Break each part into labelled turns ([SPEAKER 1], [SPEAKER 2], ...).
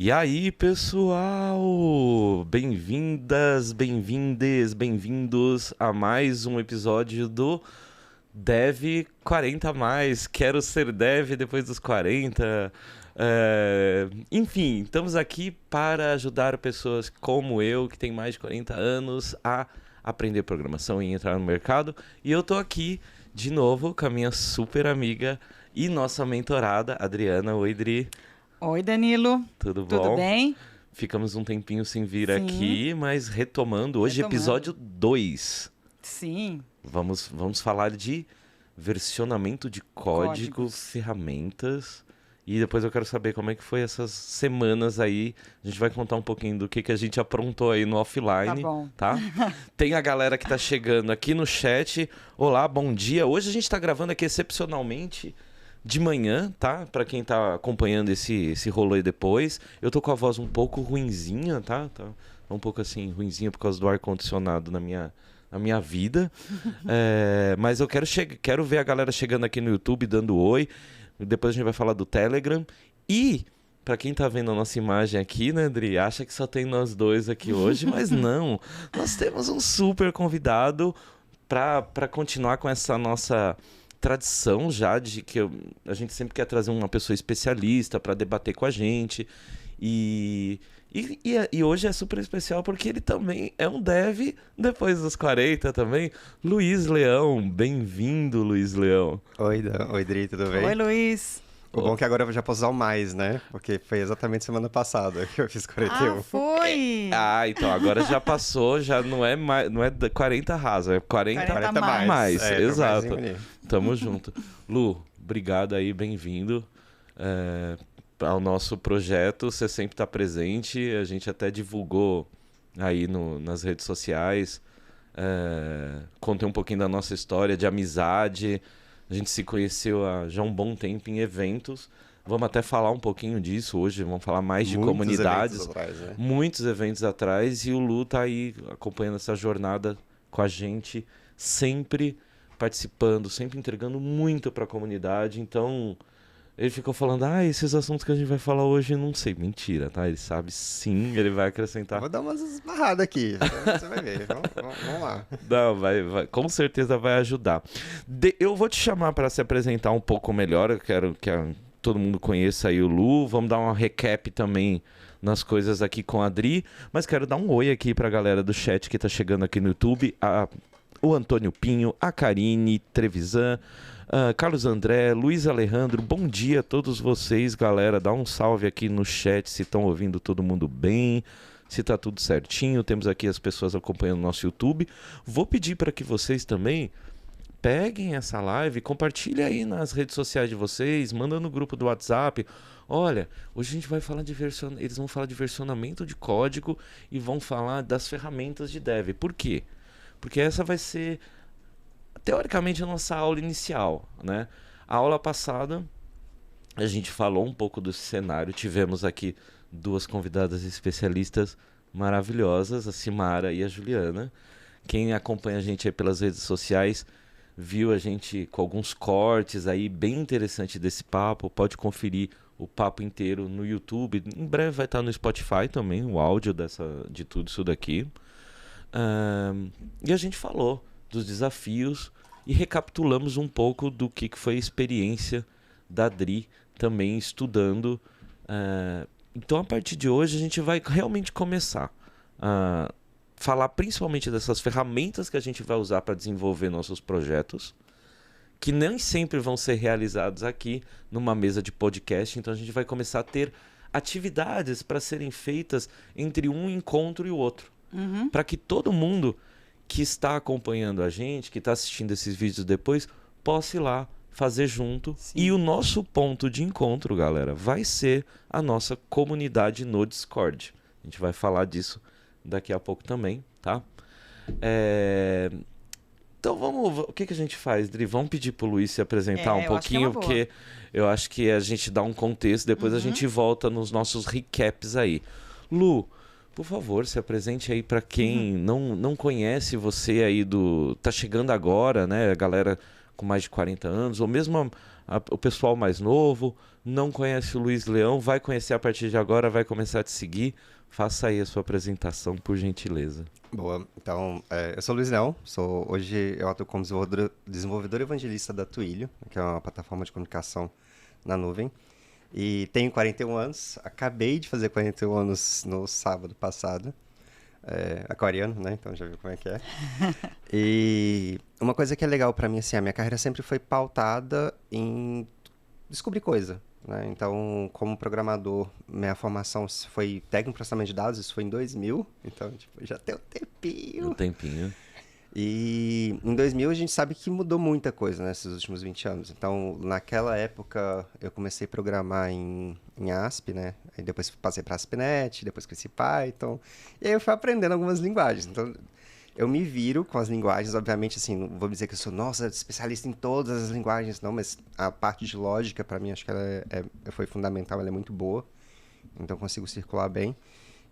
[SPEAKER 1] E aí, pessoal? Bem-vindas, bem-vindes, bem-vindos a mais um episódio do Dev 40 mais. Quero ser Dev depois dos 40. Enfim, estamos aqui para ajudar pessoas como eu, que tem mais de 40 anos, a aprender programação e entrar no mercado. E eu tô aqui de novo com a minha super amiga e nossa mentorada, Adriana. Oi, Dri.
[SPEAKER 2] Oi, Danilo.
[SPEAKER 1] Tudo bom?
[SPEAKER 2] Tudo bem?
[SPEAKER 1] Ficamos um tempinho sem vir
[SPEAKER 2] Sim.
[SPEAKER 1] aqui, mas retomando. Hoje, episódio 2.
[SPEAKER 2] Sim.
[SPEAKER 1] Vamos falar de versionamento de código,
[SPEAKER 2] Códigos.
[SPEAKER 1] ferramentas. E depois eu quero saber como é que foi essas semanas aí. A gente vai contar um pouquinho do que a gente aprontou aí no offline.
[SPEAKER 2] Tá bom.
[SPEAKER 1] Tá? Tem a galera que tá chegando aqui no chat. Olá, bom dia. Hoje a gente tá gravando aqui excepcionalmente de manhã, tá? Pra quem tá acompanhando esse rolê depois. Eu tô com a voz um pouco ruinzinha, tá? Tá um pouco assim, ruinzinha por causa do ar-condicionado na minha vida. Mas eu quero ver a galera chegando aqui no YouTube, dando oi. Depois a gente vai falar do Telegram. E, pra quem tá vendo a nossa imagem aqui, né, Adri? Acha que só tem nós dois aqui hoje, mas não. Nós temos um super convidado pra continuar com essa nossa tradição já de que a gente sempre quer trazer uma pessoa especialista para debater com a gente. E hoje é super especial porque ele também é um dev depois dos 40 também. Luiz Leão, bem-vindo, Luiz Leão.
[SPEAKER 3] Oi, Dri, tudo bem?
[SPEAKER 2] Oi, Luiz.
[SPEAKER 3] O bom é que agora eu já posso usar o mais, né? Porque foi exatamente semana passada que eu fiz 41.
[SPEAKER 2] Ah, foi!
[SPEAKER 1] Então agora já passou, já não é 40 rasa, é 40 mais.
[SPEAKER 3] É,
[SPEAKER 1] Exato.
[SPEAKER 3] mais
[SPEAKER 1] Tamo junto. Lu, obrigado aí, bem-vindo ao nosso projeto. Você sempre tá presente, a gente até divulgou aí nas redes sociais. Contei um pouquinho da nossa história de amizade. A gente se conheceu há já um bom tempo em eventos. Vamos até falar um pouquinho disso hoje. Vamos falar mais de comunidades. Muitos eventos atrás. E o Lu tá aí acompanhando essa jornada com a gente. Sempre participando, sempre entregando muito para a comunidade. Então, ele ficou falando, esses assuntos que a gente vai falar hoje, não sei. Mentira, tá? Ele sabe sim, ele vai acrescentar.
[SPEAKER 3] Vou dar umas esbarradas aqui, você vai ver. Vamos lá.
[SPEAKER 1] Não, vai, com certeza vai ajudar. Eu vou te chamar para se apresentar um pouco melhor. Eu quero que todo mundo conheça aí o Lu. Vamos dar uma recap também nas coisas aqui com a Adri. Mas quero dar um oi aqui para a galera do chat que tá chegando aqui no YouTube. O Antônio Pinho, a Karine Trevisan, Carlos André, Luiz Alejandro, bom dia a todos vocês, galera. Dá um salve aqui no chat se estão ouvindo todo mundo bem, se tá tudo certinho. Temos aqui as pessoas acompanhando o nosso YouTube. Vou pedir para que vocês também peguem essa live, compartilhem aí nas redes sociais de vocês, manda no grupo do WhatsApp. Olha, hoje a gente vai falar eles vão falar de versionamento de código e vão falar das ferramentas de dev. Por quê? Porque essa vai ser, teoricamente, a nossa aula inicial, né? A aula passada, a gente falou um pouco desse cenário. Tivemos aqui duas convidadas especialistas maravilhosas, a Simara e a Juliana. Quem acompanha a gente aí pelas redes sociais viu a gente com alguns cortes aí bem interessante desse papo. Pode conferir o papo inteiro no YouTube. Em breve vai estar no Spotify também, o áudio de tudo isso daqui. E a gente falou dos desafios e recapitulamos um pouco do que foi a experiência da Adri também estudando. Então, a partir de hoje, a gente vai realmente começar a falar principalmente dessas ferramentas que a gente vai usar para desenvolver nossos projetos, que nem sempre vão ser realizados aqui numa mesa de podcast. Então, a gente vai começar a ter atividades para serem feitas entre um encontro e o outro. Para que todo mundo que está acompanhando a gente, que está assistindo esses vídeos depois, possa ir lá fazer junto. Sim. E o nosso ponto de encontro, galera, vai ser a nossa comunidade no Discord. A gente vai falar disso daqui a pouco também, tá? Então o que a gente faz, Dri? Vamos pedir pro Luiz se apresentar um pouquinho, porque eu acho que a gente dá um contexto, depois a gente volta nos nossos recaps aí. Lu, por favor, se apresente aí para quem não conhece você aí tá chegando agora, né? A galera com mais de 40 anos, ou mesmo o pessoal mais novo, não conhece o Luiz Leão, vai conhecer a partir de agora, vai começar a te seguir. Faça aí a sua apresentação, por gentileza.
[SPEAKER 3] Boa. Então, eu sou o Luiz Leão. Hoje eu atuo como desenvolvedor evangelista da Twilio, que é uma plataforma de comunicação na nuvem. E tenho 41 anos. Acabei de fazer 41 anos no sábado passado. Aquariano, né? Então já viu como é que é. E uma coisa que é legal pra mim, assim, a minha carreira sempre foi pautada em descobrir coisa, né? Então, como programador, minha formação foi técnico em processamento de dados, isso foi em 2000, então, tipo, já tem um tempinho.
[SPEAKER 1] Um tempinho.
[SPEAKER 3] E em 2000 a gente sabe que mudou muita coisa, né, nesses últimos 20 anos. Então, naquela época, eu comecei a programar em ASP, né? Aí depois passei para ASP.NET, depois cresci Python. E aí eu fui aprendendo algumas linguagens. Então, eu me viro com as linguagens, obviamente, assim, não vou dizer que eu sou, nossa, especialista em todas as linguagens, não, mas a parte de lógica, para mim, acho que ela foi fundamental, ela é muito boa. Então, eu consigo circular bem.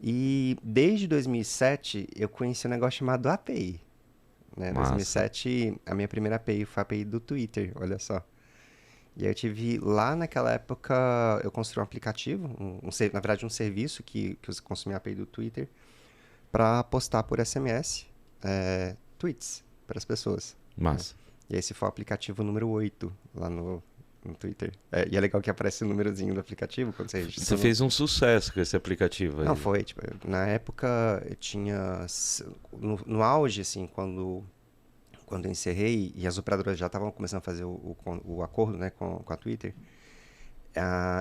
[SPEAKER 3] E desde 2007, eu conheci um negócio chamado API. Em 2007, a minha primeira API foi a API do Twitter, olha só. E aí eu tive, lá naquela época, eu construí um aplicativo, na verdade um serviço que consumia a API do Twitter, para postar por SMS tweets para as pessoas.
[SPEAKER 1] Massa.
[SPEAKER 3] E esse foi o aplicativo número 8 lá no Twitter. E é legal que aparece o númerozinho do aplicativo quando você registra.
[SPEAKER 1] Você fez um sucesso com esse aplicativo aí.
[SPEAKER 3] Não, foi. Tipo, na época, eu tinha... No auge, assim, quando eu encerrei e as operadoras já estavam começando a fazer o acordo, né, com a Twitter,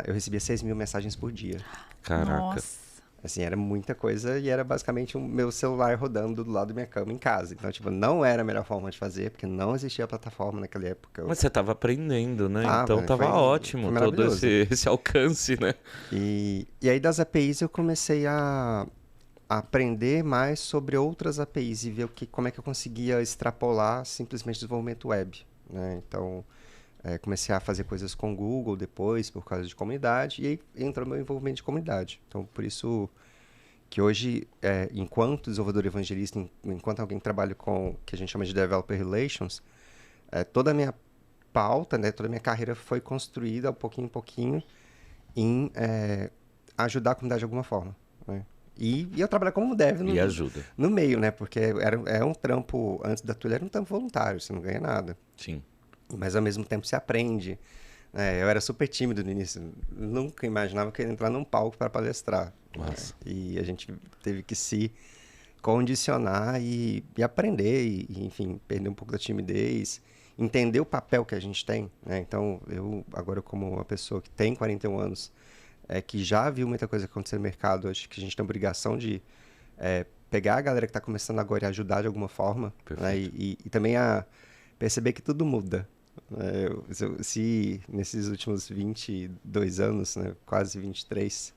[SPEAKER 3] eu recebia 6 mil mensagens por dia.
[SPEAKER 1] Caraca.
[SPEAKER 2] Nossa.
[SPEAKER 3] Assim, era muita coisa e era basicamente o meu celular rodando do lado da minha cama em casa. Então, tipo, não era a melhor forma de fazer, porque não existia plataforma naquela época.
[SPEAKER 1] Mas você tava aprendendo, né?
[SPEAKER 3] Ah,
[SPEAKER 1] então tava ótimo
[SPEAKER 3] foi
[SPEAKER 1] todo esse alcance, né?
[SPEAKER 3] E aí das APIs eu comecei a aprender mais sobre outras APIs e ver como é que eu conseguia extrapolar simplesmente desenvolvimento web, né? Então, comecei a fazer coisas com o Google depois, por causa de comunidade, e aí entrou meu envolvimento de comunidade. Então, por isso que hoje, enquanto desenvolvedor evangelista, enquanto alguém que trabalha com o que a gente chama de Developer Relations, toda a minha pauta, né, toda a minha carreira foi construída, pouquinho em pouquinho, em ajudar a comunidade de alguma forma, né? E eu trabalho como dev no meio, né? Porque era um trampo, antes da Twilio era um trampo voluntário, você não ganha nada.
[SPEAKER 1] Sim.
[SPEAKER 3] Mas ao mesmo tempo você aprende. Eu era super tímido no início, nunca imaginava que eu ia entrar num palco para palestrar.
[SPEAKER 1] Nossa.
[SPEAKER 3] E a gente teve que se condicionar e aprender, e, enfim, perder um pouco da timidez, entender o papel que a gente tem, né? Então, eu agora como uma pessoa que tem 41 anos, que já viu muita coisa acontecer no mercado, acho que a gente tem a obrigação de pegar a galera que está começando agora e ajudar de alguma forma, né? E também a perceber que tudo muda. Se nesses últimos 22 anos, né, quase 23,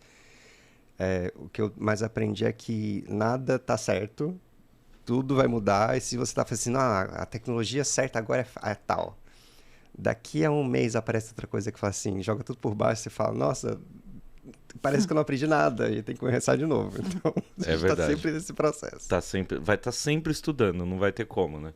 [SPEAKER 3] o que eu mais aprendi é que nada está certo, tudo vai mudar, e se você está fazendo a tecnologia certa agora é tal. Daqui a um mês aparece outra coisa que fala assim, joga tudo por baixo, você fala, nossa, parece que eu não aprendi nada e tem que começar de novo. Então, a gente está sempre nesse processo.
[SPEAKER 1] Vai estar sempre estudando, não vai ter como, né?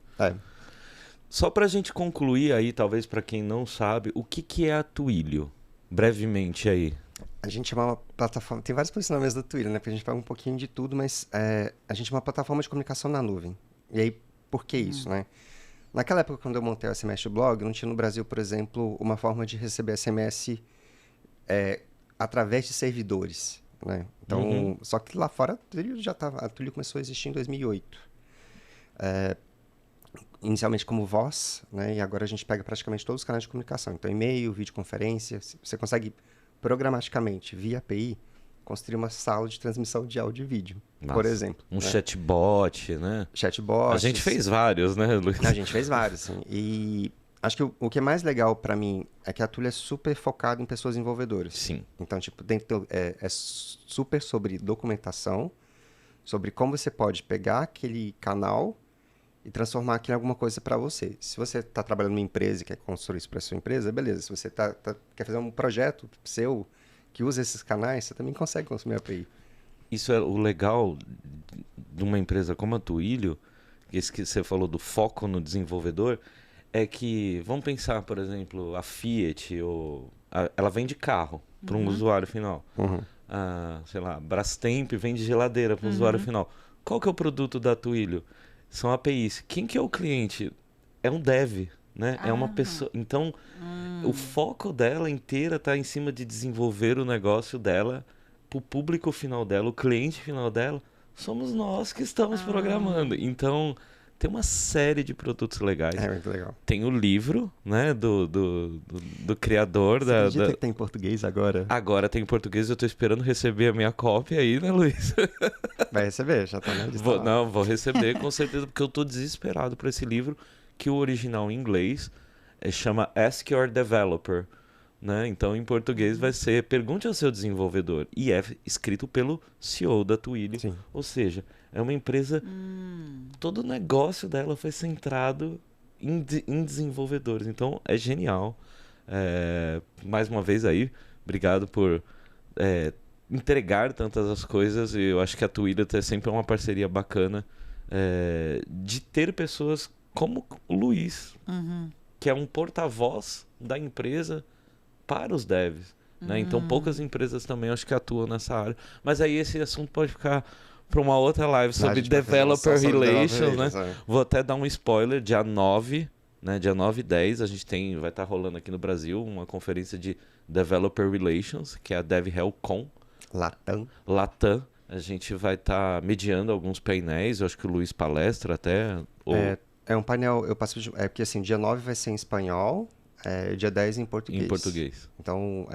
[SPEAKER 3] Só
[SPEAKER 1] pra gente concluir aí, talvez para quem não sabe, o que é a Twilio? Brevemente aí.
[SPEAKER 3] A gente é uma plataforma... Tem vários posicionamentos da Twilio, né? Porque a gente pega um pouquinho de tudo, mas a gente é uma plataforma de comunicação na nuvem. E aí, por que isso, né? Naquela época, quando eu montei o SMS do blog, não tinha no Brasil, por exemplo, uma forma de receber SMS através de servidores, né? Então, só que lá fora, a Twilio começou a existir em 2008. Inicialmente como voz, né? E agora a gente pega praticamente todos os canais de comunicação. Então, e-mail, videoconferência, você consegue programaticamente, via API, construir uma sala de transmissão de áudio e vídeo, por exemplo.
[SPEAKER 1] Um chatbot, né?
[SPEAKER 3] Chatbot.
[SPEAKER 1] A gente fez vários, né, Luiz?
[SPEAKER 3] A gente fez vários, sim. E acho que o que é mais legal para mim é que a Twilio é super focada em pessoas desenvolvedoras.
[SPEAKER 1] Sim.
[SPEAKER 3] Então, tipo, é super sobre documentação, sobre como você pode pegar aquele canal e transformar aquilo em alguma coisa para você. Se você está trabalhando numa empresa e quer construir isso para sua empresa, beleza. Se você quer fazer um projeto seu que usa esses canais, você também consegue consumir a API.
[SPEAKER 1] Isso é o legal de uma empresa como a Twilio, esse que você falou do foco no desenvolvedor, é que, vamos pensar, por exemplo, a Fiat, ela vende carro para um usuário final.
[SPEAKER 3] Uhum.
[SPEAKER 1] Sei lá, Brastemp vende geladeira para o usuário final. Qual que é o produto da Twilio? São APIs. Quem que é o cliente? É um dev, né? É uma pessoa. Então, o foco dela inteira está em cima de desenvolver o negócio dela para o público final dela, o cliente final dela. Somos nós que estamos programando. Então, tem uma série de produtos legais.
[SPEAKER 3] É muito legal.
[SPEAKER 1] Tem o livro, né, do criador
[SPEAKER 3] Você acredita que tem em português agora?
[SPEAKER 1] Agora tem em português, eu tô esperando receber a minha cópia aí, né, Luiz?
[SPEAKER 3] Vai receber, já tá na lista lá.
[SPEAKER 1] Não, vou receber com certeza, porque eu tô desesperado por esse livro, que o original em inglês chama Ask Your Developer, né? Então, em português vai ser Pergunte ao seu desenvolvedor. E é escrito pelo CEO da Twilio.
[SPEAKER 3] Sim.
[SPEAKER 1] Ou seja, é uma empresa... Todo o negócio dela foi centrado em desenvolvedores. Então, é genial. Mais uma vez aí, obrigado por entregar tantas as coisas. Eu acho que a Twilio é sempre uma parceria bacana de ter pessoas como o Luiz, que é um porta-voz da empresa para os devs, né? Então poucas empresas também acho que atuam nessa área, mas aí esse assunto pode ficar para uma outra live sobre Developer Relations, né? Vou até dar um spoiler, dia 9, né? Dia 9 e 10 a gente vai estar rolando aqui no Brasil uma conferência de Developer Relations, que é a DevHellCon Latam. A gente vai estar mediando alguns painéis, eu acho que o Luiz palestra até.
[SPEAKER 3] É um painel, porque assim, dia 9 vai ser em espanhol, dia 10 em português.
[SPEAKER 1] Em português.
[SPEAKER 3] Então,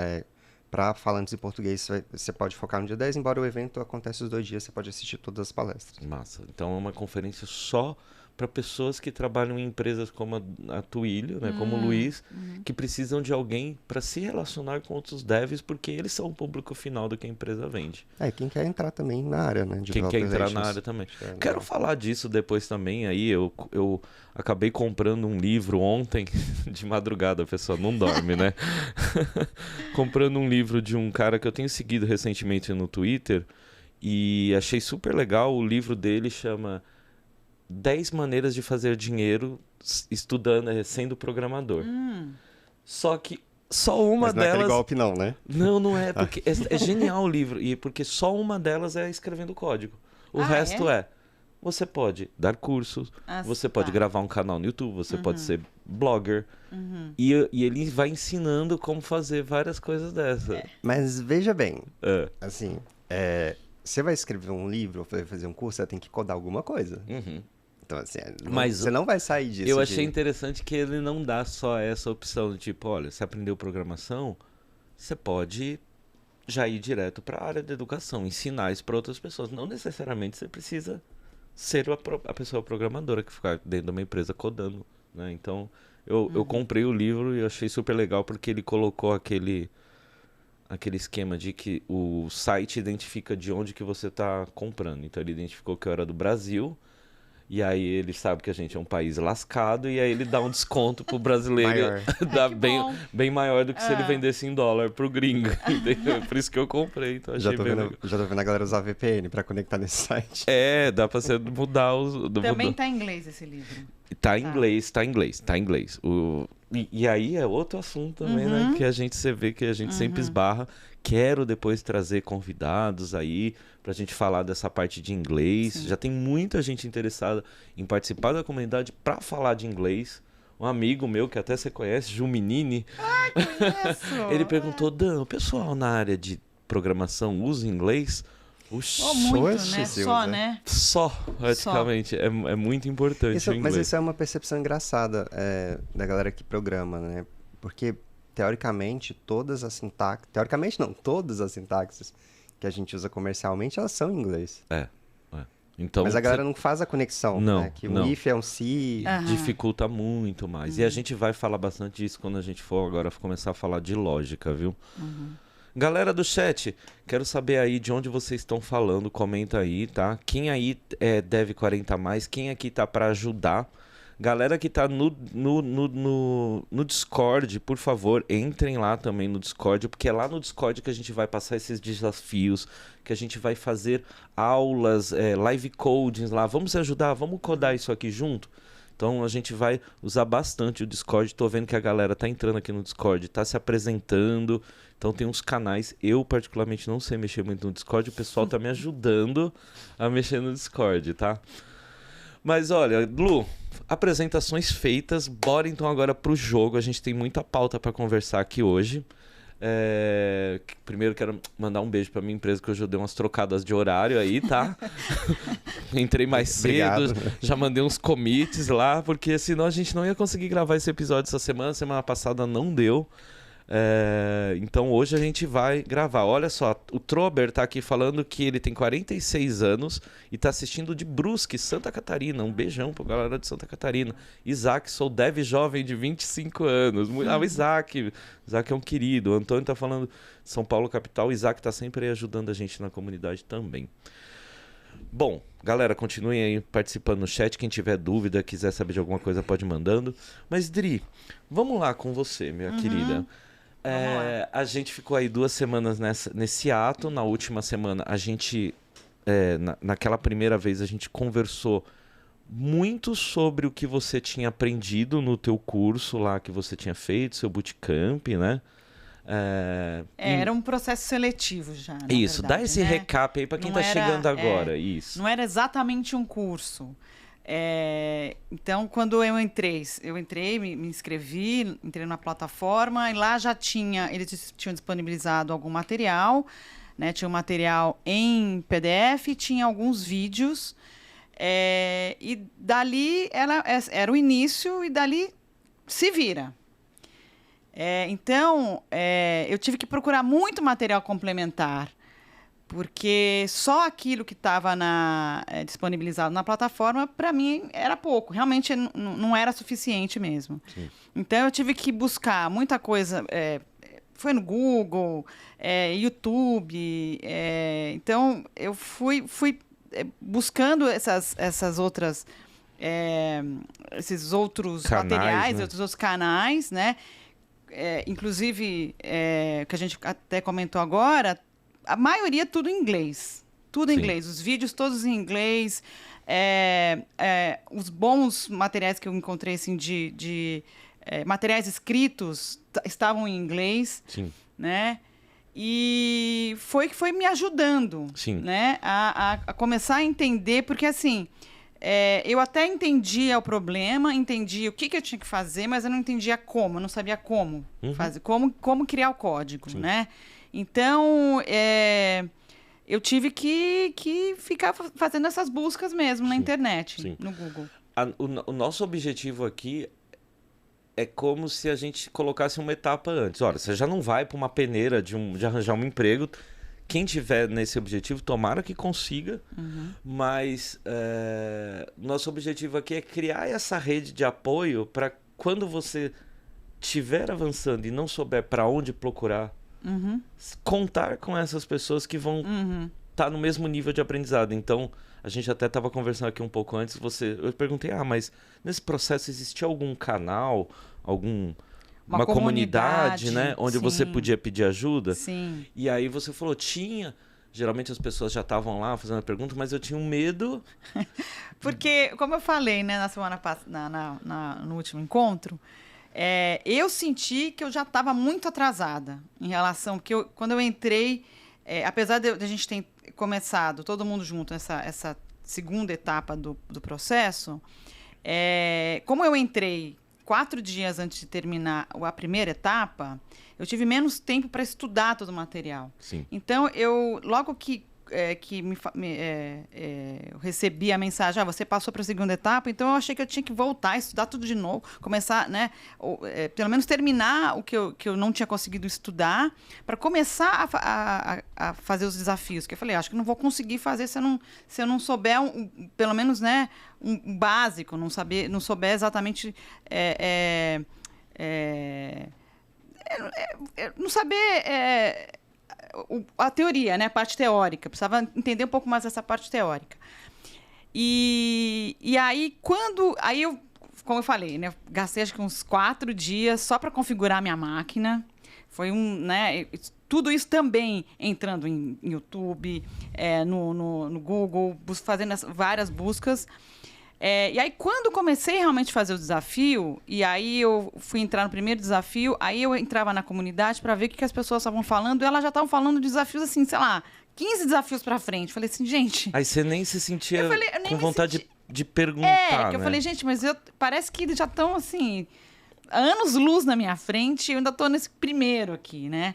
[SPEAKER 3] para falantes em português, você pode focar no dia 10, embora o evento aconteça os 2 dias, você pode assistir todas as palestras.
[SPEAKER 1] Massa. Então é uma conferência só para pessoas que trabalham em empresas como a Twilio, né, como o Luiz, que precisam de alguém para se relacionar com outros devs, porque eles são o público final do que a empresa vende.
[SPEAKER 3] Quem quer entrar também na área, né?
[SPEAKER 1] Quem quer entrar na área também. Quero falar disso depois também. Aí eu acabei comprando um livro ontem, de madrugada, a pessoa não dorme, né? Comprando um livro de um cara que eu tenho seguido recentemente no Twitter e achei super legal. O livro dele chama 10 maneiras de fazer dinheiro estudando, sendo programador. Só que só uma
[SPEAKER 3] Mas não
[SPEAKER 1] delas...
[SPEAKER 3] é aquele golpe não, né?
[SPEAKER 1] Não é, porque é genial o livro, e porque só uma delas é escrevendo código. O resto você pode dar cursos, você pode gravar um canal no YouTube, você pode ser blogger, e ele vai ensinando como fazer várias coisas dessas.
[SPEAKER 3] Mas veja bem, assim, você vai escrever um livro ou vai fazer um curso, você tem que codar alguma coisa. Então, assim, você não vai sair disso.
[SPEAKER 1] Eu achei interessante que ele não dá só essa opção, tipo, olha, você aprendeu programação, você pode já ir direto para a área da educação, ensinar isso para outras pessoas. Não necessariamente você precisa ser a pessoa programadora que ficar dentro de uma empresa codando, né? Então, eu comprei o livro e eu achei super legal porque ele colocou aquele esquema de que o site identifica de onde que você está comprando. Então, ele identificou que eu era do Brasil. E aí ele sabe que a gente é um país lascado e aí ele dá um desconto pro brasileiro dá bem maior do que se ele vendesse em dólar pro gringo. Entendeu? Por isso que eu comprei. Então achei
[SPEAKER 3] já tô vendo a galera usar VPN para conectar nesse site.
[SPEAKER 1] Dá pra você mudar os...
[SPEAKER 2] Também tá em inglês esse livro.
[SPEAKER 1] Tá em inglês. E aí é outro assunto também, né? Que você vê que a gente sempre esbarra. Quero depois trazer convidados aí pra gente falar dessa parte de inglês. Sim. Já tem muita gente interessada em participar da comunidade pra falar de inglês. Um amigo meu, que até você conhece, Ju Menini.
[SPEAKER 2] Conheço!
[SPEAKER 1] Ele perguntou, Dan, o pessoal na área de programação usa inglês?
[SPEAKER 2] Muito, né? Só, né?
[SPEAKER 1] Só, praticamente. É muito importante o inglês.
[SPEAKER 3] Mas isso é uma percepção engraçada da galera que programa, né? Porque, teoricamente, todas as sintaxes... Teoricamente, não. Todas as sintaxes que a gente usa comercialmente, elas são em inglês.
[SPEAKER 1] Então,
[SPEAKER 3] mas a galera não faz a conexão, né? Que o if é um si...
[SPEAKER 1] Dificulta muito mais. E a gente vai falar bastante disso quando a gente for agora começar a falar de lógica, viu? Galera do chat, quero saber aí de onde vocês estão falando, comenta aí, tá? Quem aí deve 40 mais, quem aqui tá para ajudar? Galera que tá no Discord, por favor, entrem lá também no Discord, porque é lá no Discord que a gente vai passar esses desafios, que a gente vai fazer aulas, live codings lá. Vamos ajudar, vamos codar isso aqui junto? Então a gente vai usar bastante o Discord. Tô vendo que a galera tá entrando aqui no Discord, tá se apresentando. Então tem uns canais. Eu particularmente não sei mexer muito no Discord, o pessoal tá me ajudando a mexer no Discord, tá? Mas olha, Lu, apresentações feitas, bora então agora pro jogo. A gente tem muita pauta para conversar aqui hoje. Primeiro quero mandar um beijo pra minha empresa, que hoje eu dei umas trocadas de horário aí, tá? Entrei mais cedo, já mandei uns commits lá, porque senão a gente não ia conseguir gravar esse episódio essa semana passada não deu. Então hoje a gente vai gravar. Olha só, o Trober tá aqui falando que ele tem 46 anos e tá assistindo de Brusque, Santa Catarina. Um beijão pra galera de Santa Catarina. Isaac, sou dev jovem de 25 anos. O Isaac é um querido. O Antônio tá falando São Paulo capital. O Isaac tá sempre aí ajudando a gente na comunidade também. Bom, galera, continuem aí participando no chat. Quem tiver dúvida, quiser saber de alguma coisa, pode ir mandando. Mas Dri, vamos lá com você, minha querida. A gente ficou aí 2 semanas nesse ato. Na última semana, a gente, naquela primeira vez, a gente conversou muito sobre o que você tinha aprendido no teu curso lá que você tinha feito, seu bootcamp, né?
[SPEAKER 2] Era um processo seletivo já, na
[SPEAKER 1] Isso,
[SPEAKER 2] verdade,
[SPEAKER 1] dá esse recap aí para quem está chegando agora. Isso.
[SPEAKER 2] Não era exatamente um curso. Então, quando eu entrei, me inscrevi, entrei na plataforma e lá já eles tinham disponibilizado algum material, né? Tinha um material em PDF, tinha alguns vídeos, e dali era o início e dali se vira. Então, eu tive que procurar muito material complementar, porque só aquilo que estava disponibilizado na plataforma, para mim, era pouco. Realmente não era suficiente mesmo. Sim. Então, eu tive que buscar muita coisa. Foi no Google, YouTube. Então, eu fui buscando essas outras... esses outros
[SPEAKER 1] canais,
[SPEAKER 2] materiais,
[SPEAKER 1] né?
[SPEAKER 2] outros canais, né? Inclusive, que a gente até comentou agora... A maioria tudo em inglês. Tudo em inglês. Os vídeos todos em inglês. Os bons materiais que eu encontrei, assim, de materiais escritos, estavam em inglês.
[SPEAKER 1] Sim.
[SPEAKER 2] Né? E foi me ajudando. Sim. Né? A começar a entender, porque, assim, eu até entendia o problema, entendia o que eu tinha que fazer, mas eu não entendia como, eu não sabia como fazer, como criar o código, né? Então, eu tive que ficar fazendo essas buscas mesmo na internet, no Google.
[SPEAKER 1] O nosso objetivo aqui é como se a gente colocasse uma etapa antes. Olha, você já não vai para uma peneira de arranjar um emprego. Quem tiver nesse objetivo, tomara que consiga. Mas nosso objetivo aqui é criar essa rede de apoio para quando você estiver avançando e não souber para onde procurar, contar com essas pessoas que vão estar no mesmo nível de aprendizado. Então, a gente até estava conversando aqui um pouco antes, eu perguntei, mas nesse processo existia algum canal, uma comunidade, né, onde você podia pedir ajuda?
[SPEAKER 2] Sim.
[SPEAKER 1] E aí você falou, tinha. Geralmente as pessoas já estavam lá fazendo a pergunta, mas eu tinha um medo.
[SPEAKER 2] Porque, como eu falei, né, na semana passada, no último encontro, eu senti que eu já estava muito atrasada em relação... Porque quando eu entrei, apesar de a gente ter começado todo mundo junto essa segunda etapa do processo, como eu entrei 4 dias antes de terminar a primeira etapa, eu tive menos tempo para estudar todo o material.
[SPEAKER 1] Sim.
[SPEAKER 2] Então, logo que eu recebi a mensagem, você passou para a segunda etapa, então eu achei que eu tinha que voltar, estudar tudo de novo, começar, né, pelo menos terminar o que eu não tinha conseguido estudar, para começar a fazer os desafios, que eu falei, acho que não vou conseguir fazer se eu não souber, pelo menos, né, um básico, não souber exatamente... não saber... a teoria, né? A parte teórica. Precisava entender um pouco mais essa parte teórica. E aí, Aí eu, como eu falei, né? Gastei acho que uns 4 dias só para configurar a minha máquina. Foi né? Tudo isso também entrando em YouTube, no Google, fazendo várias buscas. E aí, quando comecei realmente a fazer o desafio, e aí eu fui entrar no primeiro desafio, aí eu entrava na comunidade para ver o que as pessoas estavam falando, e elas já estavam falando de desafios assim, sei lá, 15 desafios para frente. Falei assim, gente...
[SPEAKER 1] Aí você nem se sentia
[SPEAKER 2] eu nem
[SPEAKER 1] com
[SPEAKER 2] me
[SPEAKER 1] vontade
[SPEAKER 2] senti...
[SPEAKER 1] de perguntar,
[SPEAKER 2] que eu
[SPEAKER 1] né?
[SPEAKER 2] falei, gente, mas parece que eles já estão, assim, anos-luz na minha frente, e eu ainda estou nesse primeiro aqui, né?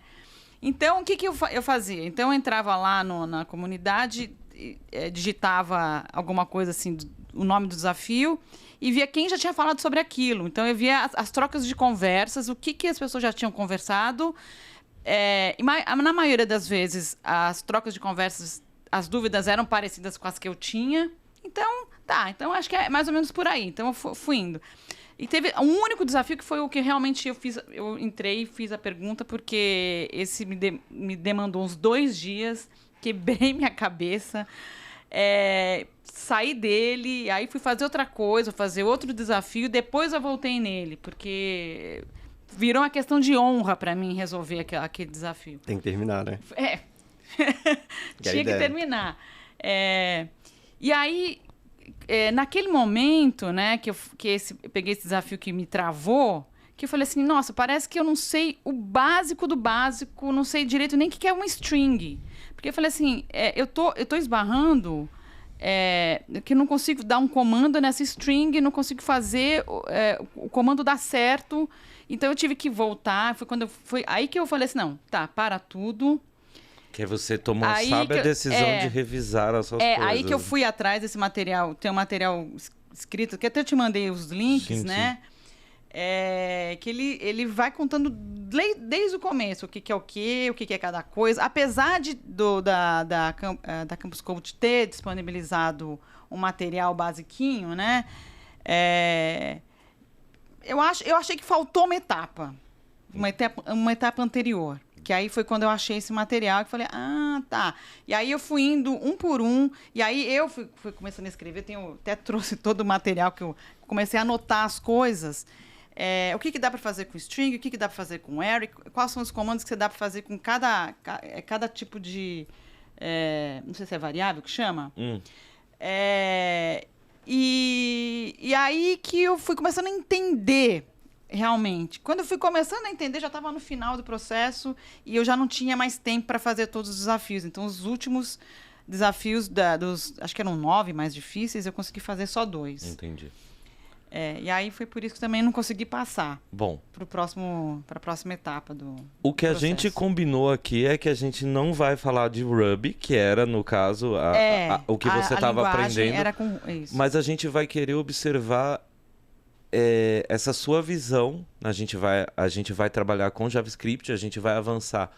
[SPEAKER 2] Então, o que eu fazia? Então, eu entrava lá na comunidade, digitava alguma coisa assim, o nome do desafio, e via quem já tinha falado sobre aquilo. Então, eu via as trocas de conversas, o que as pessoas já tinham conversado. E na maioria das vezes, as trocas de conversas, as dúvidas eram parecidas com as que eu tinha. Então, então acho que é mais ou menos por aí. Então, eu fui indo. E teve um único desafio que foi o que realmente eu fiz. Eu entrei e fiz a pergunta, porque esse me demandou uns 2 dias, quebrei minha cabeça, saí dele, aí fui fazer outra coisa, fazer outro desafio, depois eu voltei nele, porque virou uma questão de honra para mim resolver aquele desafio.
[SPEAKER 3] Tem que terminar, né?
[SPEAKER 2] Tinha que terminar. E aí... naquele momento, né, que eu peguei esse desafio que me travou, que eu falei assim, nossa, parece que eu não sei o básico do básico, não sei direito nem o que é uma string. Porque eu falei assim, eu tô esbarrando, que eu não consigo dar um comando nessa string, não consigo fazer o comando dar certo. Então eu tive que voltar, foi aí que eu falei assim, não, para tudo.
[SPEAKER 1] Que você tomou a sábia decisão de revisar as suas coisas.
[SPEAKER 2] Aí que eu fui atrás desse material. Tem um material escrito, que até eu te mandei os links, né? Sim. Que ele vai contando desde o começo o que é o que é cada coisa. Apesar da Campus Code ter disponibilizado um material basiquinho, né? Eu achei que faltou uma etapa anterior. Que aí foi quando eu achei esse material e falei, tá. E aí eu fui indo um por um, e aí eu fui começando a escrever, até trouxe todo o material que eu comecei a anotar as coisas. O que dá para fazer com string, o que dá para fazer com array, quais são os comandos que você dá para fazer com cada tipo de... não sei se é variável que chama. E aí que eu fui começando a entender... Realmente. Quando eu fui começando a entender, já estava no final do processo e eu já não tinha mais tempo para fazer todos os desafios. Então, os últimos desafios acho que eram 9 mais difíceis, eu consegui fazer só 2.
[SPEAKER 1] Entendi.
[SPEAKER 2] E aí foi por isso que também não consegui passar.
[SPEAKER 1] Bom.
[SPEAKER 2] Para a próxima etapa do
[SPEAKER 1] O que
[SPEAKER 2] processo.
[SPEAKER 1] A gente combinou aqui é que a gente não vai falar de Ruby, que era, no caso, o que você estava aprendendo.
[SPEAKER 2] Era com isso.
[SPEAKER 1] Mas a gente vai querer observar essa sua visão. A gente vai trabalhar com JavaScript, a gente vai avançar.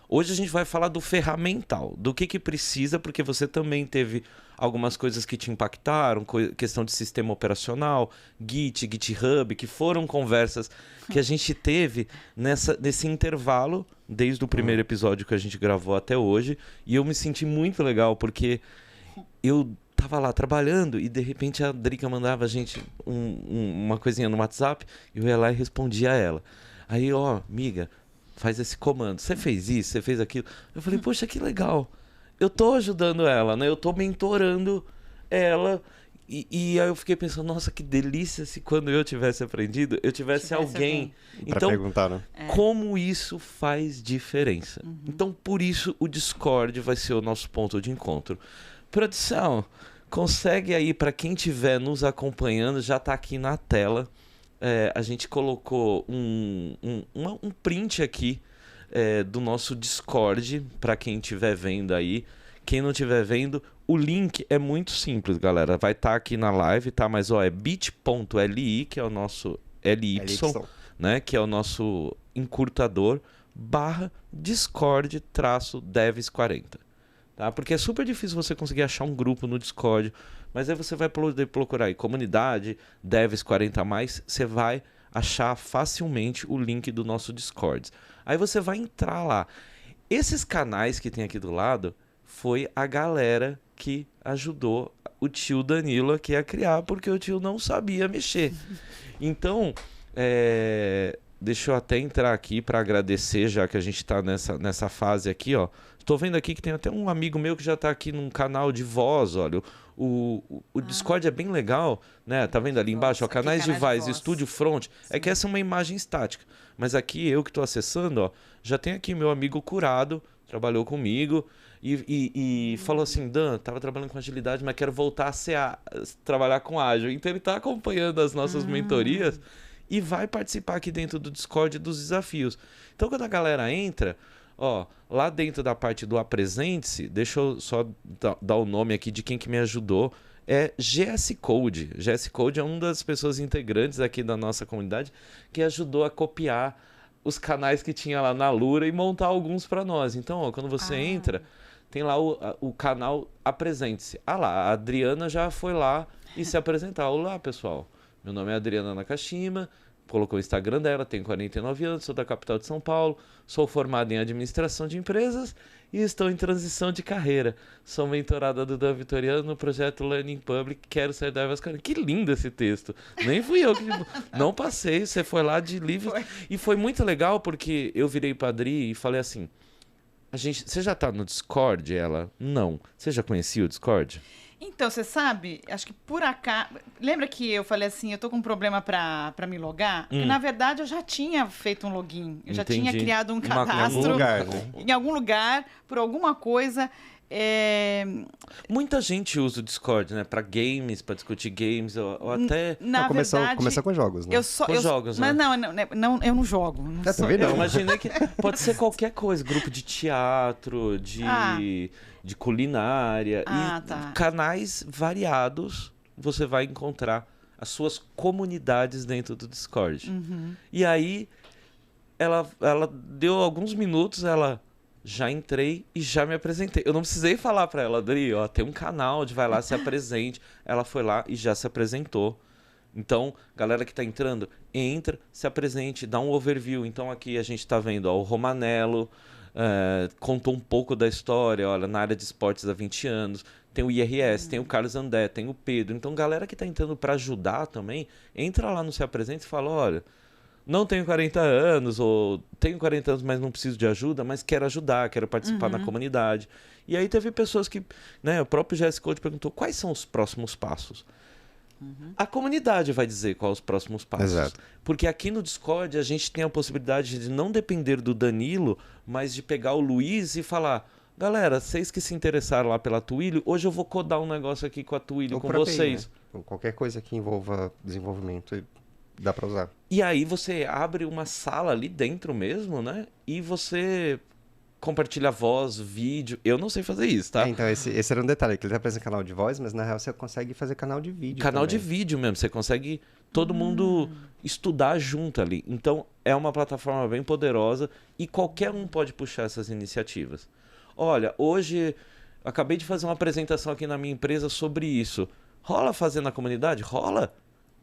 [SPEAKER 1] Hoje a gente vai falar do ferramental, do que precisa, porque você também teve algumas coisas que te impactaram, questão de sistema operacional, GitHub, que foram conversas que a gente teve nesse intervalo, desde o primeiro episódio que a gente gravou até hoje, e eu me senti muito legal, porque eu tava lá trabalhando e de repente a Drica mandava a gente uma coisinha no WhatsApp e eu ia lá e respondia a ela. Aí, amiga, faz esse comando. Você fez isso, você fez aquilo. Eu falei, poxa, que legal. Eu tô ajudando ela, né? Eu tô mentorando ela. E aí eu fiquei pensando, nossa, que delícia se quando eu tivesse aprendido, eu tivesse alguém.
[SPEAKER 3] Então, pra perguntar, né?
[SPEAKER 1] Como isso faz diferença? Então, por isso, o Discord vai ser o nosso ponto de encontro. Produção, consegue aí, para quem estiver nos acompanhando, já está aqui na tela. A gente colocou um print aqui do nosso Discord, para quem estiver vendo aí. Quem não estiver vendo, o link é muito simples, galera. Vai estar aqui na live, tá? Mas é bit.ly, que é o nosso LY, né? Que é o nosso encurtador, /Discord-Devs40. Tá? Porque é super difícil você conseguir achar um grupo no Discord, mas aí você vai poder procurar aí comunidade, Devs40+, você vai achar facilmente o link do nosso Discord. Aí você vai entrar lá. Esses canais que tem aqui do lado foi a galera que ajudou o tio Danilo aqui a criar, porque o tio não sabia mexer. Então, deixa eu até entrar aqui para agradecer, já que a gente está nessa fase aqui, ó. Estou vendo aqui que tem até um amigo meu que já está aqui num canal de voz, olha. O Discord é bem legal, né? Tá vendo ali embaixo? Ó, canais de voz, Estúdio Front. Sim. É que essa é uma imagem estática. Mas aqui, eu que estou acessando, ó, já tem aqui meu amigo Curado, trabalhou comigo e falou assim, Dan, tava trabalhando com agilidade, mas quero voltar a trabalhar com ágil. Então ele tá acompanhando as nossas mentorias e vai participar aqui dentro do Discord dos desafios. Então quando a galera entra, ó, lá dentro da parte do Apresente-se, deixa eu só dar o nome aqui de quem que me ajudou, é GS Code. GS Code é uma das pessoas integrantes aqui da nossa comunidade que ajudou a copiar os canais que tinha lá na Lura e montar alguns para nós. Então, ó, quando você entra, tem lá o canal Apresente-se. Ah lá, a Adriana já foi lá e se apresentar. Olá, pessoal. Meu nome é Adriana Nakashima, colocou o Instagram dela, tenho 49 anos, sou da capital de São Paulo, sou formada em administração de empresas e estou em transição de carreira. Sou mentorada do Dan Vitoriano no projeto Learning Public, quero sair da Vascaína. Que lindo esse texto. Nem fui eu que... Não passei, você foi lá de livro. E foi muito legal porque eu virei pra Adri e falei assim, você já tá no Discord? Ela, não. Você já conhecia o Discord?
[SPEAKER 2] Então, você sabe, acho que por acaso... Lembra que eu falei assim, eu tô com um problema pra me logar? E, na verdade, eu já tinha feito um login. Eu já tinha criado um cadastro.
[SPEAKER 3] Em algum lugar, né?
[SPEAKER 2] Em algum lugar, por alguma coisa.
[SPEAKER 1] Muita gente usa o Discord, né? Pra games, pra discutir games, ou até...
[SPEAKER 3] Começou com jogos, né?
[SPEAKER 1] Jogos, né?
[SPEAKER 2] Mas não, eu não jogo.
[SPEAKER 1] Eu imaginei que pode ser qualquer coisa. Grupo de teatro, de culinária. Canais variados, você vai encontrar as suas comunidades dentro do Discord. E aí, ela deu alguns minutos, já entrei e já me apresentei. Eu não precisei falar pra ela, Adri, ó, tem um canal de vai lá, se apresente. Ela foi lá e já se apresentou. Então, galera que tá entrando, entra, se apresente, dá um overview. Então aqui a gente tá vendo, ó, o Romanello, contou um pouco da história, olha, na área de esportes há 20 anos. Tem o IRS, tem o Carlos Andé, tem o Pedro. Então, galera que tá entrando pra ajudar também, entra lá no Se Apresente e fala, olha, não tenho 40 anos, ou tenho 40 anos, mas não preciso de ajuda, mas quero ajudar, quero participar na comunidade. E aí teve pessoas que, né, o próprio GS Code perguntou, quais são os próximos passos? A comunidade vai dizer quais os próximos passos.
[SPEAKER 3] Exato.
[SPEAKER 1] Porque aqui no Discord a gente tem a possibilidade de não depender do Danilo, mas de pegar o Luiz e falar, galera, vocês que se interessaram lá pela Twilio, hoje eu vou codar um negócio aqui com a Twilio, com vocês.
[SPEAKER 3] API, né? Qualquer coisa que envolva desenvolvimento dá para usar.
[SPEAKER 1] E aí você abre uma sala ali dentro mesmo, né? E você compartilha voz, vídeo. Eu não sei fazer isso, tá?
[SPEAKER 3] Então, esse era um detalhe, que ele tá apresentando canal de voz, mas na real você consegue fazer canal de vídeo
[SPEAKER 1] Canal
[SPEAKER 3] também.
[SPEAKER 1] de vídeo mesmo, você consegue todo mundo estudar junto ali. Então, é uma plataforma bem poderosa e qualquer um pode puxar essas iniciativas. Olha, hoje acabei de fazer uma apresentação aqui na minha empresa sobre isso. Rola fazer na comunidade? Rola.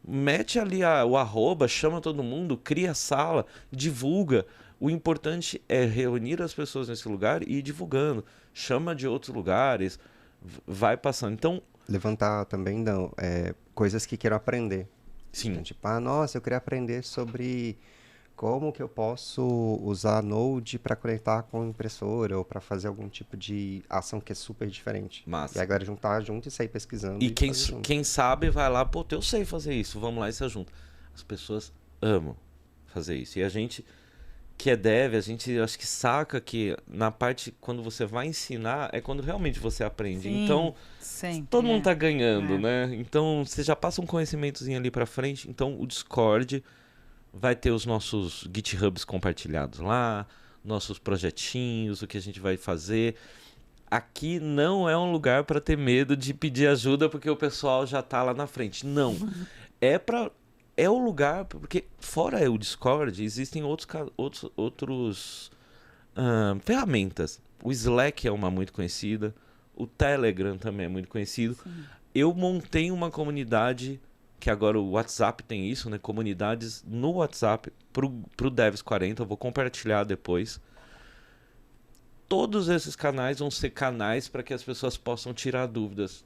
[SPEAKER 1] Mete ali o arroba, chama todo mundo, cria sala, divulga. O importante é reunir as pessoas nesse lugar e ir divulgando. Chama de outros lugares, vai passando. Então,
[SPEAKER 3] levantar também coisas que queiram aprender.
[SPEAKER 1] Sim.
[SPEAKER 3] Então, tipo, nossa, eu queria aprender sobre como que eu posso usar Node para conectar com impressora ou para fazer algum tipo de ação que é super diferente.
[SPEAKER 1] Massa.
[SPEAKER 3] E agora juntar junto e sair pesquisando.
[SPEAKER 1] E quem sabe vai lá, pô, eu sei fazer isso, vamos lá e se junta. As pessoas amam fazer isso. E a gente que é dev, a gente acho que saca que na parte quando você vai ensinar é quando realmente você aprende.
[SPEAKER 2] Sim,
[SPEAKER 1] então,
[SPEAKER 2] sempre,
[SPEAKER 1] todo mundo tá ganhando, né? Então, você já passa um conhecimentozinho ali pra frente. Então, o Discord vai ter os nossos GitHubs compartilhados lá, nossos projetinhos, o que a gente vai fazer. Aqui não é um lugar para ter medo de pedir ajuda porque o pessoal já tá lá na frente. Não. É o lugar, porque fora o Discord, existem outros ferramentas. O Slack é uma muito conhecida, o Telegram também é muito conhecido.
[SPEAKER 2] Sim.
[SPEAKER 1] Eu montei uma comunidade, que agora o WhatsApp tem isso, né? Comunidades no WhatsApp pro Devs 40, eu vou compartilhar depois. Todos esses canais vão ser canais para que as pessoas possam tirar dúvidas.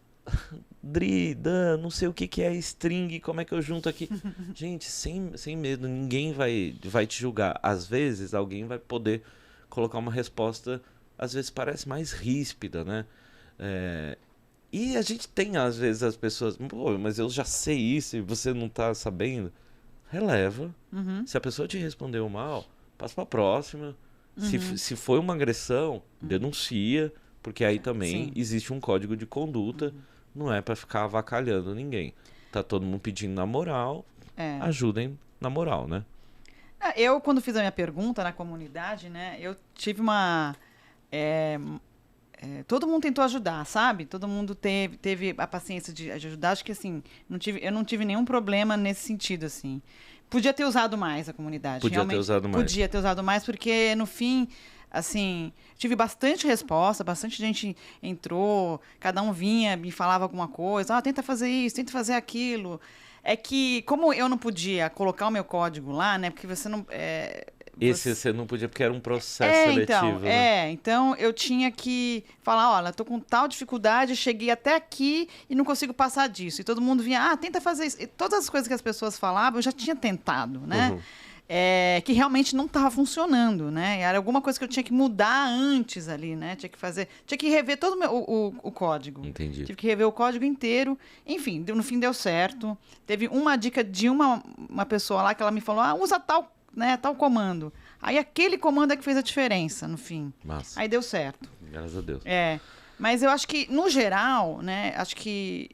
[SPEAKER 1] Dri, Dan, não sei o que é string, como é que eu junto aqui? Gente, sem medo, ninguém vai te julgar. Às vezes, alguém vai poder colocar uma resposta, às vezes parece mais ríspida, né? E a gente tem, às vezes, as pessoas, pô, mas eu já sei isso e você não tá sabendo. Releva. Se a pessoa te respondeu mal, passa pra próxima. Se foi uma agressão, denuncia, porque aí também
[SPEAKER 2] Sim.
[SPEAKER 1] existe um código de conduta, não é pra ficar avacalhando ninguém. Tá todo mundo pedindo na moral, ajudem na moral, né?
[SPEAKER 2] Eu, quando fiz a minha pergunta na comunidade, né, eu tive uma... todo mundo tentou ajudar, sabe? Todo mundo teve a paciência de ajudar. Acho que, assim, eu não tive nenhum problema nesse sentido, assim. Podia ter usado mais a comunidade.
[SPEAKER 1] Podia ter usado mais.
[SPEAKER 2] Podia ter usado mais, porque, no fim, assim, tive bastante resposta, bastante gente entrou, cada um vinha, me falava alguma coisa. Tenta fazer isso, tenta fazer aquilo. É que, como eu não podia colocar o meu código lá, né? Porque você não...
[SPEAKER 1] Esse você não podia, porque era um processo seletivo, né?
[SPEAKER 2] Então eu tinha que falar, olha, tô com tal dificuldade, cheguei até aqui e não consigo passar disso. E todo mundo vinha, tenta fazer isso. E todas as coisas que as pessoas falavam, eu já tinha tentado, né? Que realmente não estava funcionando, né? Era alguma coisa que eu tinha que mudar antes ali, né? Tinha que rever todo o código.
[SPEAKER 1] Entendi.
[SPEAKER 2] Tive que rever o código inteiro. Enfim, no fim deu certo. Teve uma dica de uma pessoa lá que ela me falou, usa tal comando. Aí aquele comando é que fez a diferença, no fim.
[SPEAKER 1] Massa.
[SPEAKER 2] Aí deu certo.
[SPEAKER 1] Graças a Deus.
[SPEAKER 2] Mas eu acho que, no geral, né, acho que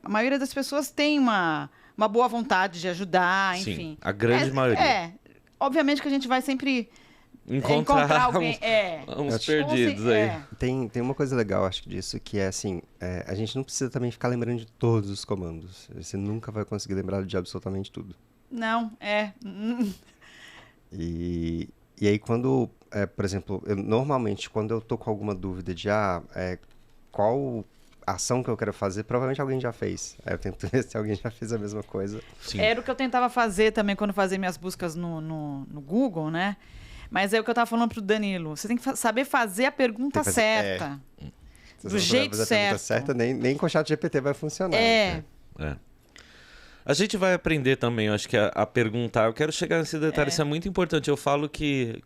[SPEAKER 2] a maioria das pessoas tem uma boa vontade de ajudar,
[SPEAKER 1] Sim,
[SPEAKER 2] enfim.
[SPEAKER 1] a grande maioria.
[SPEAKER 2] Obviamente que a gente vai sempre
[SPEAKER 1] encontrar
[SPEAKER 2] alguém.
[SPEAKER 1] uns perdidos aí.
[SPEAKER 3] Tem uma coisa legal, acho que disso, que é assim, a gente não precisa também ficar lembrando de todos os comandos. Você nunca vai conseguir lembrar de absolutamente tudo.
[SPEAKER 2] Não,
[SPEAKER 3] E aí quando, por exemplo, normalmente quando eu tô com alguma dúvida de qual ação que eu quero fazer, provavelmente alguém já fez. Aí eu tento ver se alguém já fez a mesma coisa.
[SPEAKER 1] Sim.
[SPEAKER 2] Era o que eu tentava fazer também quando fazia minhas buscas no Google, né? Mas é o que eu tava falando pro Danilo. Você tem que saber fazer a pergunta certa. Do jeito certo.
[SPEAKER 3] A pergunta certa, nem com o chat GPT vai funcionar.
[SPEAKER 1] A gente vai aprender também, eu acho que a perguntar. Eu quero chegar nesse detalhe, isso é muito importante. Eu falo que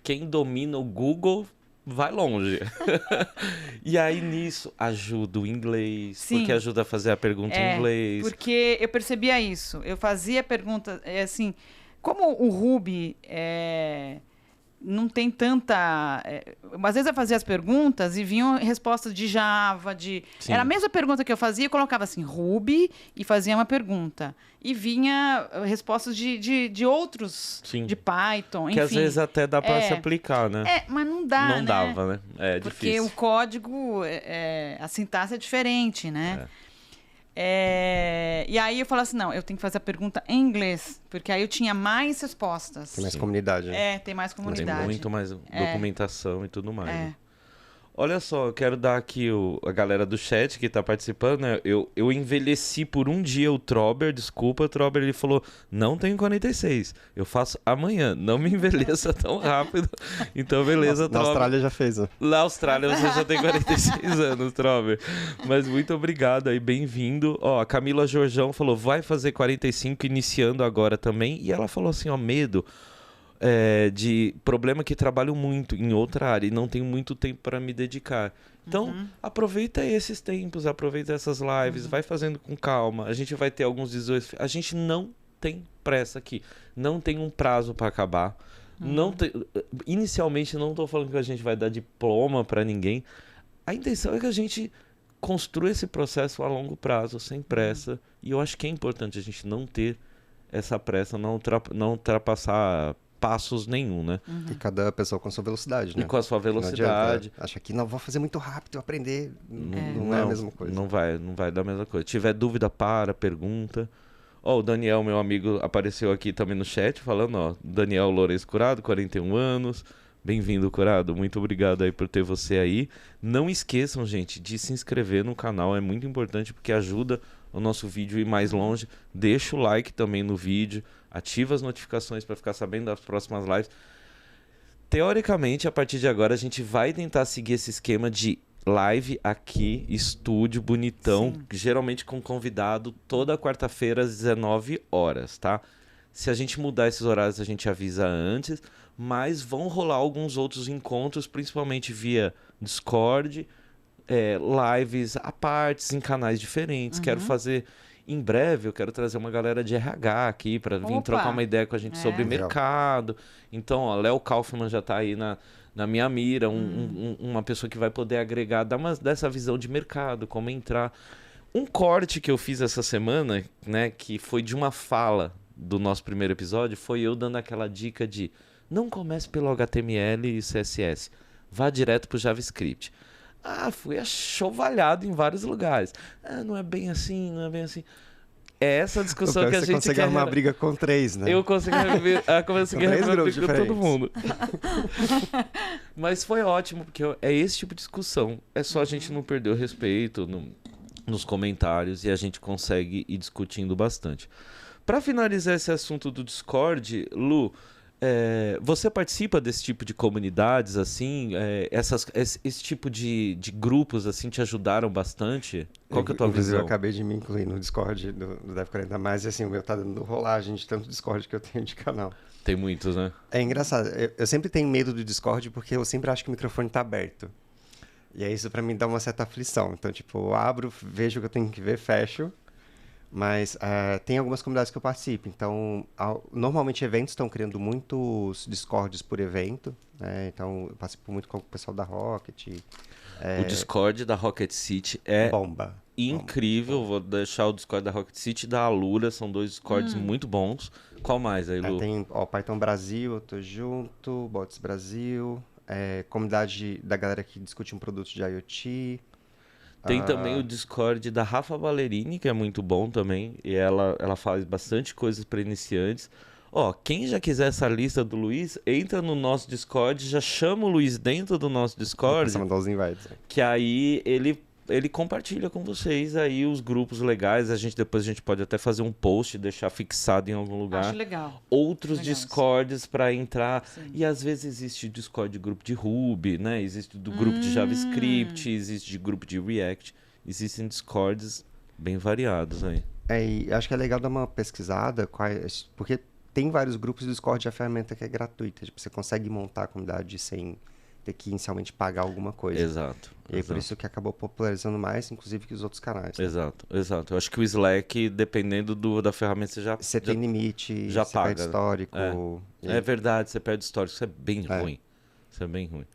[SPEAKER 1] quem domina o Google vai longe. E aí, nisso, ajuda o inglês.
[SPEAKER 2] Sim.
[SPEAKER 1] Porque ajuda a fazer a pergunta em inglês.
[SPEAKER 2] Porque eu percebia isso. Eu fazia pergunta, assim... Como o Ruby não tem tanta... às vezes eu fazia as perguntas e vinham respostas de Java,
[SPEAKER 1] Sim.
[SPEAKER 2] Era a mesma pergunta que eu fazia, eu colocava assim, Ruby, e fazia uma pergunta. E vinha respostas de outros,
[SPEAKER 1] Sim.
[SPEAKER 2] de Python, enfim.
[SPEAKER 1] Que às vezes até dá pra se aplicar, né?
[SPEAKER 2] Mas não dá,
[SPEAKER 1] Não dava, né? É
[SPEAKER 2] porque
[SPEAKER 1] difícil.
[SPEAKER 2] o código, a sintaxe é diferente, né? E aí eu falo assim, não, eu tenho que fazer a pergunta em inglês, porque aí eu tinha mais respostas.
[SPEAKER 3] Tem mais comunidade, né?
[SPEAKER 2] Tem mais comunidade.
[SPEAKER 1] Tem muito mais documentação e tudo mais. Né? Olha só, eu quero dar aqui a galera do chat que tá participando, né? Eu envelheci por um dia o Trober, desculpa, Trober, ele falou, não tenho 46, eu faço amanhã, não me envelheça tão rápido. Então, beleza, Trober.
[SPEAKER 3] Na Austrália já fez, né?
[SPEAKER 1] Na Austrália você já tem 46 anos, Trober. Mas muito obrigado aí, bem-vindo. Ó, a Camila Jorjão falou, vai fazer 45, iniciando agora também. E ela falou assim, ó, medo... de problema que trabalho muito em outra área e não tenho muito tempo para me dedicar. Então, aproveita esses tempos, aproveita essas lives, vai fazendo com calma. A gente vai ter alguns desafios. A gente não tem pressa aqui. Não tem um prazo para acabar. Inicialmente, não estou falando que a gente vai dar diploma para ninguém. A intenção é que a gente construa esse processo a longo prazo, sem pressa. E eu acho que é importante a gente não ter essa pressa, não ultrapassar passos nenhum, né?
[SPEAKER 3] E cada pessoa com a sua velocidade, né?
[SPEAKER 1] E com a sua velocidade.
[SPEAKER 3] Acha que não, vou fazer muito rápido, aprender. Não é a mesma coisa.
[SPEAKER 1] Não vai dar a mesma coisa. Se tiver dúvida, pergunta. Ó, o Daniel, meu amigo, apareceu aqui também no chat, falando, ó, Daniel Lourenço Curado, 41 anos. Bem-vindo, Curado. Muito obrigado aí por ter você aí. Não esqueçam, gente, de se inscrever no canal. É muito importante porque ajuda o nosso vídeo a ir mais longe. Deixa o like também no vídeo. Ativa as notificações para ficar sabendo das próximas lives. Teoricamente, a partir de agora, a gente vai tentar seguir esse esquema de live aqui, estúdio bonitão,
[SPEAKER 2] Sim.
[SPEAKER 1] geralmente com convidado, toda quarta-feira às 19 horas, tá? Se a gente mudar esses horários, a gente avisa antes, mas vão rolar alguns outros encontros, principalmente via Discord, lives à parte, em canais diferentes. Quero fazer... Em breve, eu quero trazer uma galera de RH aqui para vir
[SPEAKER 2] Opa!
[SPEAKER 1] trocar uma ideia com a gente sobre
[SPEAKER 3] Legal.
[SPEAKER 1] mercado. Então, ó, Léo Kaufmann já está aí na minha mira, uma pessoa que vai poder agregar, dar dessa visão de mercado, como entrar. Um corte que eu fiz essa semana, né, que foi de uma fala do nosso primeiro episódio, foi eu dando aquela dica de não comece pelo HTML e CSS, vá direto para o JavaScript. Fui achovalhado em vários lugares. Não é bem assim, não é bem assim. É essa discussão que a gente quer...
[SPEAKER 3] Você consegue arrumar briga com 3, né?
[SPEAKER 1] Eu consegui arrumar briga com todo mundo. Mas foi ótimo, porque é esse tipo de discussão. É só a gente não perder o respeito nos comentários e a gente consegue ir discutindo bastante. Para finalizar esse assunto do Discord, Lu... você participa desse tipo de comunidades, assim? Esse tipo de grupos, assim, te ajudaram bastante? Qual que é a tua
[SPEAKER 3] Inclusive,
[SPEAKER 1] visão?
[SPEAKER 3] eu acabei de me incluir no Discord do Deve 40 Mais, e assim, o meu tá dando rolagem de tanto Discord que eu tenho de canal.
[SPEAKER 1] Tem muitos, né?
[SPEAKER 3] É engraçado, eu sempre tenho medo do Discord porque eu sempre acho que o microfone tá aberto. E aí isso pra mim dá uma certa aflição. Então, tipo, eu abro, vejo o que eu tenho que ver, fecho. Mas tem algumas comunidades que eu participo. Então, normalmente eventos estão criando muitos Discords por evento, né? Então, eu participo muito com o pessoal da Rocket.
[SPEAKER 1] O Discord da Rocket City é
[SPEAKER 3] Bomba.
[SPEAKER 1] incrível. Vou deixar o Discord da Rocket City e da Alura. São dois Discords muito bons. Qual mais aí, Lu?
[SPEAKER 3] Tem Python Brasil, eu tô junto, Bots Brasil, comunidade da galera que discute um produto de IoT.
[SPEAKER 1] Tem também o Discord da Rafa Ballerini, que é muito bom também. E ela faz bastante coisas para iniciantes. Ó, quem já quiser essa lista do Luiz, entra no nosso Discord, já chama o Luiz dentro do nosso Discord,
[SPEAKER 3] Você mandar os invites.
[SPEAKER 1] que aí ele compartilha com vocês aí os grupos legais. Depois a gente pode até fazer um post, deixar fixado em algum lugar.
[SPEAKER 2] Acho legal.
[SPEAKER 1] Outros
[SPEAKER 2] Legal isso.
[SPEAKER 1] Discords para entrar.
[SPEAKER 2] Sim.
[SPEAKER 1] E às vezes existe Discord de grupo de Ruby, né? Existe do grupo de JavaScript, existe de grupo de React. Existem Discords bem variados aí.
[SPEAKER 3] E acho que é legal dar uma pesquisada, porque tem vários grupos do Discord, a ferramenta que é gratuita. Tipo, você consegue montar a comunidade sem ter que inicialmente pagar alguma coisa.
[SPEAKER 1] Exato.
[SPEAKER 3] E aí por isso que acabou popularizando mais, inclusive, que os outros canais. Né?
[SPEAKER 1] Exato. Eu acho que o Slack, dependendo da ferramenta,
[SPEAKER 3] Você tem limite,
[SPEAKER 1] já
[SPEAKER 3] você
[SPEAKER 1] paga,
[SPEAKER 3] perde histórico.
[SPEAKER 1] É verdade, você perde histórico. Isso é bem ruim. Isso é bem ruim.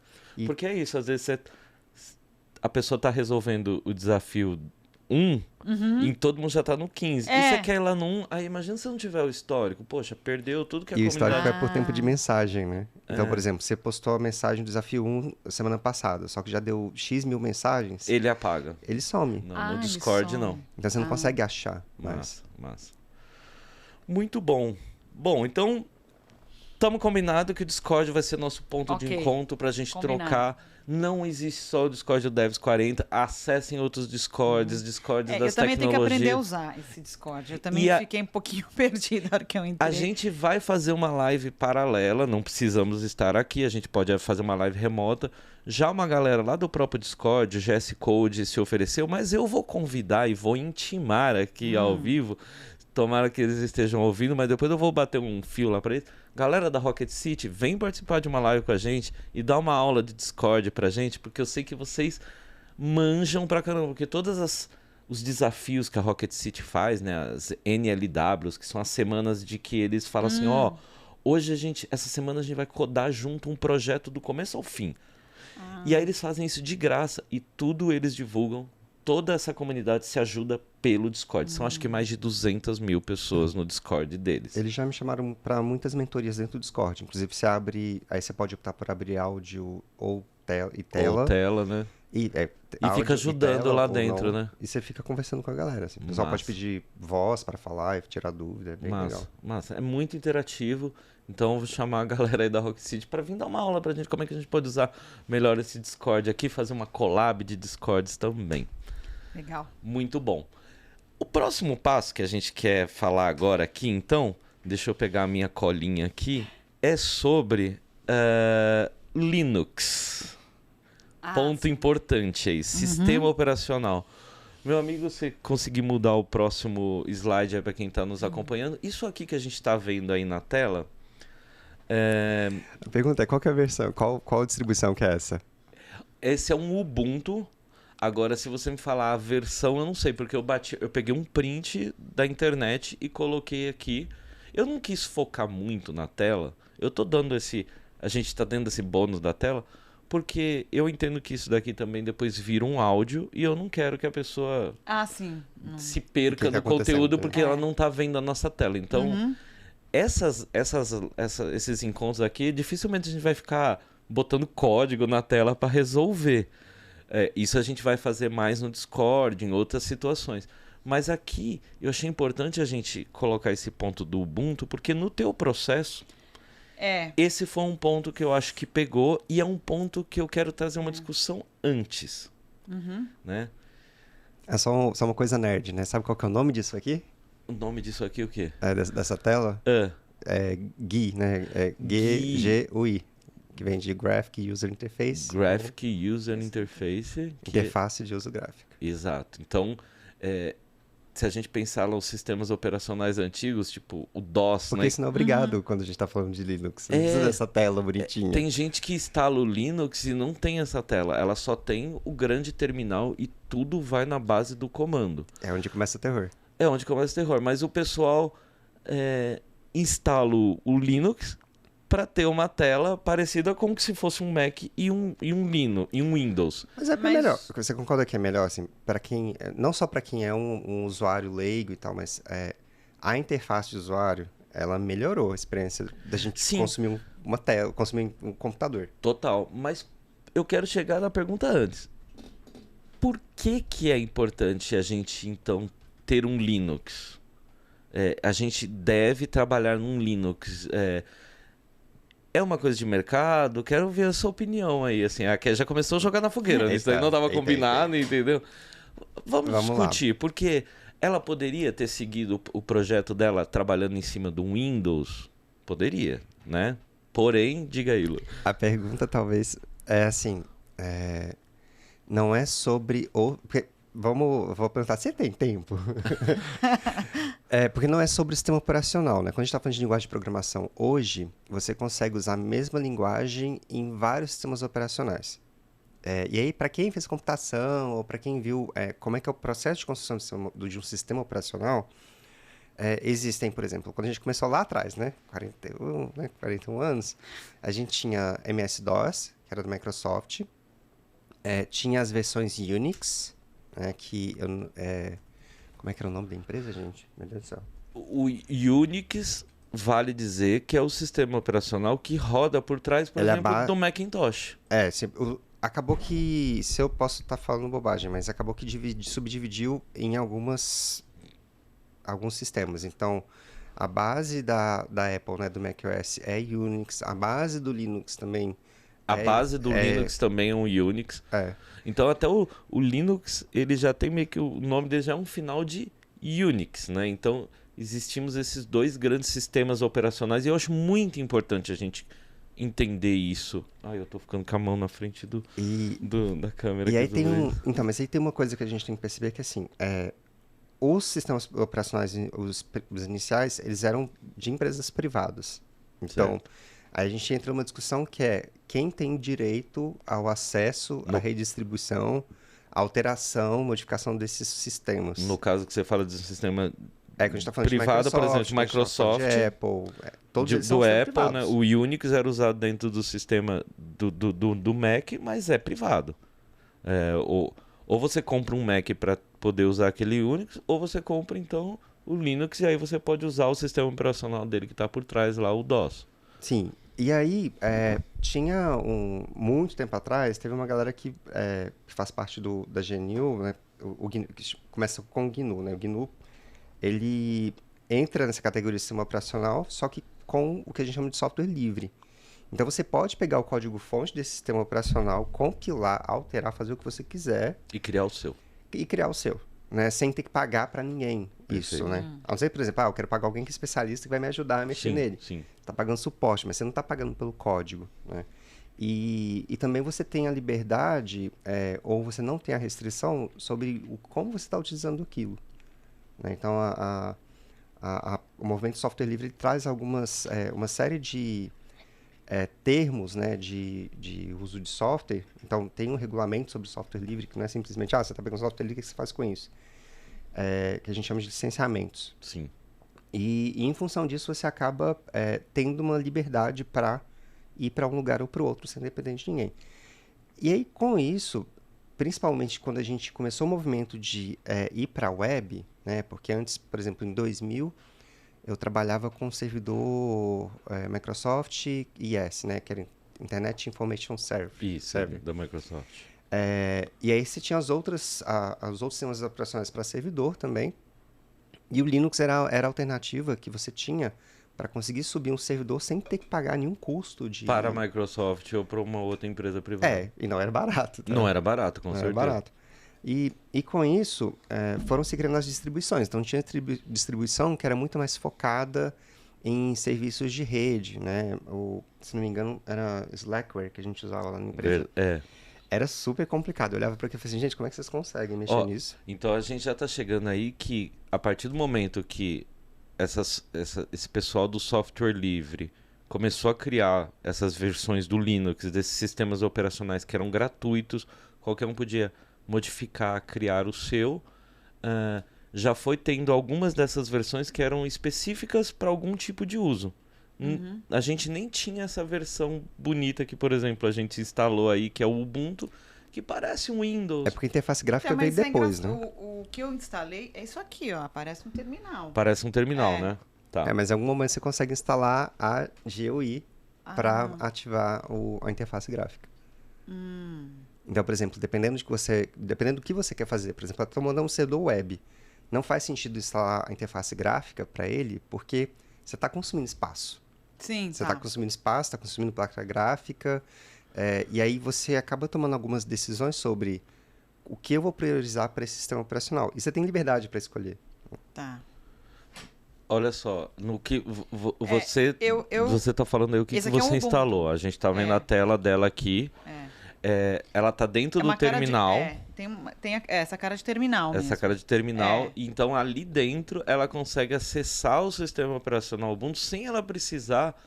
[SPEAKER 1] Porque é isso, às vezes a pessoa tá resolvendo o desafio 1 e todo mundo já tá no 15. E você quer ir lá no 1, aí imagina se não tiver o histórico. Poxa, perdeu tudo que a
[SPEAKER 3] E o
[SPEAKER 1] comunidade...
[SPEAKER 3] histórico é por tempo de mensagem, né? Então, por exemplo, você postou a mensagem do desafio 1 semana passada, só que já deu X mil mensagens,
[SPEAKER 1] Ele apaga.
[SPEAKER 3] ele some.
[SPEAKER 1] Não, no Discord
[SPEAKER 2] ele
[SPEAKER 1] não.
[SPEAKER 2] some.
[SPEAKER 3] Então você não consegue achar mais.
[SPEAKER 1] Massa. Muito bom. Bom, então, estamos combinado que o Discord vai ser nosso ponto de encontro pra gente trocar. Não existe só o Discord do Devs 40. Acessem outros Discords, Discords das tecnologias.
[SPEAKER 2] Eu também tenho que aprender a usar esse Discord. Eu também fiquei um pouquinho perdida na hora que eu entrei.
[SPEAKER 1] A gente vai fazer uma live paralela, não precisamos estar aqui, a gente pode fazer uma live remota. Já uma galera lá do próprio Discord, o GS Code se ofereceu, mas eu vou convidar e vou intimar aqui ao vivo. Tomara que eles estejam ouvindo, mas depois eu vou bater um fio lá pra eles. Galera da Rocket City, vem participar de uma live com a gente e dar uma aula de Discord pra gente, porque eu sei que vocês manjam pra caramba, porque os desafios que a Rocket City faz, né, as NLWs, que são as semanas de que eles falam assim, hoje essa semana a gente vai codar junto um projeto do começo ao fim. E aí eles fazem isso de graça e tudo eles divulgam. Toda essa comunidade se ajuda pelo Discord. São acho que mais de 200 mil pessoas no Discord deles.
[SPEAKER 3] Eles já me chamaram para muitas mentorias dentro do Discord. Inclusive, aí você pode optar por abrir áudio ou tela.
[SPEAKER 1] Ou tela, né?
[SPEAKER 3] E
[SPEAKER 1] fica ajudando lá dentro, né?
[SPEAKER 3] E você fica conversando com a galera. Assim. O pessoal pode pedir voz para falar e tirar dúvida. É bem legal.
[SPEAKER 1] Massa. É muito interativo. Então eu vou chamar a galera aí da Rocket City para vir dar uma aula pra gente. Como é que a gente pode usar melhor esse Discord aqui. Fazer uma collab de Discords também.
[SPEAKER 2] Legal.
[SPEAKER 1] Muito bom. O próximo passo que a gente quer falar agora aqui, então, deixa eu pegar a minha colinha aqui, é sobre Linux. ponto importante aí, sistema operacional. Meu amigo, você conseguir mudar o próximo slide aí para quem está nos acompanhando. Isso aqui que a gente está vendo aí na tela...
[SPEAKER 3] A pergunta é, qual que é a versão? Qual distribuição que é essa?
[SPEAKER 1] Esse é um Ubuntu. Agora, se você me falar a versão, eu não sei, porque eu peguei um print da internet e coloquei aqui. Eu não quis focar muito na tela. Eu tô dando a gente tá dando esse bônus da tela, porque eu entendo que isso daqui também depois vira um áudio e eu não quero que a pessoa
[SPEAKER 2] sim.
[SPEAKER 1] se perca
[SPEAKER 3] tá
[SPEAKER 1] no conteúdo
[SPEAKER 3] acontecendo?
[SPEAKER 1] porque ela não tá vendo a nossa tela. Então, esses encontros aqui, dificilmente a gente vai ficar botando código na tela para resolver. Isso a gente vai fazer mais no Discord, em outras situações. Mas aqui eu achei importante a gente colocar esse ponto do Ubuntu, porque no teu processo, esse foi um ponto que eu acho que pegou e é um ponto que eu quero trazer uma discussão antes. Né?
[SPEAKER 3] É só uma coisa nerd, né? Sabe qual que é o nome disso aqui?
[SPEAKER 1] O nome disso aqui é o quê?
[SPEAKER 3] Dessa tela? É GUI, né? É GUI. Que vem de Graphic User Interface.
[SPEAKER 1] Graphic User Interface.
[SPEAKER 3] Que é fácil de uso gráfico.
[SPEAKER 1] Exato. Então, se a gente pensar nos sistemas operacionais antigos, tipo o DOS...
[SPEAKER 3] Porque
[SPEAKER 1] né?
[SPEAKER 3] isso não é obrigado quando a gente está falando de Linux. Não precisa dessa tela bonitinha.
[SPEAKER 1] Tem gente que instala o Linux e não tem essa tela. Ela só tem o grande terminal e tudo vai na base do comando.
[SPEAKER 3] É onde começa o terror.
[SPEAKER 1] É onde começa o terror. Mas o pessoal instala o Linux para ter uma tela parecida com se fosse um Mac e um Linux e um Windows.
[SPEAKER 3] Mas melhor. Você concorda que é melhor, assim, para quem, não só para quem é um usuário leigo e tal, mas a interface de usuário, ela melhorou a experiência da gente consumir uma tela, consumir um computador.
[SPEAKER 1] Total. Mas eu quero chegar na pergunta antes. Por que é importante a gente, então, ter um Linux? A gente deve trabalhar num Linux. É uma coisa de mercado? Quero ver a sua opinião aí, assim. A Ké já começou a jogar na fogueira, isso aí não estava combinado, entendeu? Vamos discutir, porque ela poderia ter seguido o projeto dela trabalhando em cima do Windows? Poderia, né? Porém, diga aí, Lu.
[SPEAKER 3] A pergunta talvez é assim, não é sobre o... Vou perguntar, você tem tempo? Porque não é sobre o sistema operacional, né? Quando a gente está falando de linguagem de programação, hoje você consegue usar a mesma linguagem em vários sistemas operacionais. E aí, para quem fez computação, ou para quem viu como é que é o processo de construção de um sistema operacional, existem, por exemplo, quando a gente começou lá atrás, né? 41 anos, a gente tinha MS-DOS, que era do Microsoft, tinha as versões Unix, que como é que era o nome da empresa, gente? Meu Deus do céu.
[SPEAKER 1] O Unix, vale dizer que é o sistema operacional que roda por trás, por exemplo, do Macintosh.
[SPEAKER 3] Acabou que, se eu posso estar falando bobagem, mas acabou que subdividiu em alguns sistemas. Então, a base da Apple, né, do macOS é Unix, a base do Linux também.
[SPEAKER 1] A base do Linux também é um Unix. Então, até o Linux, ele já tem meio que o nome dele já é um final de Unix, né? Então, existimos esses dois grandes sistemas operacionais e eu acho muito importante a gente entender isso. Eu tô ficando com a mão na frente da câmera.
[SPEAKER 3] E aí então, mas aí tem uma coisa que a gente tem que perceber que, assim, os sistemas operacionais, os iniciais, eles eram de empresas privadas. Então... Aí a gente entra numa discussão que é quem tem direito ao acesso à redistribuição, alteração, modificação desses sistemas.
[SPEAKER 1] No caso que você fala de um sistema
[SPEAKER 3] que a gente tá falando
[SPEAKER 1] privado,
[SPEAKER 3] de Microsoft,
[SPEAKER 1] por exemplo, de Microsoft,
[SPEAKER 3] de Apple, todos eles
[SPEAKER 1] do
[SPEAKER 3] são
[SPEAKER 1] Apple,
[SPEAKER 3] privados.
[SPEAKER 1] né? O Unix era usado dentro do sistema do Mac, mas é privado. Ou você compra um Mac para poder usar aquele Unix, ou você compra então o Linux e aí você pode usar o sistema operacional dele que está por trás lá, o DOS.
[SPEAKER 3] Sim, e aí tinha muito tempo atrás, teve uma galera que faz parte da GNU, né? O GNU, que começa com o GNU, né? O GNU, ele entra nessa categoria de sistema operacional, só que com o que a gente chama de software livre. Então você pode pegar o código-fonte desse sistema operacional, compilar, alterar, fazer o que você quiser.
[SPEAKER 1] E criar o seu.
[SPEAKER 3] Né? Sem ter que pagar para ninguém. Isso, né? A não ser, por exemplo, eu quero pagar alguém que é especialista que vai me ajudar a mexer nele.
[SPEAKER 1] Sim.
[SPEAKER 3] Tá pagando suporte, mas você não tá pagando pelo código, né? E também você tem a liberdade, ou você não tem a restrição sobre como você está utilizando aquilo. Né? Então, o movimento de software livre ele traz uma série de termos, né, de uso de software. Então, tem um regulamento sobre software livre, que não é simplesmente, você está pegando software livre, o que você faz com isso? Que a gente chama de licenciamentos.
[SPEAKER 1] Sim.
[SPEAKER 3] E em função disso, você acaba tendo uma liberdade para ir para um lugar ou para o outro, sem depender de ninguém. E aí, com isso, principalmente quando a gente começou o movimento de ir para a web, né, porque antes, por exemplo, em 2000, eu trabalhava com o servidor Microsoft IS, né, que era Internet Information Service.
[SPEAKER 1] Isso, da Microsoft.
[SPEAKER 3] E aí você tinha os outros sistemas operacionais para servidor também. E o Linux era a alternativa que você tinha para conseguir subir um servidor sem ter que pagar nenhum custo de...
[SPEAKER 1] Para a Microsoft ou para uma outra empresa privada.
[SPEAKER 3] E não era barato. Tá?
[SPEAKER 1] Não era barato, com certeza.
[SPEAKER 3] Não era barato. E com isso, foram se criando as distribuições. Então, tinha distribuição que era muito mais focada em serviços de rede, né? Se não me engano, era Slackware que a gente usava lá na empresa. Era super complicado. Eu olhava para aquilo e falei assim, gente, como é que vocês conseguem mexer nisso?
[SPEAKER 1] Então, a gente já está chegando aí que, a partir do momento que esse pessoal do software livre começou a criar essas versões do Linux, desses sistemas operacionais que eram gratuitos, qualquer um podia modificar, criar o seu, já foi tendo algumas dessas versões que eram específicas para algum tipo de uso. A gente nem tinha essa versão bonita que, por exemplo, a gente instalou aí, que é o Ubuntu, que parece um Windows.
[SPEAKER 3] Porque a interface gráfica veio depois, né?
[SPEAKER 2] O que eu instalei é isso aqui, ó. Parece um terminal.
[SPEAKER 1] Parece um terminal, né? Tá.
[SPEAKER 3] Mas em algum momento você consegue instalar a GUI para ativar a interface gráfica. Então, por exemplo, dependendo do que você quer fazer, por exemplo, estou mandando um servidor web, não faz sentido instalar a interface gráfica para ele, porque você está consumindo espaço.
[SPEAKER 2] Sim,
[SPEAKER 3] Você está consumindo espaço, está consumindo placa gráfica, e aí você acaba tomando algumas decisões sobre o que eu vou priorizar para esse sistema operacional. E você tem liberdade para escolher.
[SPEAKER 2] Tá.
[SPEAKER 1] Olha só, no que você está falando aí o que você
[SPEAKER 2] é um
[SPEAKER 1] instalou. A gente está vendo a tela dela aqui. Ela está dentro do terminal.
[SPEAKER 2] Tem essa cara de terminal
[SPEAKER 1] Essa
[SPEAKER 2] mesmo.
[SPEAKER 1] cara de terminal. Então, ali dentro, ela consegue acessar o sistema operacional Ubuntu sem ela precisar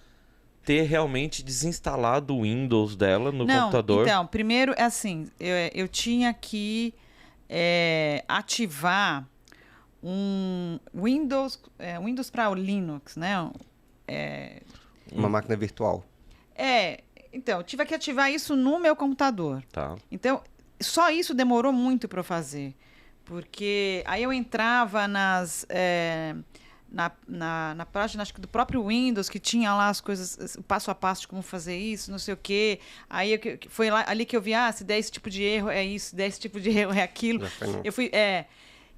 [SPEAKER 1] ter realmente desinstalado o Windows dela no computador.
[SPEAKER 2] Então, primeiro, é assim, eu tinha que ativar um Windows para o Linux, né?
[SPEAKER 3] Uma máquina virtual.
[SPEAKER 2] Então, eu tive que ativar isso no meu computador.
[SPEAKER 1] Tá.
[SPEAKER 2] Então, só isso demorou muito para eu fazer. Porque aí eu entrava na página, acho que do próprio Windows, que tinha lá as coisas, o passo a passo de como fazer isso, não sei o quê. Aí foi ali que eu vi, se der esse tipo de erro é isso, se der esse tipo de erro é aquilo. Eu fui...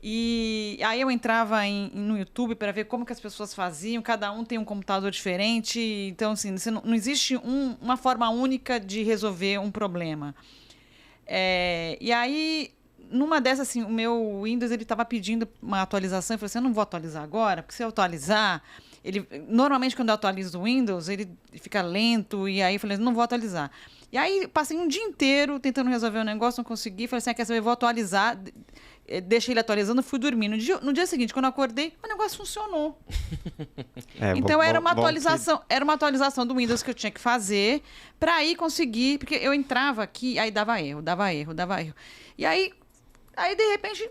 [SPEAKER 2] E aí eu entrava no YouTube para ver como que as pessoas faziam, cada um tem um computador diferente, então assim, não existe uma forma única de resolver um problema. E aí, numa dessas, assim, o meu Windows ele estava pedindo uma atualização, eu falei assim, eu não vou atualizar agora, porque se eu atualizar, normalmente quando eu atualizo o Windows, ele fica lento, e aí eu falei, não vou atualizar. E aí passei um dia inteiro tentando resolver o negócio, não consegui, falei assim, quer saber, eu vou atualizar, deixei ele atualizando, fui dormir. No dia seguinte, quando eu acordei, o negócio funcionou. Então era uma atualização do Windows que eu tinha que fazer para aí conseguir, porque eu entrava aqui, aí dava erro. E aí de repente,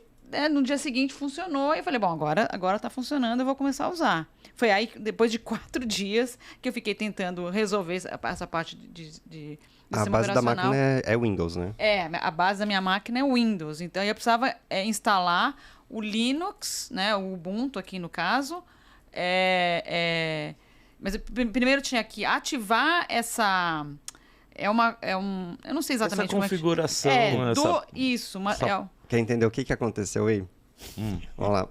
[SPEAKER 2] no dia seguinte funcionou, e eu falei, bom, agora tá funcionando, eu vou começar a usar. Foi aí, depois de 4 dias, que eu fiquei tentando resolver essa parte de
[SPEAKER 3] a base da máquina é Windows, né?
[SPEAKER 2] A base da minha máquina é Windows. Então, eu precisava instalar o Linux, né? O Ubuntu aqui no caso. Mas eu primeiro tinha que ativar essa... eu não sei exatamente
[SPEAKER 1] essa configuração.
[SPEAKER 2] Isso.
[SPEAKER 3] Quer entender o que aconteceu aí? Vamos lá.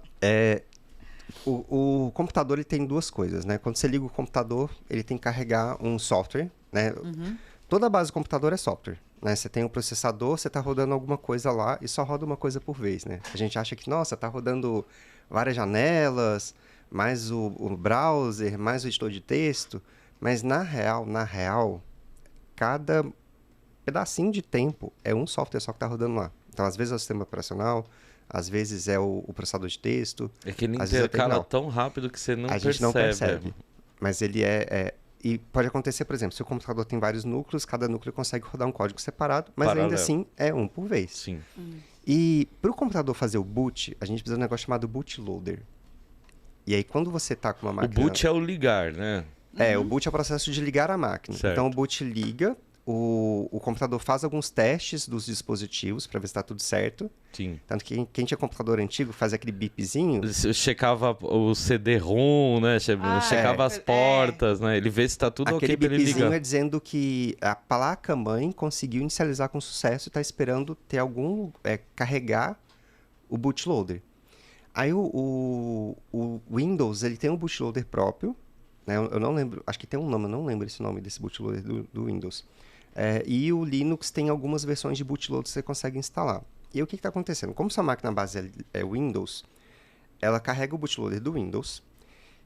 [SPEAKER 3] O computador ele tem duas coisas, né? Quando você liga o computador, ele tem que carregar um software, né? Toda a base do computador é software, né? Você tem um processador, você está rodando alguma coisa lá e só roda uma coisa por vez, né? A gente acha que, nossa, está rodando várias janelas, mais o browser, mais o editor de texto, mas na real, cada pedacinho de tempo é um software só que está rodando lá. Então, às vezes é o sistema operacional, às vezes é o processador de texto.
[SPEAKER 1] É que ele
[SPEAKER 3] às vezes é o
[SPEAKER 1] intercala
[SPEAKER 3] terminal.
[SPEAKER 1] tão rápido que você não
[SPEAKER 3] A
[SPEAKER 1] percebe.
[SPEAKER 3] gente não percebe. Mas ele E pode acontecer, por exemplo, se o computador tem vários núcleos, cada núcleo consegue rodar um código separado, mas
[SPEAKER 1] Paralelo.
[SPEAKER 3] ainda assim é um por vez.
[SPEAKER 1] Sim.
[SPEAKER 3] E para o computador fazer o boot, a gente precisa de um negócio chamado bootloader. E aí, quando você está com uma
[SPEAKER 1] O
[SPEAKER 3] máquina...
[SPEAKER 1] boot é o ligar, né?
[SPEAKER 3] o boot é o processo de ligar a máquina.
[SPEAKER 1] Certo.
[SPEAKER 3] Então, o boot liga, o computador faz alguns testes dos dispositivos para ver se está tudo certo.
[SPEAKER 1] Sim.
[SPEAKER 3] Tanto que quem tinha computador antigo fazia aquele bipzinho.
[SPEAKER 1] Você checava o CD-ROM, né? Checava as portas, né? Ele vê se tá tudo
[SPEAKER 3] Aquele
[SPEAKER 1] ok pra ele
[SPEAKER 3] bipzinho
[SPEAKER 1] ligar.
[SPEAKER 3] é dizendo que a placa-mãe conseguiu inicializar com sucesso e está esperando ter algum... carregar o bootloader. Aí o Windows, ele tem um bootloader próprio, né? Eu não lembro, acho que tem um nome, eu não lembro esse nome desse bootloader do Windows. E o Linux tem algumas versões de bootloader que você consegue instalar. E aí, o que está acontecendo? Como sua máquina base é Windows, ela carrega o bootloader do Windows.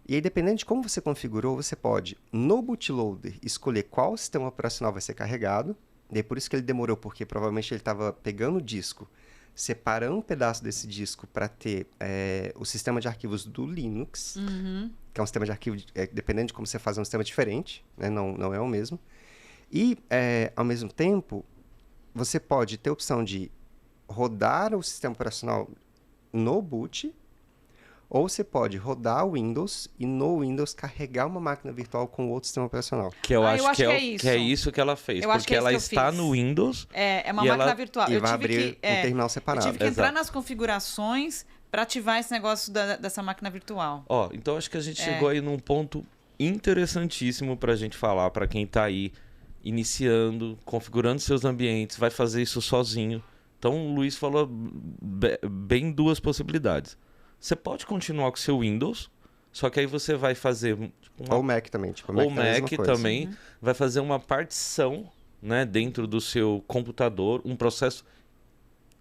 [SPEAKER 3] E aí, dependendo de como você configurou, você pode, no bootloader, escolher qual sistema operacional vai ser carregado. E é por isso que ele demorou, porque provavelmente ele estava pegando o disco, separando um pedaço desse disco para ter o sistema de arquivos do Linux, que é um sistema de arquivo, dependendo de como você faz, é um sistema diferente, né? Não é o mesmo. E, ao mesmo tempo, você pode ter a opção de rodar o sistema operacional no boot, ou você pode rodar o Windows e no Windows carregar uma máquina virtual com outro sistema operacional.
[SPEAKER 1] Que eu acho que é
[SPEAKER 2] isso.
[SPEAKER 1] que é isso que ela fez.
[SPEAKER 2] Eu acho
[SPEAKER 1] porque
[SPEAKER 2] que é isso
[SPEAKER 1] ela
[SPEAKER 2] que eu
[SPEAKER 1] está
[SPEAKER 2] fiz.
[SPEAKER 1] no Windows.
[SPEAKER 2] É uma
[SPEAKER 1] E
[SPEAKER 2] máquina
[SPEAKER 1] ela-
[SPEAKER 2] virtual.
[SPEAKER 3] E
[SPEAKER 2] Eu
[SPEAKER 3] vai
[SPEAKER 2] tive
[SPEAKER 3] abrir
[SPEAKER 2] que,
[SPEAKER 3] um terminal
[SPEAKER 2] eu
[SPEAKER 3] separado.
[SPEAKER 2] tive que entrar
[SPEAKER 1] Exato.
[SPEAKER 2] nas configurações para ativar esse negócio dessa máquina virtual.
[SPEAKER 1] Ó, então acho que a gente chegou aí num ponto interessantíssimo pra gente falar pra quem tá aí iniciando, configurando seus ambientes, vai fazer isso sozinho. Então o Luiz falou bem duas possibilidades. Você pode continuar com o seu Windows, só que aí você vai fazer
[SPEAKER 3] Ou Mac também. Tipo,
[SPEAKER 1] ou
[SPEAKER 3] é a mesma
[SPEAKER 1] Mac
[SPEAKER 3] coisa.
[SPEAKER 1] também, vai fazer uma partição, né, dentro do seu computador, um processo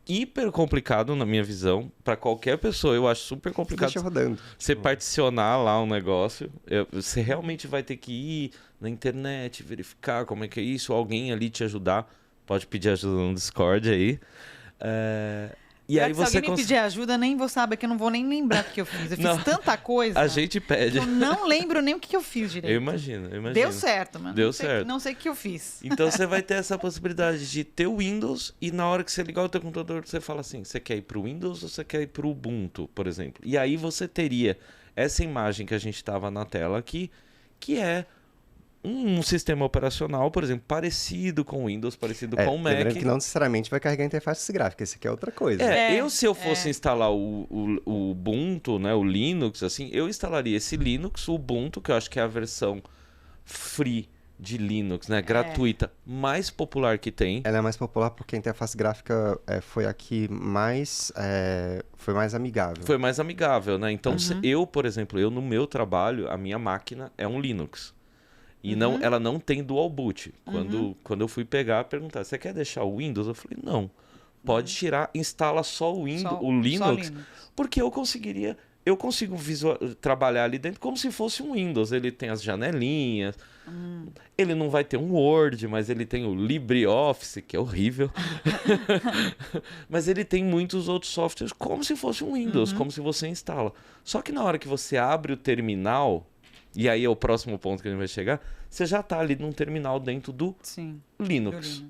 [SPEAKER 1] hiper complicado na minha visão, para qualquer pessoa, eu acho super complicado
[SPEAKER 3] Deixa rodando.
[SPEAKER 1] você particionar lá um negócio. Você realmente vai ter que ir na internet, verificar como é que é isso, alguém ali te ajudar, pode pedir ajuda no Discord aí. E
[SPEAKER 2] Pior
[SPEAKER 1] aí
[SPEAKER 2] que se
[SPEAKER 1] você
[SPEAKER 2] alguém me pedir ajuda, nem vou saber, que eu não vou nem lembrar o que eu fiz. Eu fiz
[SPEAKER 1] Não.
[SPEAKER 2] tanta coisa
[SPEAKER 1] a gente
[SPEAKER 2] que
[SPEAKER 1] pede.
[SPEAKER 2] eu não lembro nem o que eu fiz direito.
[SPEAKER 1] Eu imagino.
[SPEAKER 2] Deu certo, mano.
[SPEAKER 1] Deu
[SPEAKER 2] não sei,
[SPEAKER 1] certo.
[SPEAKER 2] Não sei o que eu fiz.
[SPEAKER 1] Então você vai ter essa possibilidade de ter o Windows e na hora que você ligar o teu computador, você fala assim, você quer ir para o Windows ou você quer ir para o Ubuntu, por exemplo. E aí você teria essa imagem que a gente estava na tela aqui, que é um sistema operacional, por exemplo, parecido com o Windows, parecido com o Mac.
[SPEAKER 3] Lembrando que não necessariamente vai carregar a interface gráfica, isso aqui é outra coisa.
[SPEAKER 1] Se eu fosse instalar o Ubuntu, né, o Linux, assim, eu instalaria esse Linux, o Ubuntu, que eu acho que é a versão free de Linux, né, gratuita, mais popular que tem.
[SPEAKER 3] Ela é mais popular porque a interface gráfica foi a que foi mais amigável.
[SPEAKER 1] Foi mais amigável, né? Então, eu, por exemplo, no meu trabalho, a minha máquina é um Linux. E ela não tem dual boot. Quando eu fui perguntar, você quer deixar o Windows? Eu falei, não. Pode tirar, instala só o Linux, porque eu consigo trabalhar ali dentro como se fosse um Windows. Ele tem as janelinhas, ele não vai ter um Word, mas ele tem o LibreOffice, que é horrível. Mas ele tem muitos outros softwares como se fosse um Windows, como se você instala. Só que na hora que você abre o terminal, e aí é o próximo ponto que a gente vai chegar, você já está ali num terminal dentro do Linux.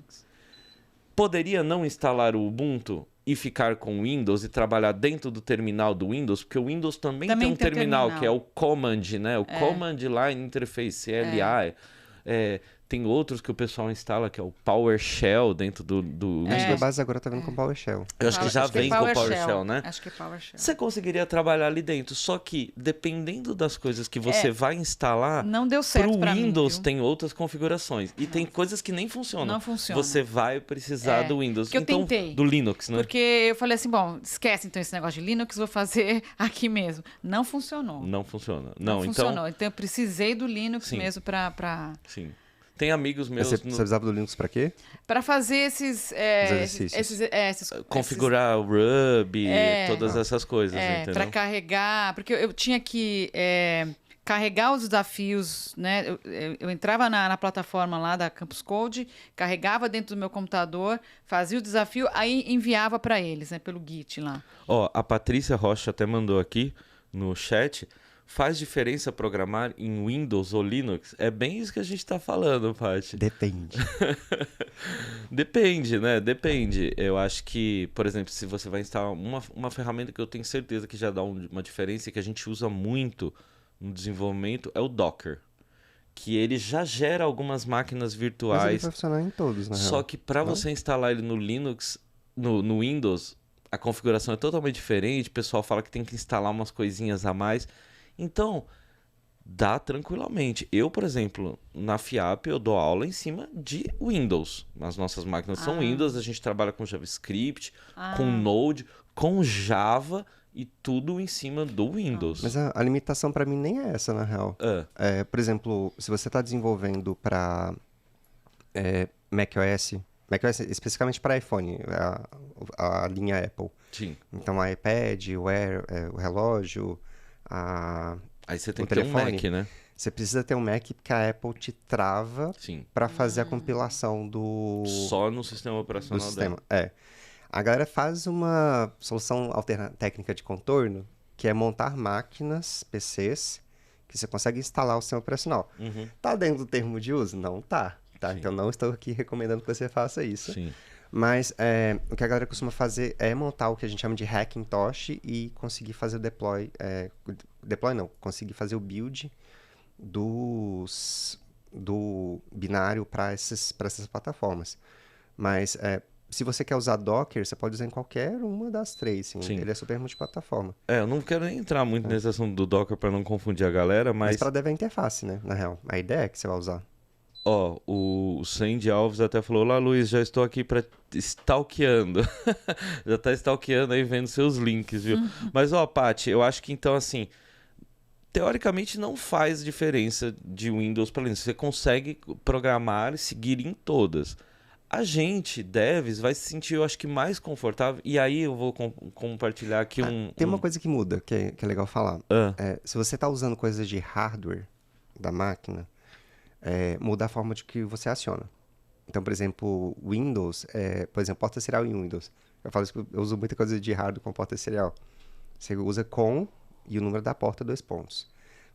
[SPEAKER 1] Poderia não instalar o Ubuntu e ficar com o Windows e trabalhar dentro do terminal do Windows, porque o Windows também tem um terminal que é o Command, né? O Command Line Interface, CLI. Tem outros que o pessoal instala, que é o PowerShell dentro do
[SPEAKER 3] Acho que a
[SPEAKER 1] Windows.
[SPEAKER 3] base agora tá vindo com PowerShell.
[SPEAKER 1] Eu acho que já vem com o PowerShell, né?
[SPEAKER 2] Acho que é PowerShell.
[SPEAKER 1] Você conseguiria trabalhar ali dentro, só que dependendo das coisas que você vai instalar,
[SPEAKER 2] não deu certo
[SPEAKER 1] pro
[SPEAKER 2] pra mim,
[SPEAKER 1] Windows
[SPEAKER 2] viu?
[SPEAKER 1] tem outras configurações e tem coisas que nem funcionam.
[SPEAKER 2] Não funciona.
[SPEAKER 1] Você vai precisar do Windows,
[SPEAKER 2] que eu
[SPEAKER 1] então
[SPEAKER 2] tentei.
[SPEAKER 1] do Linux, né?
[SPEAKER 2] Porque eu falei assim, bom, esquece então esse negócio de Linux, vou fazer aqui mesmo. Não funcionou.
[SPEAKER 1] Não funciona.
[SPEAKER 2] Não
[SPEAKER 1] Então,
[SPEAKER 2] funcionou. Então eu precisei do Linux
[SPEAKER 1] Sim.
[SPEAKER 2] mesmo pra
[SPEAKER 1] sim. Tem amigos meus
[SPEAKER 3] Você precisava do Linux pra quê?
[SPEAKER 2] fazer esses
[SPEAKER 3] exercícios.
[SPEAKER 1] configurar o Ruby, todas essas coisas,
[SPEAKER 2] para
[SPEAKER 1] entendeu?
[SPEAKER 2] carregar, porque eu tinha que carregar os desafios, né? Eu entrava na plataforma lá da Campus Code, carregava dentro do meu computador, fazia o desafio, aí enviava para eles, né? Pelo Git lá.
[SPEAKER 1] Ó, a Patrícia Rocha até mandou aqui no chat. Faz diferença programar em Windows ou Linux? É bem isso que a gente está falando, Paty.
[SPEAKER 3] Depende.
[SPEAKER 1] Depende, né? Depende. Eu acho que, por exemplo, se você vai instalar uma ferramenta que eu tenho certeza que já dá uma diferença e que a gente usa muito no desenvolvimento, é o Docker. Que ele já gera algumas máquinas
[SPEAKER 3] Mas ele
[SPEAKER 1] virtuais.
[SPEAKER 3] vai funcionar em todos, na real.
[SPEAKER 1] Só que para você instalar ele no Linux, no Windows, a configuração é totalmente diferente. O pessoal fala que tem que instalar umas coisinhas a mais. Então, dá tranquilamente. Eu, por exemplo, na FIAP, eu dou aula em cima de Windows. As nossas máquinas são Windows, a gente trabalha com JavaScript, com Node, com Java e tudo em cima do Windows.
[SPEAKER 3] Mas a limitação para mim nem é essa, na real. Por exemplo, se você está desenvolvendo para macOS especificamente para iPhone, a linha Apple.
[SPEAKER 1] Sim.
[SPEAKER 3] Então, o iPad, o Air, o relógio,
[SPEAKER 1] Aí você tem
[SPEAKER 3] o
[SPEAKER 1] que ter um
[SPEAKER 3] telefone.
[SPEAKER 1] Mac, né?
[SPEAKER 3] Você precisa ter um Mac porque a Apple te trava
[SPEAKER 1] Sim.
[SPEAKER 3] para fazer a compilação
[SPEAKER 1] Só no sistema
[SPEAKER 3] do
[SPEAKER 1] operacional
[SPEAKER 3] sistema.
[SPEAKER 1] dela.
[SPEAKER 3] A galera faz uma solução técnica de contorno, que é montar máquinas, PCs, que você consegue instalar o sistema operacional. Tá dentro do termo de uso? Não tá. Então não estou aqui recomendando que você faça isso.
[SPEAKER 1] Sim.
[SPEAKER 3] Mas o que a galera costuma fazer é montar o que a gente chama de Hackintosh e conseguir fazer o deploy. Conseguir fazer o build do binário para essas plataformas. Mas se você quer usar Docker, você pode usar em qualquer uma das três. Sim. Ele é super multiplataforma.
[SPEAKER 1] Eu não quero nem entrar muito nesse assunto do Docker para não confundir a galera,
[SPEAKER 3] Mas
[SPEAKER 1] mas
[SPEAKER 3] para dev é a interface, né? Na real. A ideia é que você vai usar.
[SPEAKER 1] Ó, o Sandy Alves até falou: Olá, Luiz, já estou aqui para stalkeando. Já tá stalkeando aí, vendo seus links, viu? Mas, ó, Paty, eu acho que então, assim, teoricamente não faz diferença de Windows para Linux. Você consegue programar e seguir em todas. A gente, devs, vai se sentir, eu acho que mais confortável. E aí eu vou compartilhar aqui
[SPEAKER 3] Tem uma coisa que muda, que é legal falar. Se você está usando coisas de hardware da máquina, muda a forma de que você aciona. Então, por exemplo, Windows, por exemplo, porta serial em Windows. Eu falo isso porque eu uso muita coisa de hardware com porta serial. Você usa com e o número da porta, 2 pontos.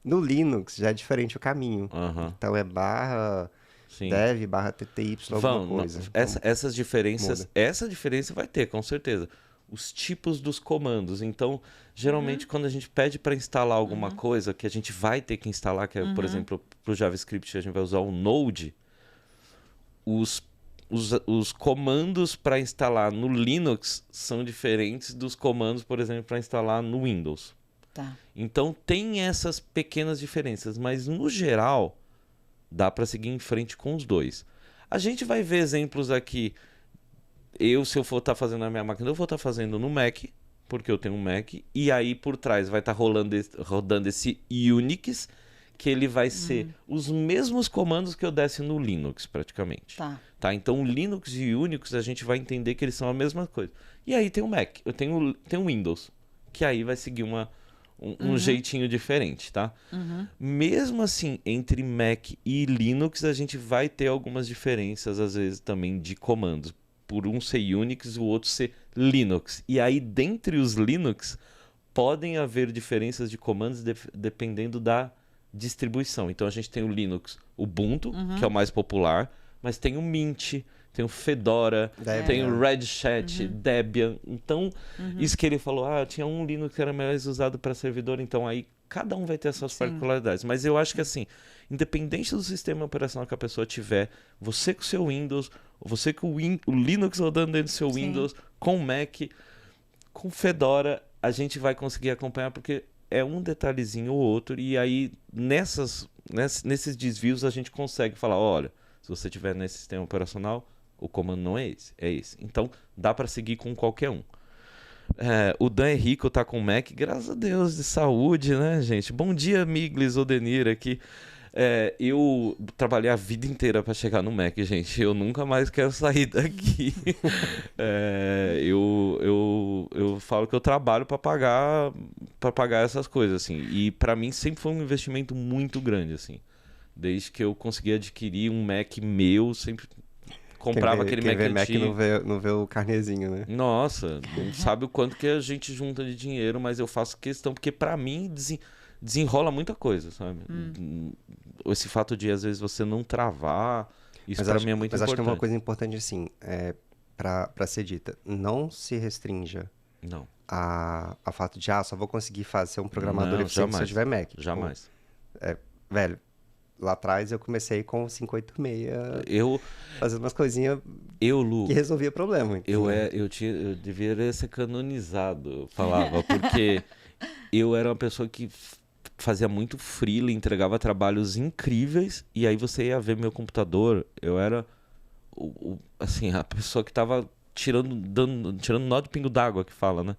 [SPEAKER 3] No Linux já é diferente o caminho. Então é barra
[SPEAKER 1] Sim.
[SPEAKER 3] dev, barra TTY, alguma coisa.
[SPEAKER 1] Essas diferenças,
[SPEAKER 3] muda.
[SPEAKER 1] essa diferença vai ter, com certeza. Os tipos dos comandos. Então, geralmente, quando a gente pede para instalar alguma coisa que a gente vai ter que instalar, que é, por exemplo, para o JavaScript, a gente vai usar o Node, os comandos para instalar no Linux são diferentes dos comandos, por exemplo, para instalar no Windows.
[SPEAKER 2] Tá.
[SPEAKER 1] Então, tem essas pequenas diferenças, mas, no geral, dá para seguir em frente com os dois. A gente vai ver exemplos aqui. Se eu for estar fazendo na minha máquina, eu vou estar fazendo no Mac, porque eu tenho um Mac, e aí por trás vai estar rodando esse Unix, que ele vai ser os mesmos comandos que eu desse no Linux, praticamente. Tá? Então, o Linux e o Unix, a gente vai entender que eles são a mesma coisa. E aí tem o Mac, eu tenho o Windows, que aí vai seguir um jeitinho diferente, tá? Mesmo assim, entre Mac e Linux, a gente vai ter algumas diferenças, às vezes, também de comandos. Por um ser Unix, o outro ser Linux. E aí, dentre os Linux, podem haver diferenças de comandos dependendo da distribuição. Então, a gente tem o Linux Ubuntu, que é o mais popular, mas tem o Mint, tem o Fedora, tem o Red Hat, Debian. Então, isso que ele falou, tinha um Linux que era mais usado para servidor, então aí cada um vai ter as suas particularidades. Mas eu acho que assim, independente do sistema operacional que a pessoa tiver, você com o seu Windows, você com o Linux rodando dentro do seu Windows, com o Mac, com Fedora, a gente vai conseguir acompanhar, porque é um detalhezinho ou outro, e aí nesses desvios a gente consegue falar, olha, se você tiver nesse sistema operacional, o comando não é esse, é esse. Então, dá para seguir com qualquer um. O Dan Henrico tá com o Mac, graças a Deus, de saúde, né, gente? Bom dia, Miglis Odenir aqui. Eu trabalhei a vida inteira para chegar no Mac, gente. Eu nunca mais quero sair daqui. Eu eu falo que eu trabalho para pagar essas coisas, assim. E para mim sempre foi um investimento muito grande, assim. Desde que eu consegui adquirir um Mac meu, sempre comprava aquele Mac antigo.
[SPEAKER 3] Não vê o carnezinho, né?
[SPEAKER 1] Nossa, não sabe o quanto que a gente junta de dinheiro, mas eu faço questão, porque para mim desenrola muita coisa, sabe? Esse fato de, às vezes, você não travar, isso para mim é muito importante.
[SPEAKER 3] Mas acho que é uma coisa importante, assim, para ser dita. Não se restrinja
[SPEAKER 1] Não.
[SPEAKER 3] a fato de, só vou conseguir ser um programador eficiente se eu tiver Mac.
[SPEAKER 1] Jamais.
[SPEAKER 3] Velho, lá atrás eu comecei com 586,
[SPEAKER 1] Eu,
[SPEAKER 3] fazendo umas coisinhas
[SPEAKER 1] Lu,
[SPEAKER 3] que resolvia problema.
[SPEAKER 1] eu deveria ser canonizado, eu falava, porque eu era uma pessoa que fazia muito freela, entregava trabalhos incríveis, e aí você ia ver meu computador, eu era assim, a pessoa que tava tirando nó de pingo d'água, que fala, né?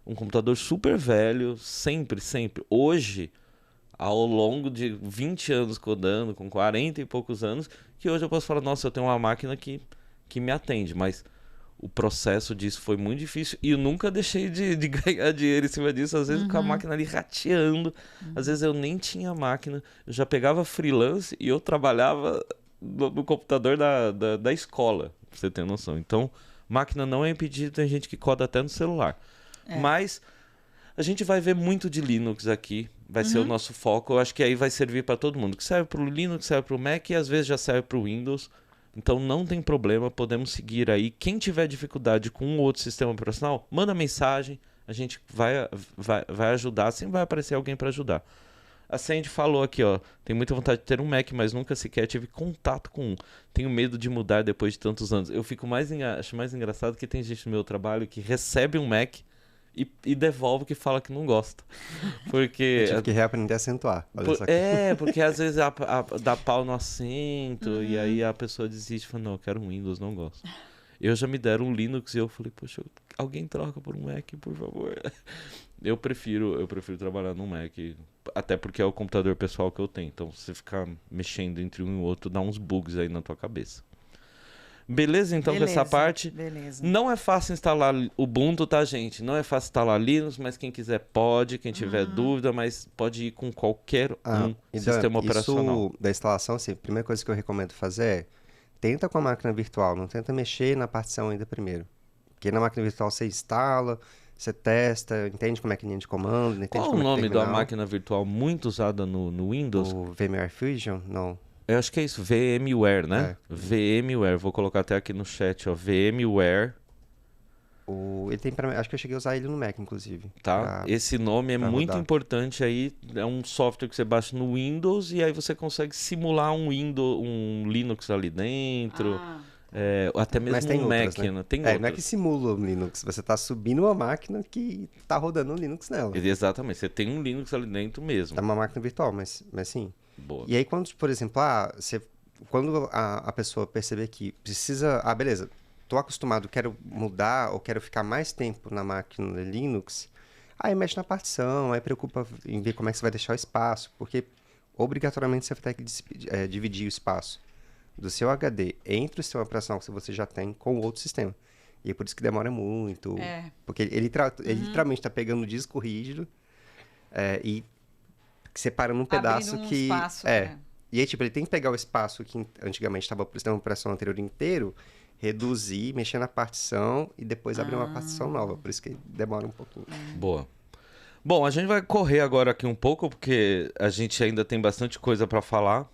[SPEAKER 1] Um computador super velho, sempre. Hoje, ao longo de 20 anos codando, com 40 e poucos anos, que hoje eu posso falar, nossa, eu tenho uma máquina que me atende, mas o processo disso foi muito difícil e eu nunca deixei de ganhar dinheiro em cima disso, às vezes com a máquina ali rateando, às vezes eu nem tinha máquina, eu já pegava freelance e eu trabalhava no computador da escola, pra você ter noção. Então, máquina não é impedida, tem gente que coda até no celular. Mas a gente vai ver muito de Linux aqui, vai ser o nosso foco, eu acho que aí vai servir para todo mundo, que serve para o Linux, serve para o Mac e às vezes já serve para o Windows. Então não tem problema, podemos seguir aí. Quem tiver dificuldade com um outro sistema operacional, manda mensagem, a gente vai ajudar, sempre vai aparecer alguém para ajudar. A Sandy falou aqui, ó, tem muita vontade de ter um Mac, mas nunca sequer tive contato com um. Tenho medo de mudar depois de tantos anos. Eu fico acho mais engraçado que tem gente no meu trabalho que recebe um Mac e devolve, que fala que não gosta. Porque...
[SPEAKER 3] Eu tive que reaprender a acentuar. Olha só
[SPEAKER 1] porque às vezes dá pau no acento e aí a pessoa desiste e fala, não, eu quero um Windows, não gosto. Eu já me deram um Linux e eu falei, poxa, alguém troca por um Mac, por favor. Eu prefiro trabalhar num Mac, até porque é o computador pessoal que eu tenho. Então, você ficar mexendo entre um e o outro, dá uns bugs aí na tua cabeça. Beleza, então, com essa parte.
[SPEAKER 2] Beleza.
[SPEAKER 1] Não é fácil instalar Ubuntu, tá, gente? Não é fácil instalar Linux, mas quem quiser pode. Quem tiver dúvida, mas pode ir com qualquer sistema operacional.
[SPEAKER 3] Isso da instalação, assim, a primeira coisa que eu recomendo fazer é tenta com a máquina virtual, não tenta mexer na partição ainda primeiro. Porque na máquina virtual você instala, você testa, entende como é que é linha de comando, entende
[SPEAKER 1] Qual
[SPEAKER 3] como
[SPEAKER 1] o nome
[SPEAKER 3] é
[SPEAKER 1] da máquina virtual muito usada no Windows?
[SPEAKER 3] O VMware Fusion? Não.
[SPEAKER 1] Eu acho que é isso, VMware, né? VMware, vou colocar até aqui no chat, ó, VMware.
[SPEAKER 3] Ele tem acho que eu cheguei a usar ele no Mac, inclusive.
[SPEAKER 1] Tá? Esse nome é muito importante aí, é um software que você baixa no Windows e aí você consegue simular um Linux ali dentro. Até mesmo um Mac, né? Tem outras.
[SPEAKER 3] Não é que simula o Linux, você está subindo uma máquina que está rodando um Linux nela.
[SPEAKER 1] Exatamente, você tem um Linux ali dentro mesmo.
[SPEAKER 3] É uma máquina virtual, mas sim.
[SPEAKER 1] Boa.
[SPEAKER 3] E aí, quando, por exemplo, quando a pessoa perceber que precisa... beleza, estou acostumado, quero mudar ou quero ficar mais tempo na máquina Linux, aí mexe na partição, aí preocupa em ver como é que você vai deixar o espaço, porque obrigatoriamente você vai ter que dividir o espaço do seu HD entre o sistema operacional que você já tem com o outro sistema. E é por isso que demora muito. Porque ele literalmente está pegando o disco rígido e separando um pedaço que...
[SPEAKER 2] espaço,
[SPEAKER 3] E aí, ele tem que pegar o espaço que antigamente estava para o sistema operacional anterior inteiro, reduzir, mexer na partição e depois abrir uma partição nova. Por isso que demora um pouquinho.
[SPEAKER 1] Boa. Bom, a gente vai correr agora aqui um pouco, porque a gente ainda tem bastante coisa para falar.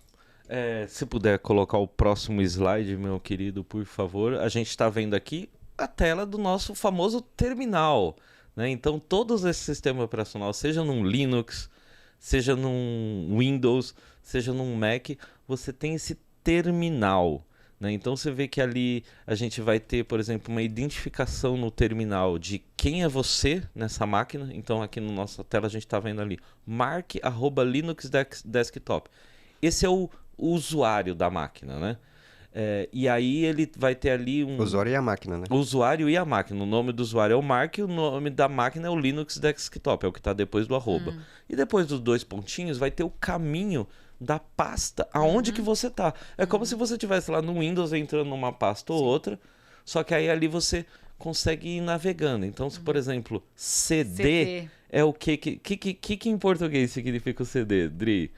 [SPEAKER 1] Se puder colocar o próximo slide, meu querido, por favor. A gente está vendo aqui a tela do nosso famoso terminal, né? Então, todos esses sistemas operacionais, seja num Linux, seja num Windows, seja num Mac, você tem esse terminal, né? Então você vê que ali a gente vai ter, por exemplo, uma identificação no terminal de quem é você nessa máquina. Então aqui na nossa tela a gente está vendo ali, mark@Linux Desktop. Esse é o usuário da máquina, né? E aí ele vai ter ali um...
[SPEAKER 3] O usuário e a máquina, né?
[SPEAKER 1] O usuário e a máquina. O nome do usuário é o Mark e o nome da máquina é o Linux Desktop, é o que está depois do arroba. E depois dos 2 pontinhos vai ter o caminho da pasta aonde que você está. É como se você estivesse lá no Windows entrando numa pasta ou outra, só que aí ali você consegue ir navegando. Então, se, por exemplo, CD é o que em português significa o CD, Dri?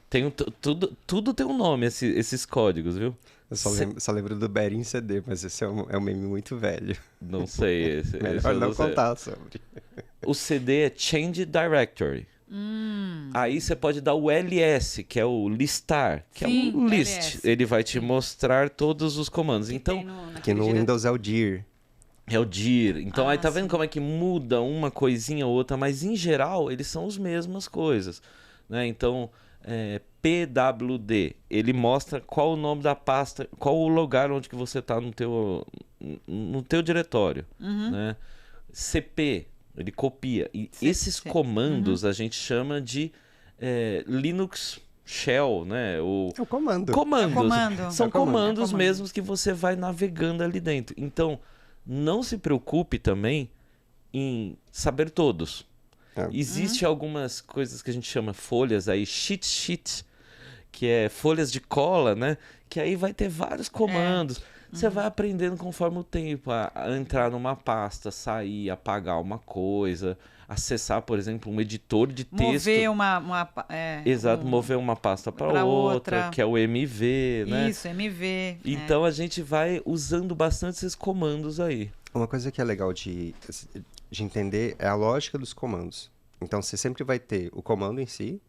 [SPEAKER 1] Tem tudo tem um nome, esses códigos, viu?
[SPEAKER 3] Eu só lembro do Bering CD, mas esse é um meme muito velho.
[SPEAKER 1] Não sei.
[SPEAKER 3] Melhor não contar sobre.
[SPEAKER 1] O CD é Change Directory. Aí você pode dar o LS, que é o listar, que
[SPEAKER 2] Sim,
[SPEAKER 1] é um list.
[SPEAKER 2] LS.
[SPEAKER 1] Ele vai te mostrar todos os comandos. Então,
[SPEAKER 3] Que no Windows é o dir.
[SPEAKER 1] é o dir. Então, aí tá vendo
[SPEAKER 2] sim.
[SPEAKER 1] como é que muda uma coisinha ou outra, mas em geral eles são as mesmas coisas, né? Então, PWD, ele mostra qual o nome da pasta, qual o lugar onde que você tá no teu diretório, né? CP, ele copia. E esses comandos a gente chama de Linux Shell, né?
[SPEAKER 3] É o comando.
[SPEAKER 1] Comandos.
[SPEAKER 2] É o comando.
[SPEAKER 1] São
[SPEAKER 3] É o comando.
[SPEAKER 1] comandos
[SPEAKER 2] É comando.
[SPEAKER 1] mesmos que você vai navegando ali dentro. Então, não se preocupe também em saber todos. Existe algumas coisas que a gente chama folhas aí, cheat sheet, que é folhas de cola, né? Que aí vai ter vários comandos. Você vai aprendendo conforme o tempo a entrar numa pasta, sair, apagar uma coisa, acessar, por exemplo, um editor de texto.
[SPEAKER 2] Mover
[SPEAKER 1] mover uma pasta para
[SPEAKER 2] pra
[SPEAKER 1] outra,
[SPEAKER 2] outra.
[SPEAKER 1] que é o MV, né?
[SPEAKER 2] Isso, MV.
[SPEAKER 1] Então a gente vai usando bastante esses comandos aí.
[SPEAKER 3] Uma coisa que é legal de entender é a lógica dos comandos. Então, você sempre vai ter o comando em si.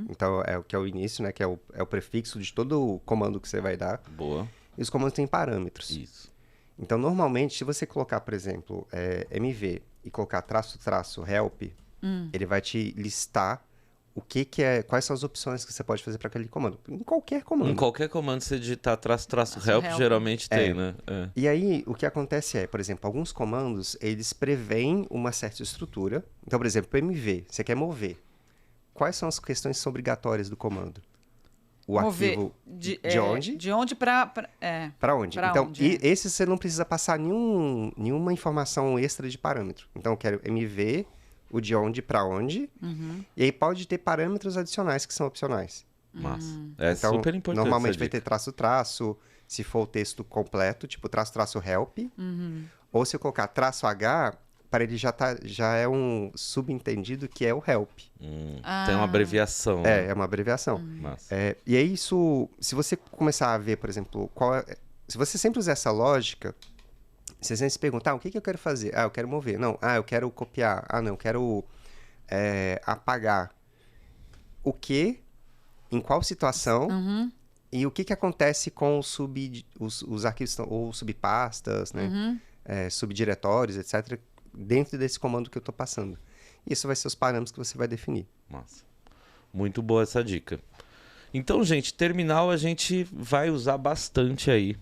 [SPEAKER 3] Então, é o que é o início, né? Que é o prefixo de todo o comando que você vai dar.
[SPEAKER 1] Boa.
[SPEAKER 3] E os comandos têm parâmetros.
[SPEAKER 1] Isso.
[SPEAKER 3] Então, normalmente, se você colocar, por exemplo, MV e colocar -- help, ele vai te listar o que é, quais são as opções que você pode fazer para aquele comando. Em qualquer comando.
[SPEAKER 1] Em qualquer comando você digitar -- help,
[SPEAKER 2] help.
[SPEAKER 1] geralmente tem, né?
[SPEAKER 3] E aí, o que acontece é, por exemplo, alguns comandos, eles preveem uma certa estrutura. Então, por exemplo, MV, você quer mover. Quais são as questões que são obrigatórias do comando? O
[SPEAKER 2] Mover
[SPEAKER 3] arquivo
[SPEAKER 2] de
[SPEAKER 3] onde?
[SPEAKER 2] De onde para
[SPEAKER 3] Para onde?
[SPEAKER 2] Pra
[SPEAKER 3] Então,
[SPEAKER 2] onde,
[SPEAKER 3] esse você não precisa passar nenhuma informação extra de parâmetro. Então, eu quero MV, o de onde para onde. E aí pode ter parâmetros adicionais que são opcionais.
[SPEAKER 1] Massa. É
[SPEAKER 3] Então,
[SPEAKER 1] super importante.
[SPEAKER 3] normalmente
[SPEAKER 1] essa
[SPEAKER 3] vai
[SPEAKER 1] dica.
[SPEAKER 3] ter -- se for o texto completo, tipo -- help. Ou se eu colocar -- para ele já é um subentendido que é o help.
[SPEAKER 1] Tem uma abreviação. né?
[SPEAKER 3] É uma abreviação.
[SPEAKER 1] Massa.
[SPEAKER 3] E é isso, se você começar a ver, por exemplo, se você sempre usar essa lógica, você sempre se perguntar, o que eu quero fazer? Eu quero mover. Não, eu quero copiar. Não, eu quero apagar. O que? Em qual situação? E o que acontece com os arquivos ou subpastas, né? Subdiretórios, etc., dentro desse comando que eu estou passando. Isso vai ser os parâmetros que você vai definir.
[SPEAKER 1] Massa. Muito boa essa dica. Então, gente, terminal a gente vai usar bastante aí.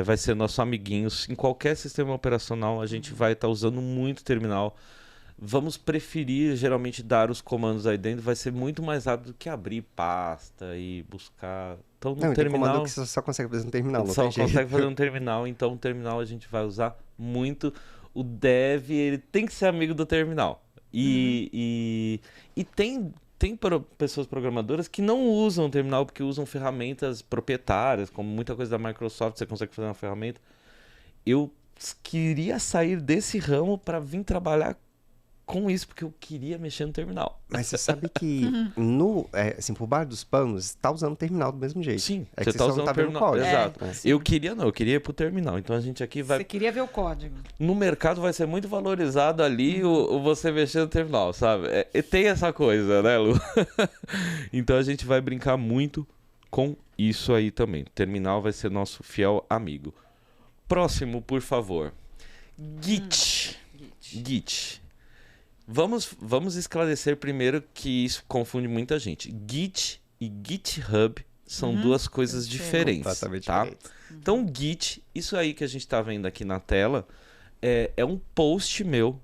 [SPEAKER 1] Vai ser nosso amiguinho. Em qualquer sistema operacional a gente vai estar usando muito terminal. Vamos preferir geralmente dar os comandos aí dentro. Vai ser muito mais rápido do que abrir pasta e buscar. Então, no
[SPEAKER 3] Não, tem
[SPEAKER 1] terminal
[SPEAKER 3] comando que você só consegue fazer no terminal, não
[SPEAKER 1] só
[SPEAKER 3] tem jeito.
[SPEAKER 1] consegue fazer no terminal. Então, o terminal a gente vai usar muito. O dev, ele tem que ser amigo do terminal. E tem pessoas programadoras que não usam o terminal porque usam ferramentas proprietárias, como muita coisa da Microsoft, você consegue fazer uma ferramenta. Eu queria sair desse ramo para vir trabalhar com isso, porque eu queria mexer no terminal.
[SPEAKER 3] Mas você sabe que assim, por baixo dos panos, tá usando o terminal do mesmo jeito.
[SPEAKER 1] Sim,
[SPEAKER 3] que
[SPEAKER 1] você tá
[SPEAKER 3] só
[SPEAKER 1] usando
[SPEAKER 3] não
[SPEAKER 1] o
[SPEAKER 3] vendo
[SPEAKER 1] terminal.
[SPEAKER 3] código.
[SPEAKER 1] Exato.
[SPEAKER 2] Sim.
[SPEAKER 1] Eu queria ir pro terminal. Então a gente aqui vai.
[SPEAKER 2] Você queria ver o código.
[SPEAKER 1] No mercado vai ser muito valorizado ali o você mexer no terminal, sabe? Tem essa coisa, né, Lu? Então a gente vai brincar muito com isso aí também. Terminal vai ser nosso fiel amigo. Próximo, por favor. Git. Git. Vamos esclarecer primeiro que isso confunde muita gente. Git e GitHub são duas coisas diferentes,
[SPEAKER 3] Completamente
[SPEAKER 1] tá?
[SPEAKER 3] diferentes.
[SPEAKER 1] Então, Git, isso aí que a gente está vendo aqui na tela, é um post meu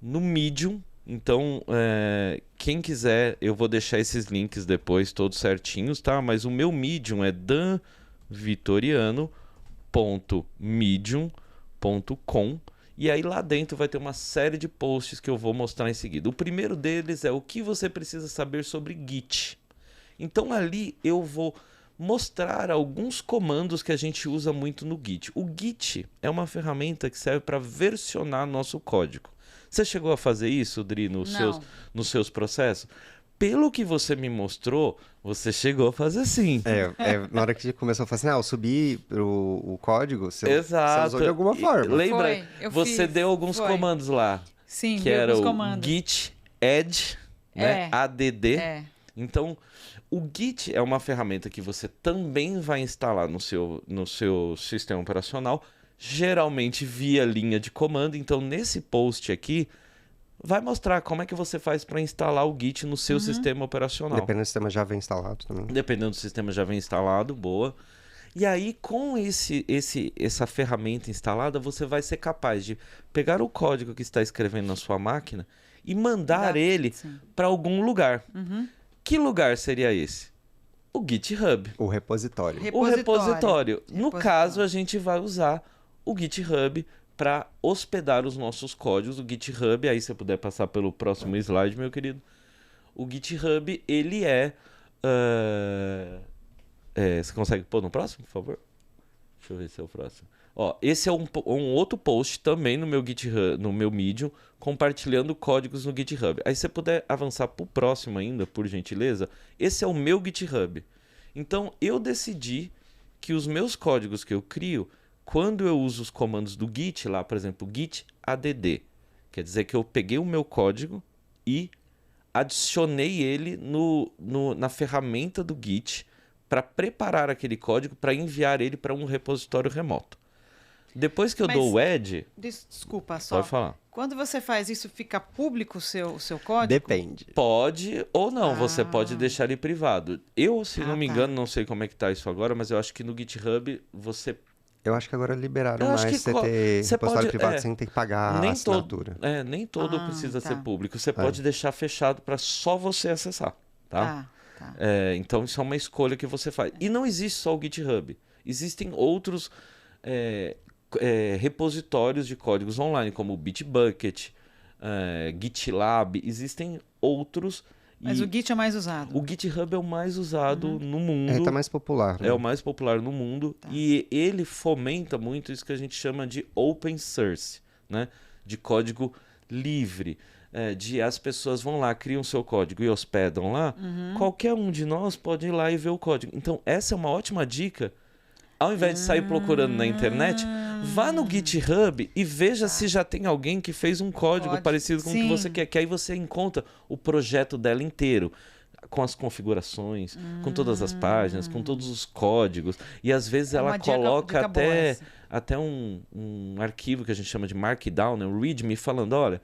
[SPEAKER 1] no Medium. Então, quem quiser, eu vou deixar esses links depois todos certinhos, tá? Mas o meu Medium é danvitoriano.medium.com. E aí lá dentro vai ter uma série de posts que eu vou mostrar em seguida. O primeiro deles é o que você precisa saber sobre Git. Então ali eu vou mostrar alguns comandos que a gente usa muito no Git. O Git é uma ferramenta que serve para versionar nosso código. Você chegou a fazer isso, Dri, nos seus processos? Pelo que você me mostrou, você chegou a fazer sim.
[SPEAKER 3] Na hora que começou a falar assim, eu subi o código, você usou de alguma
[SPEAKER 1] E,
[SPEAKER 3] forma.
[SPEAKER 1] lembra? Você deu alguns comandos lá.
[SPEAKER 2] Sim,
[SPEAKER 1] que era o
[SPEAKER 2] comandos.
[SPEAKER 1] Git add, né? ADD. Então, o Git é uma ferramenta que você também vai instalar no seu sistema operacional, geralmente via linha de comando. Então, nesse post aqui, vai mostrar como é que você faz para instalar o Git no seu sistema operacional.
[SPEAKER 3] Dependendo do sistema já vem instalado também.
[SPEAKER 1] Dependendo do sistema já vem instalado, boa. E aí, com essa ferramenta instalada, você vai ser capaz de pegar o código que está escrevendo na sua máquina e mandar ele para algum lugar. Que lugar seria esse? O GitHub.
[SPEAKER 3] O repositório.
[SPEAKER 1] O repositório. No caso, a gente vai usar o GitHub para hospedar os nossos códigos. O GitHub, aí se você puder passar pelo próximo slide, meu querido. O GitHub, ele você consegue pôr no próximo, por favor? Deixa eu ver se é o próximo. Ó, esse é um outro post também no meu GitHub, no meu Medium, compartilhando códigos no GitHub. Aí se você puder avançar para o próximo ainda, por gentileza. Esse é o meu GitHub. Então, eu decidi que os meus códigos que eu crio, quando eu uso os comandos do Git, lá, por exemplo, Git add, quer dizer que eu peguei o meu código e adicionei ele na ferramenta do Git para preparar aquele código para enviar ele para um repositório remoto. Depois que eu dou o add...
[SPEAKER 2] Desculpa só.
[SPEAKER 1] Pode falar.
[SPEAKER 2] Quando você faz isso, fica público o seu código?
[SPEAKER 3] Depende.
[SPEAKER 1] Pode ou não, você pode deixar ele privado. Eu, se não me engano, não sei como é que tá isso agora, mas eu acho que no GitHub você...
[SPEAKER 3] Eu acho que agora liberaram mais você ter repositório privado sem ter que pagar a assinatura.
[SPEAKER 1] Nem todo precisa ser público. Você pode deixar fechado para só você acessar, tá? Então isso é uma escolha que você faz. E não existe só o GitHub. Existem outros repositórios de códigos online, como o Bitbucket, GitLab. Existem outros.
[SPEAKER 2] Mas o Git é mais usado.
[SPEAKER 1] O GitHub é o mais usado no mundo.
[SPEAKER 3] Está mais popular. Né?
[SPEAKER 1] É o mais popular no mundo. E ele fomenta muito isso que a gente chama de open source, né? De código livre. De as pessoas vão lá, criam seu código e hospedam lá. Qualquer um de nós pode ir lá e ver o código. Então, essa é uma ótima dica. Ao invés de sair procurando na internet, vá no GitHub e veja se já tem alguém que fez um código parecido com o que você quer. Que aí você encontra o projeto dela inteiro, com as configurações, com todas as páginas, com todos os códigos. E às vezes ela coloca até um arquivo que a gente chama de Markdown, né? Um README, falando, olha,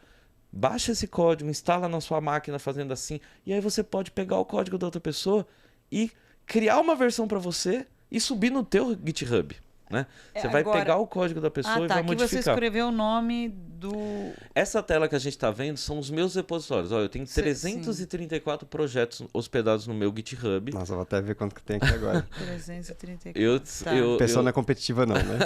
[SPEAKER 1] baixa esse código, instala na sua máquina fazendo assim. E aí você pode pegar o código da outra pessoa e criar uma versão para você e subir no teu GitHub, né? Você vai pegar o código da pessoa e vai modificar.
[SPEAKER 2] Aqui você escreveu o nome do...
[SPEAKER 1] Essa tela que a gente está vendo são os meus repositórios. Olha, eu tenho 334 projetos hospedados no meu GitHub.
[SPEAKER 3] Nossa, eu vou até ver quanto que tem aqui agora.
[SPEAKER 2] 334.
[SPEAKER 3] Pessoa não é competitiva não, né?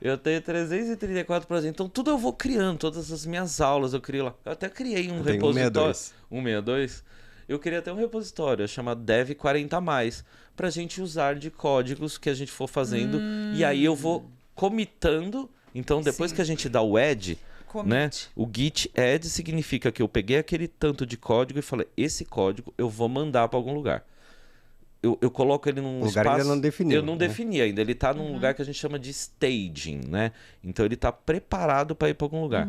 [SPEAKER 1] Eu tenho 334 projetos. Então, tudo eu vou criando. Todas as minhas aulas eu crio lá. Eu até criei um repositório. 162. Eu queria até um repositório chamado Dev40+, para a gente usar de códigos que a gente for fazendo. E aí eu vou comitando. Então, depois que a gente dá o add, né, o git add significa que eu peguei aquele tanto de código e falei, esse código eu vou mandar para algum lugar. Eu coloco ele num
[SPEAKER 3] lugar
[SPEAKER 1] espaço...
[SPEAKER 3] ainda não definiu.
[SPEAKER 1] Eu não defini ainda. Ele está num lugar que a gente chama de staging, né? Então, ele está preparado para ir para algum lugar.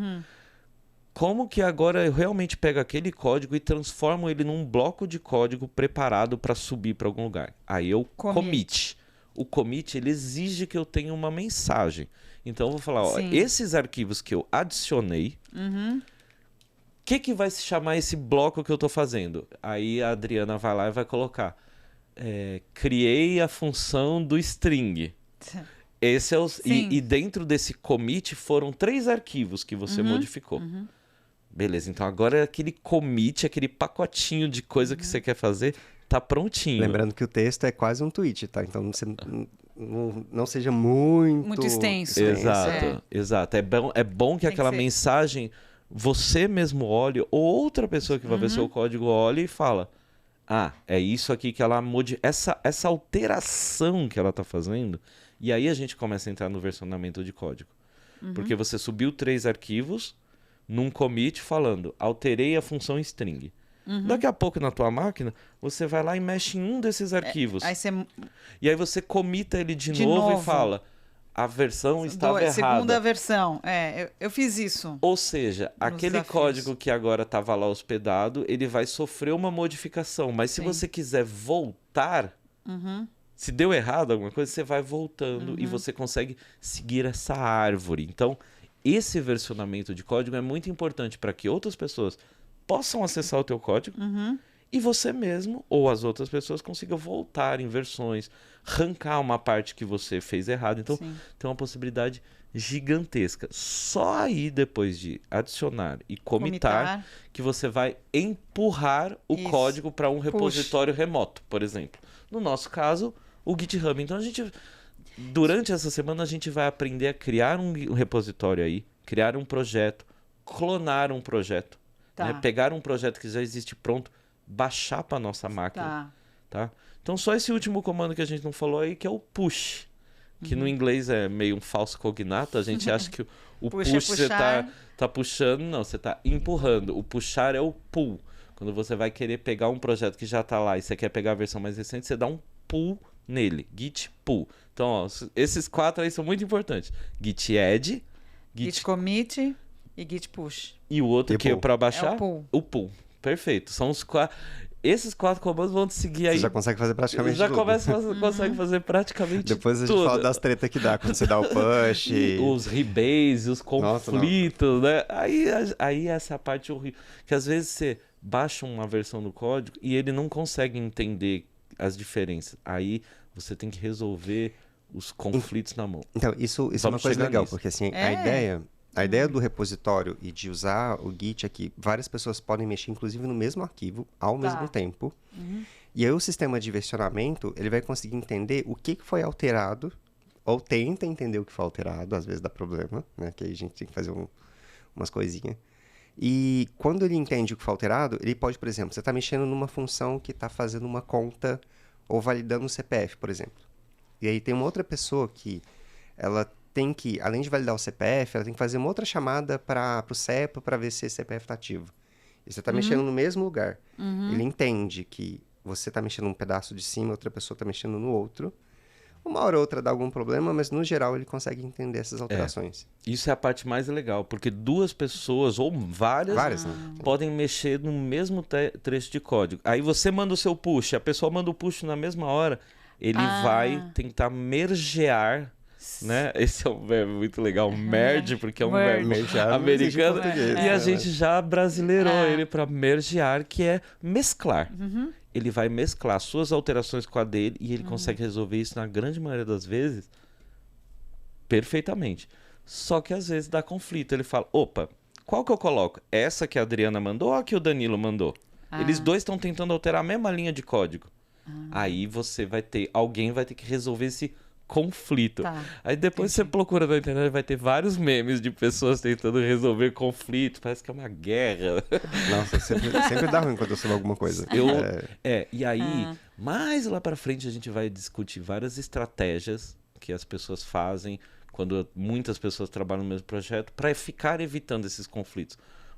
[SPEAKER 1] Como que agora eu realmente pego aquele código e transformo ele num bloco de código preparado para subir para algum lugar? Aí eu commit. O commit, ele exige que eu tenha uma mensagem. Então eu vou falar, ó, esses arquivos que eu adicionei, que vai se chamar esse bloco que eu estou fazendo? Aí a Adriana vai lá e vai colocar, criei a função do string. Esse é e dentro desse commit foram 3 arquivos que você modificou. Beleza, então agora aquele commit, aquele pacotinho de coisa que você quer fazer, tá prontinho.
[SPEAKER 3] Lembrando que o texto é quase um tweet, tá? Então você não seja muito
[SPEAKER 2] extenso.
[SPEAKER 1] Exato. É bom que aquela mensagem você mesmo olhe, ou outra pessoa que vai ver seu código olhe e fala, é isso aqui que ela essa alteração que ela está fazendo, e aí a gente começa a entrar no versionamento de código. Porque você subiu 3 arquivos num commit falando, alterei a função string. Daqui a pouco na tua máquina, você vai lá e mexe em um desses arquivos. E aí você comita ele de novo e fala, a versão estava errada.
[SPEAKER 2] Segunda versão, eu fiz isso.
[SPEAKER 1] Ou seja, aquele código que agora estava lá hospedado, ele vai sofrer uma modificação. Mas se você quiser voltar, se deu errado alguma coisa, você vai voltando e você consegue seguir essa árvore. Então, esse versionamento de código é muito importante para que outras pessoas possam acessar o teu código e você mesmo ou as outras pessoas consigam voltar em versões, arrancar uma parte que você fez errado. Então, tem uma possibilidade gigantesca. Só aí, depois de adicionar e comitar, que você vai empurrar o código para um repositório remoto, por exemplo. No nosso caso, o GitHub. Então, durante essa semana, a gente vai aprender a criar um repositório aí, criar um projeto, clonar um projeto, né? Pegar um projeto que já existe pronto, baixar para nossa máquina. Tá? Então, só esse último comando que a gente não falou aí, que é o push, que no inglês é meio um falso cognato. A gente acha que o push você tá puxando, não, você tá empurrando. O puxar é o pull. Quando você vai querer pegar um projeto que já tá lá e você quer pegar a versão mais recente, você dá um pull nele, git pull. Então, ó, esses 4 aí são muito importantes. Git add,
[SPEAKER 2] git commit e git push.
[SPEAKER 1] E o outro que é para baixar?
[SPEAKER 2] O pull.
[SPEAKER 1] Perfeito. São os 4. Esses 4 comandos vão te seguir aí.
[SPEAKER 3] Você já consegue fazer praticamente
[SPEAKER 1] tudo.
[SPEAKER 3] Consegue
[SPEAKER 1] fazer praticamente tudo.
[SPEAKER 3] Depois a gente fala das tretas que dá quando você dá o push.
[SPEAKER 1] Os rebase, os conflitos, né? Aí essa parte horrível. Que às vezes você baixa uma versão do código e ele não consegue entender as diferenças. Aí você tem que resolver os conflitos na mão.
[SPEAKER 3] Então, isso é uma coisa legal, porque assim, a ideia do repositório e de usar o Git é que várias pessoas podem mexer, inclusive, no mesmo arquivo, ao mesmo tempo. E aí o sistema de versionamento, ele vai conseguir entender o que foi alterado, ou tenta entender o que foi alterado, às vezes dá problema, né? Que aí a gente tem que fazer umas coisinhas. E quando ele entende o que foi alterado, ele pode, por exemplo, você está mexendo numa função que está fazendo uma conta ou validando o CPF, por exemplo. E aí tem uma outra pessoa que ela tem que, além de validar o CPF, ela tem que fazer uma outra chamada para o CEPA para ver se esse CPF está ativo. E você está mexendo no mesmo lugar. Ele entende que você está mexendo num pedaço de cima, outra pessoa está mexendo no outro. Uma hora ou outra dá algum problema, mas no geral ele consegue entender essas alterações.
[SPEAKER 1] Isso é a parte mais legal, porque 2 pessoas ou várias podem mexer no mesmo trecho de código. Aí você manda o seu push, a pessoa manda o push na mesma hora, ele vai tentar mergear, né? Esse é um verbo muito legal, merge, porque é um verbo americano. E a gente já brasileirou ele para mergear, que é mesclar. Ele vai mesclar suas alterações com a dele e ele consegue resolver isso na grande maioria das vezes perfeitamente. Só que às vezes dá conflito. Ele fala, opa, qual que eu coloco? Essa que a Adriana mandou ou a que o Danilo mandou? Eles dois estão tentando alterar a mesma linha de código. Aí alguém vai ter que resolver esse conflito. Aí depois você procura na internet, vai ter vários memes de pessoas tentando resolver conflito. Parece que é uma guerra.
[SPEAKER 3] Nossa, sempre dá ruim quando eu sei alguma coisa.
[SPEAKER 1] E aí, mais lá pra frente, a gente vai discutir várias estratégias que as pessoas fazem quando muitas pessoas trabalham no mesmo projeto para ficar evitando esses conflitos.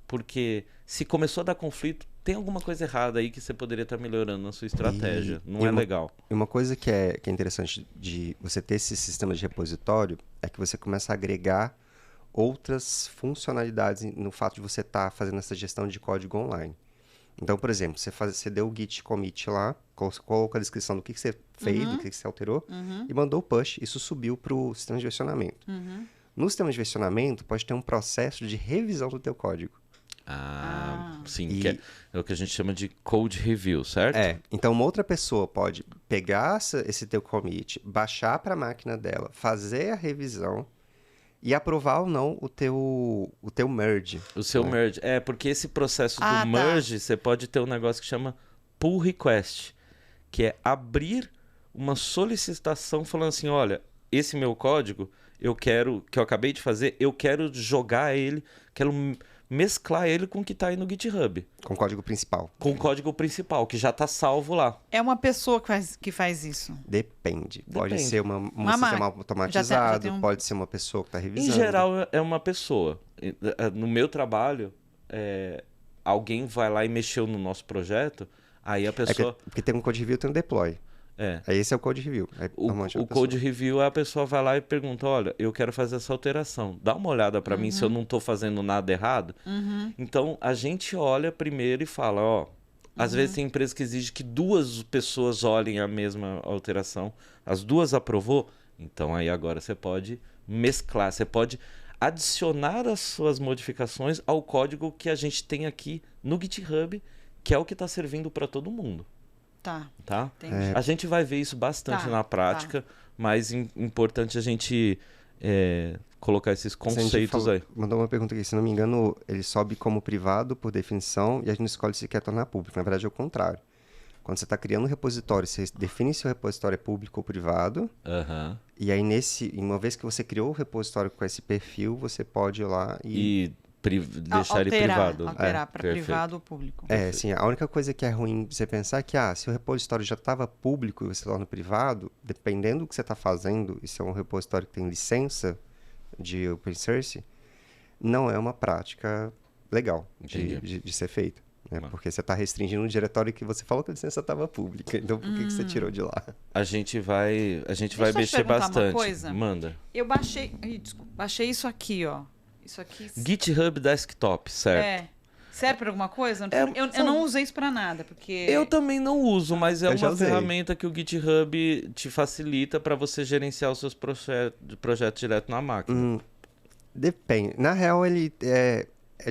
[SPEAKER 1] Porque se começou a dar conflito, tem alguma coisa errada aí que você poderia estar melhorando na sua estratégia. Não é legal.
[SPEAKER 3] E uma coisa que é interessante de você ter esse sistema de repositório é que você começa a agregar outras funcionalidades no fato de você estar fazendo essa gestão de código online. Então, por exemplo, você deu o git commit lá, colocou a descrição do que você fez, do que você alterou, e mandou o push. Isso subiu para o sistema de versionamento. No sistema de versionamento, pode ter um processo de revisão do teu código.
[SPEAKER 1] Sim, que é o que a gente chama de code review, certo?
[SPEAKER 3] Então uma outra pessoa pode pegar esse teu commit, baixar para a máquina dela, fazer a revisão e aprovar ou não o teu merge.
[SPEAKER 1] O seu merge. Porque esse processo do merge, você pode ter um negócio que chama pull request, que é abrir uma solicitação falando assim, olha, esse meu código, que eu acabei de fazer, eu quero jogar ele, quero mesclar ele com o que está aí no GitHub,
[SPEAKER 3] Com o código principal.
[SPEAKER 1] com o código principal, que já está salvo lá.
[SPEAKER 2] É uma pessoa que faz isso.
[SPEAKER 3] Depende. Pode
[SPEAKER 1] Depende.
[SPEAKER 3] ser um
[SPEAKER 2] Uma
[SPEAKER 3] sistema
[SPEAKER 2] máquina.
[SPEAKER 3] automatizado,
[SPEAKER 2] Já tem um-
[SPEAKER 3] pode ser uma pessoa que está revisando.
[SPEAKER 1] Em geral, é uma pessoa. No meu trabalho, alguém vai lá e mexeu no nosso projeto, aí a
[SPEAKER 3] É que,
[SPEAKER 1] pessoa...
[SPEAKER 3] porque tem um code review e tem um deploy. Aí esse é o code review. Aí, normalmente é uma
[SPEAKER 1] O code
[SPEAKER 3] pessoa.
[SPEAKER 1] review, a pessoa vai lá e pergunta, olha, eu quero fazer essa alteração. Dá uma olhada para mim se eu não estou fazendo nada errado. Então, a gente olha primeiro e fala, ó... Às vezes tem empresa que exige que 2 pessoas olhem a mesma alteração. As 2 aprovou? Então, aí agora você pode mesclar, você pode adicionar as suas modificações ao código que a gente tem aqui no GitHub, que é o que está servindo para todo mundo. Tá?
[SPEAKER 2] Entendi.
[SPEAKER 1] A gente vai ver isso bastante na prática, mas importante a gente colocar esses
[SPEAKER 3] Se a gente
[SPEAKER 1] conceitos aí.
[SPEAKER 3] Mandou uma pergunta aqui, se não me engano, ele sobe como privado por definição e a gente escolhe se quer tornar público. Na verdade é o contrário. Quando você está criando um repositório, você define se o repositório é público ou privado.
[SPEAKER 1] Aham.
[SPEAKER 3] E aí, uma vez que você criou o repositório com esse perfil, você pode ir lá e...
[SPEAKER 1] Deixar ele privado.
[SPEAKER 2] Alterar para
[SPEAKER 1] Perfeito.
[SPEAKER 2] privado ou público.
[SPEAKER 3] sim, a única coisa que é ruim você pensar é que, se o repositório já estava público e você torna privado, dependendo do que você está fazendo, e se é um repositório que tem licença de open source, não é uma prática legal de ser feita. Né? Porque você está restringindo um diretório que você falou que a licença estava pública. Então, por que você tirou de lá?
[SPEAKER 1] A gente vai
[SPEAKER 2] eu te
[SPEAKER 1] mexer
[SPEAKER 2] perguntar uma
[SPEAKER 1] bastante.
[SPEAKER 2] coisa.
[SPEAKER 1] Manda.
[SPEAKER 2] Eu baixei... Desculpa, baixei isso aqui, ó. Isso aqui...
[SPEAKER 1] GitHub Desktop, certo?
[SPEAKER 2] Serve para alguma coisa? Eu
[SPEAKER 1] sabe-
[SPEAKER 2] não usei isso para nada, porque...
[SPEAKER 1] Eu também não uso, mas é
[SPEAKER 3] Eu já
[SPEAKER 1] uma
[SPEAKER 3] usei.
[SPEAKER 1] ferramenta que o GitHub te facilita para você gerenciar os seus projetos direto na máquina.
[SPEAKER 3] Depende. Na real, ele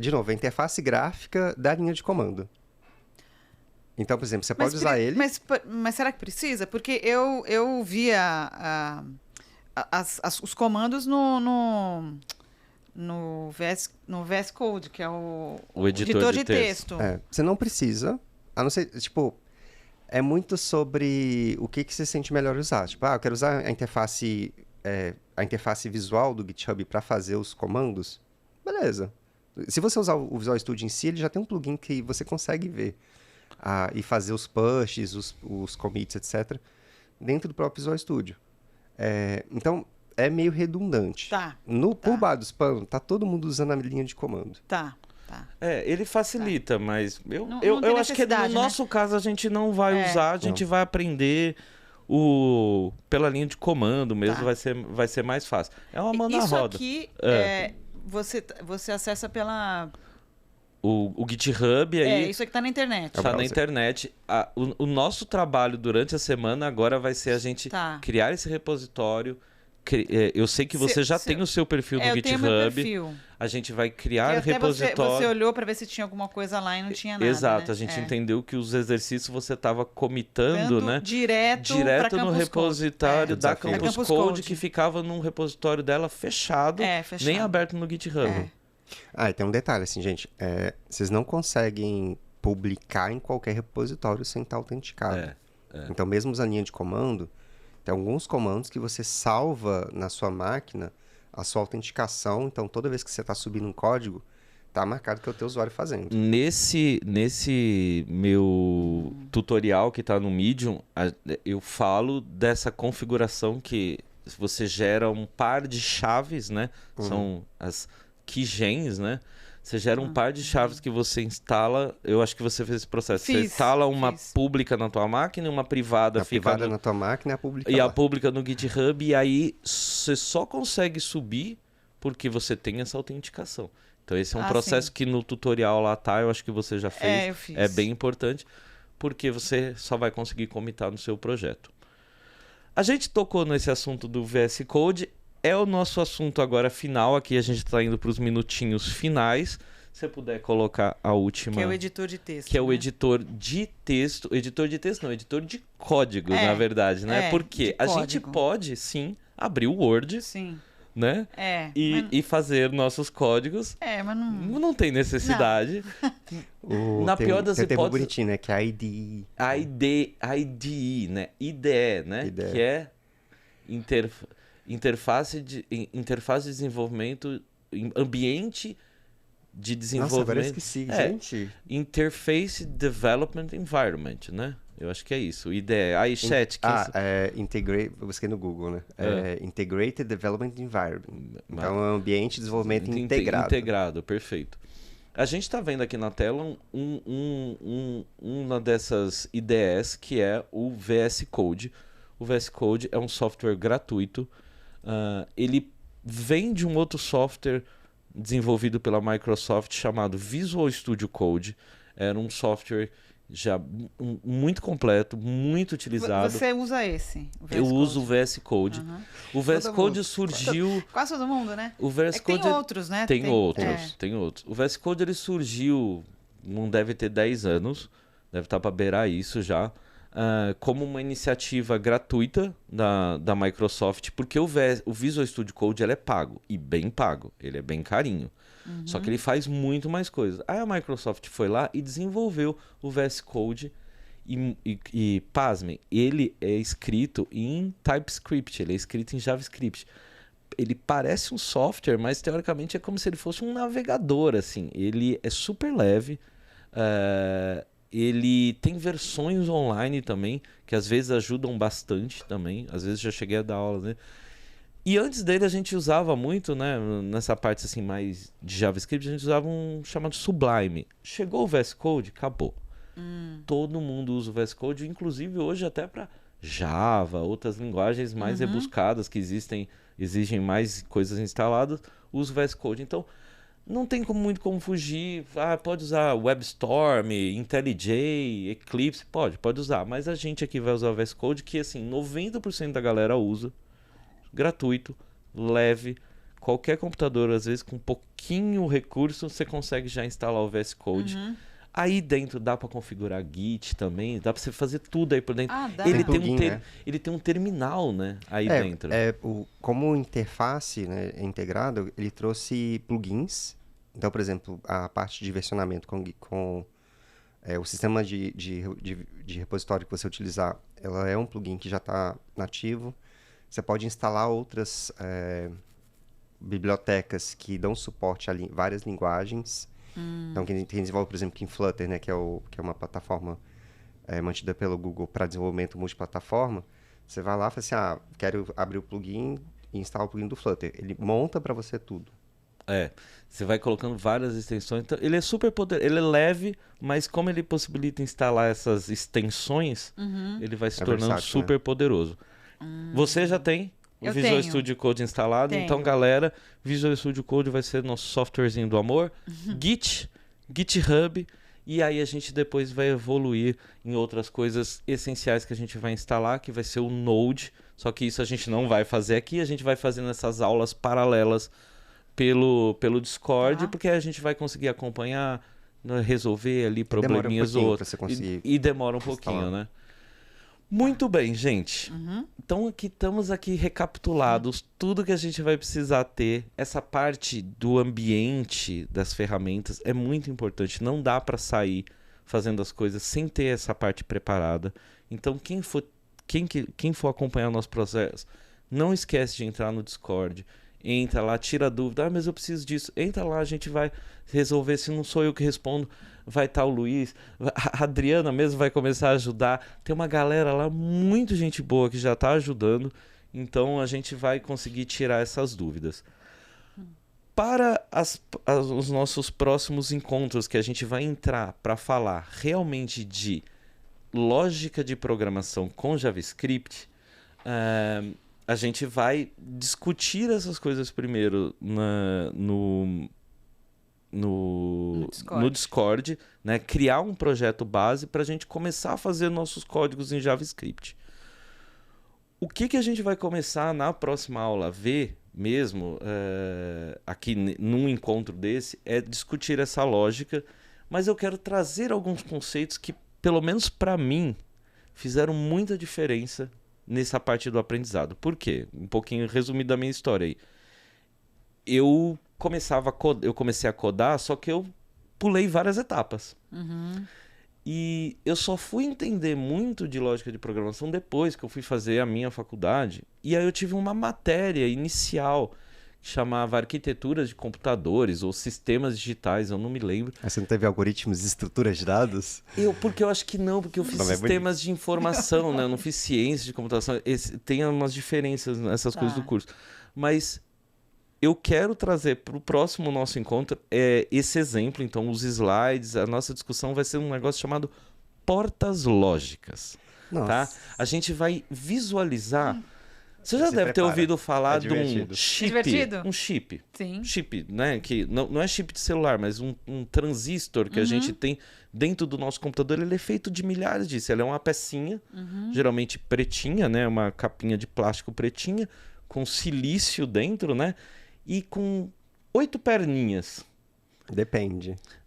[SPEAKER 3] de novo, a interface gráfica da linha de comando. Então, por exemplo, você pode usar ele...
[SPEAKER 2] Mas será que precisa? Porque eu via os comandos no VS Code, que é o
[SPEAKER 1] editor de
[SPEAKER 2] texto.
[SPEAKER 3] Você não precisa, a não ser, tipo, é muito sobre o que você sente melhor usar. Tipo, eu quero usar a interface visual do GitHub para fazer os comandos, beleza. Se você usar o Visual Studio em si, ele já tem um plugin que você consegue ver e fazer os pushes, os commits, etc., dentro do próprio Visual Studio. Então, é meio redundante. Por baixo dos panos, tá todo mundo usando a linha de comando.
[SPEAKER 2] Tá.
[SPEAKER 1] Ele facilita, mas eu
[SPEAKER 2] tem
[SPEAKER 1] acho que no
[SPEAKER 2] necessidade,
[SPEAKER 1] nosso caso a gente não vai usar, a gente vai aprender pela linha de comando mesmo, vai ser mais fácil. É uma mão na roda.
[SPEAKER 2] Isso aqui, você acessa pela...
[SPEAKER 1] O GitHub aí...
[SPEAKER 2] isso aqui tá na internet.
[SPEAKER 1] Tá na internet. O nosso trabalho durante a semana agora vai ser a gente criar esse repositório. Eu sei que você já tem o seu perfil no
[SPEAKER 2] eu
[SPEAKER 1] GitHub.
[SPEAKER 2] tenho meu perfil.
[SPEAKER 1] A gente vai criar
[SPEAKER 2] até
[SPEAKER 1] repositório.
[SPEAKER 2] Você olhou para ver se tinha alguma coisa lá e não tinha nada.
[SPEAKER 1] Exato,
[SPEAKER 2] né?
[SPEAKER 1] a gente entendeu que os exercícios você estava comitando, né?
[SPEAKER 2] Direto
[SPEAKER 1] no repositório da Campus Code, que
[SPEAKER 2] Code.
[SPEAKER 1] ficava num repositório dela fechado, nem aberto no GitHub.
[SPEAKER 3] E tem um detalhe, assim, gente. Vocês não conseguem publicar em qualquer repositório sem estar autenticado. Então, mesmo usando a linha de comando, tem alguns comandos que você salva na sua máquina a sua autenticação. Então, toda vez que você está subindo um código, está marcado que é o teu usuário fazendo.
[SPEAKER 1] Nesse meu tutorial que está no Medium, eu falo dessa configuração que você gera um par de chaves, né? São as keygens, né? Você gera um par de chaves que você instala. Eu acho que você fez esse processo. Você instala uma pública na tua máquina e uma privada
[SPEAKER 3] a privada na tua máquina e a pública
[SPEAKER 1] a pública no GitHub. E aí você só consegue subir porque você tem essa autenticação. Então esse é um processo que no tutorial lá tá. Eu acho que você já fez.
[SPEAKER 2] Eu fiz.
[SPEAKER 1] É bem importante porque você só vai conseguir comitar no seu projeto. A gente tocou nesse assunto do VS Code. É o nosso assunto agora final. Aqui a gente está indo para os minutinhos finais. Se você puder colocar a última...
[SPEAKER 2] Que é o editor de texto.
[SPEAKER 1] Que é o editor de texto. Editor de texto não, editor de código, na verdade, né? Porque a gente pode, sim, abrir o Word, né? E fazer nossos códigos.
[SPEAKER 2] Mas
[SPEAKER 1] não tem necessidade. Na pior das
[SPEAKER 3] hipóteses... Tem um
[SPEAKER 1] bonitinho,
[SPEAKER 3] né? Que é a IDE.
[SPEAKER 1] IDE, né? IDE, né?
[SPEAKER 3] IDE.
[SPEAKER 1] Que é... interface de desenvolvimento, ambiente de
[SPEAKER 3] Nossa, agora eu
[SPEAKER 1] desenvolvimento.
[SPEAKER 3] esqueci, gente.
[SPEAKER 1] Interface Development Environment, né? Eu acho que é isso. IDE. Aí, chat.
[SPEAKER 3] Eu busquei no Google, né? Integrated Development Environment. Então, é um ambiente de desenvolvimento integrado.
[SPEAKER 1] Integrado, perfeito. A gente está vendo aqui na tela uma dessas IDEs, que é o VS Code. O VS Code é um software gratuito. Ele vem de um outro software desenvolvido pela Microsoft chamado Visual Studio Code. Era um software já muito completo, muito utilizado.
[SPEAKER 2] Você usa esse?
[SPEAKER 1] Eu uso o VS Code. O VS Code surgiu...
[SPEAKER 2] Quase todo mundo, né?
[SPEAKER 1] O VS Code
[SPEAKER 2] tem outros, né?
[SPEAKER 1] Tem outros. O VS Code ele surgiu, não deve ter 10 anos, deve estar para beirar isso já, como uma iniciativa gratuita da Microsoft, porque o Visual Studio Code ele é pago, e bem pago, ele é bem carinho. Só que ele faz muito mais coisas. Aí a Microsoft foi lá e desenvolveu o VS Code e pasmem, ele é escrito em TypeScript, ele é escrito em JavaScript. Ele parece um software, mas teoricamente é como se ele fosse um navegador, assim. Ele é super leve, ele tem versões online também, que às vezes ajudam bastante também. Às vezes já cheguei a dar aula, né? E antes dele a gente usava muito, né, nessa parte assim mais de JavaScript, a gente usava um chamado Sublime. Chegou o VS Code, acabou. Todo mundo usa o VS Code, inclusive hoje até para Java, outras linguagens mais rebuscadas que exigem mais coisas instaladas, usa o VS Code. Então, não tem muito como fugir. Pode usar WebStorm, IntelliJ, Eclipse, pode usar. Mas a gente aqui vai usar o VS Code, que assim, 90% da galera usa. Gratuito, leve, qualquer computador, às vezes com pouquinho recurso, você consegue já instalar o VS Code. Aí dentro dá para configurar Git também, dá para você fazer tudo aí por dentro.
[SPEAKER 2] Dá.
[SPEAKER 1] Ele tem um terminal, né, aí dentro.
[SPEAKER 3] Como interface, né, integrado, ele trouxe plugins. Então, por exemplo, a parte de versionamento com o sistema de repositório que você utilizar, ela é um plugin que já está nativo. Você pode instalar outras bibliotecas que dão suporte a várias linguagens. Então, quem desenvolve, por exemplo, em Flutter, né, que é uma plataforma mantida pelo Google para desenvolvimento multiplataforma, você vai lá e fala assim, quero abrir o plugin e instalar o plugin do Flutter. Ele monta para você tudo.
[SPEAKER 1] Você vai colocando várias extensões. Então, ele é super poderoso, ele é leve, mas como ele possibilita instalar essas extensões, ele vai se tornando
[SPEAKER 3] versátil,
[SPEAKER 1] super poderoso. Você já tem o Visual Studio Code instalado, então galera, Visual Studio Code vai ser nosso softwarezinho do amor, GitHub, e aí a gente depois vai evoluir em outras coisas essenciais que a gente vai instalar, que vai ser o Node, só que isso a gente não vai fazer aqui, a gente vai fazer nessas aulas paralelas pelo Discord, porque a gente vai conseguir acompanhar, resolver ali probleminhas ou outros. E demora um pouquinho, né? Muito bem, gente. Então estamos aqui recapitulados tudo que a gente vai precisar ter. Essa parte do ambiente das ferramentas é muito importante. Não dá para sair fazendo as coisas sem ter essa parte preparada. Então quem for acompanhar o nosso processo, não esquece de entrar no Discord. Entra lá, tira a dúvida. Mas eu preciso disso. Entra lá, a gente vai resolver. Se não sou eu que respondo, vai estar o Luiz. A Adriana mesmo vai começar a ajudar. Tem uma galera lá, muito gente boa, que já está ajudando. Então, a gente vai conseguir tirar essas dúvidas. Para os nossos próximos encontros, que a gente vai entrar para falar realmente de lógica de programação com JavaScript, a gente vai discutir essas coisas primeiro no Discord, né? Criar um projeto base para a gente começar a fazer nossos códigos em JavaScript. O que a gente vai começar na próxima aula a ver mesmo, aqui num encontro desse, é discutir essa lógica, mas eu quero trazer alguns conceitos que, pelo menos para mim, fizeram muita diferença nessa parte do aprendizado. Por quê? Um pouquinho resumido da minha história aí. Eu comecei a codar, só que eu pulei várias etapas. E eu só fui entender muito de lógica de programação depois que eu fui fazer a minha faculdade. E aí eu tive uma matéria inicial que chamava Arquiteturas de Computadores ou Sistemas Digitais, eu não me lembro.
[SPEAKER 3] Mas você não teve algoritmos e estruturas de dados?
[SPEAKER 1] Porque eu acho que não, porque eu fiz sistemas de informação, né? Eu não fiz ciência de computação. Tem umas diferenças nessas coisas do curso. Mas eu quero trazer para o próximo nosso encontro esse exemplo. Então, os slides, a nossa discussão vai ser um negócio chamado portas lógicas.
[SPEAKER 3] Nossa.
[SPEAKER 1] Tá? A gente vai visualizar... Você já deve ter ouvido falar de um chip.
[SPEAKER 2] Divertido?
[SPEAKER 1] Um chip.
[SPEAKER 2] Sim.
[SPEAKER 1] Chip, né? Que não é chip de celular, mas um transistor que a gente tem dentro do nosso computador. Ele é feito de milhares disso. Ele é uma pecinha, geralmente pretinha, né? Uma capinha de plástico pretinha, com silício dentro, né? E com 8 perninhas.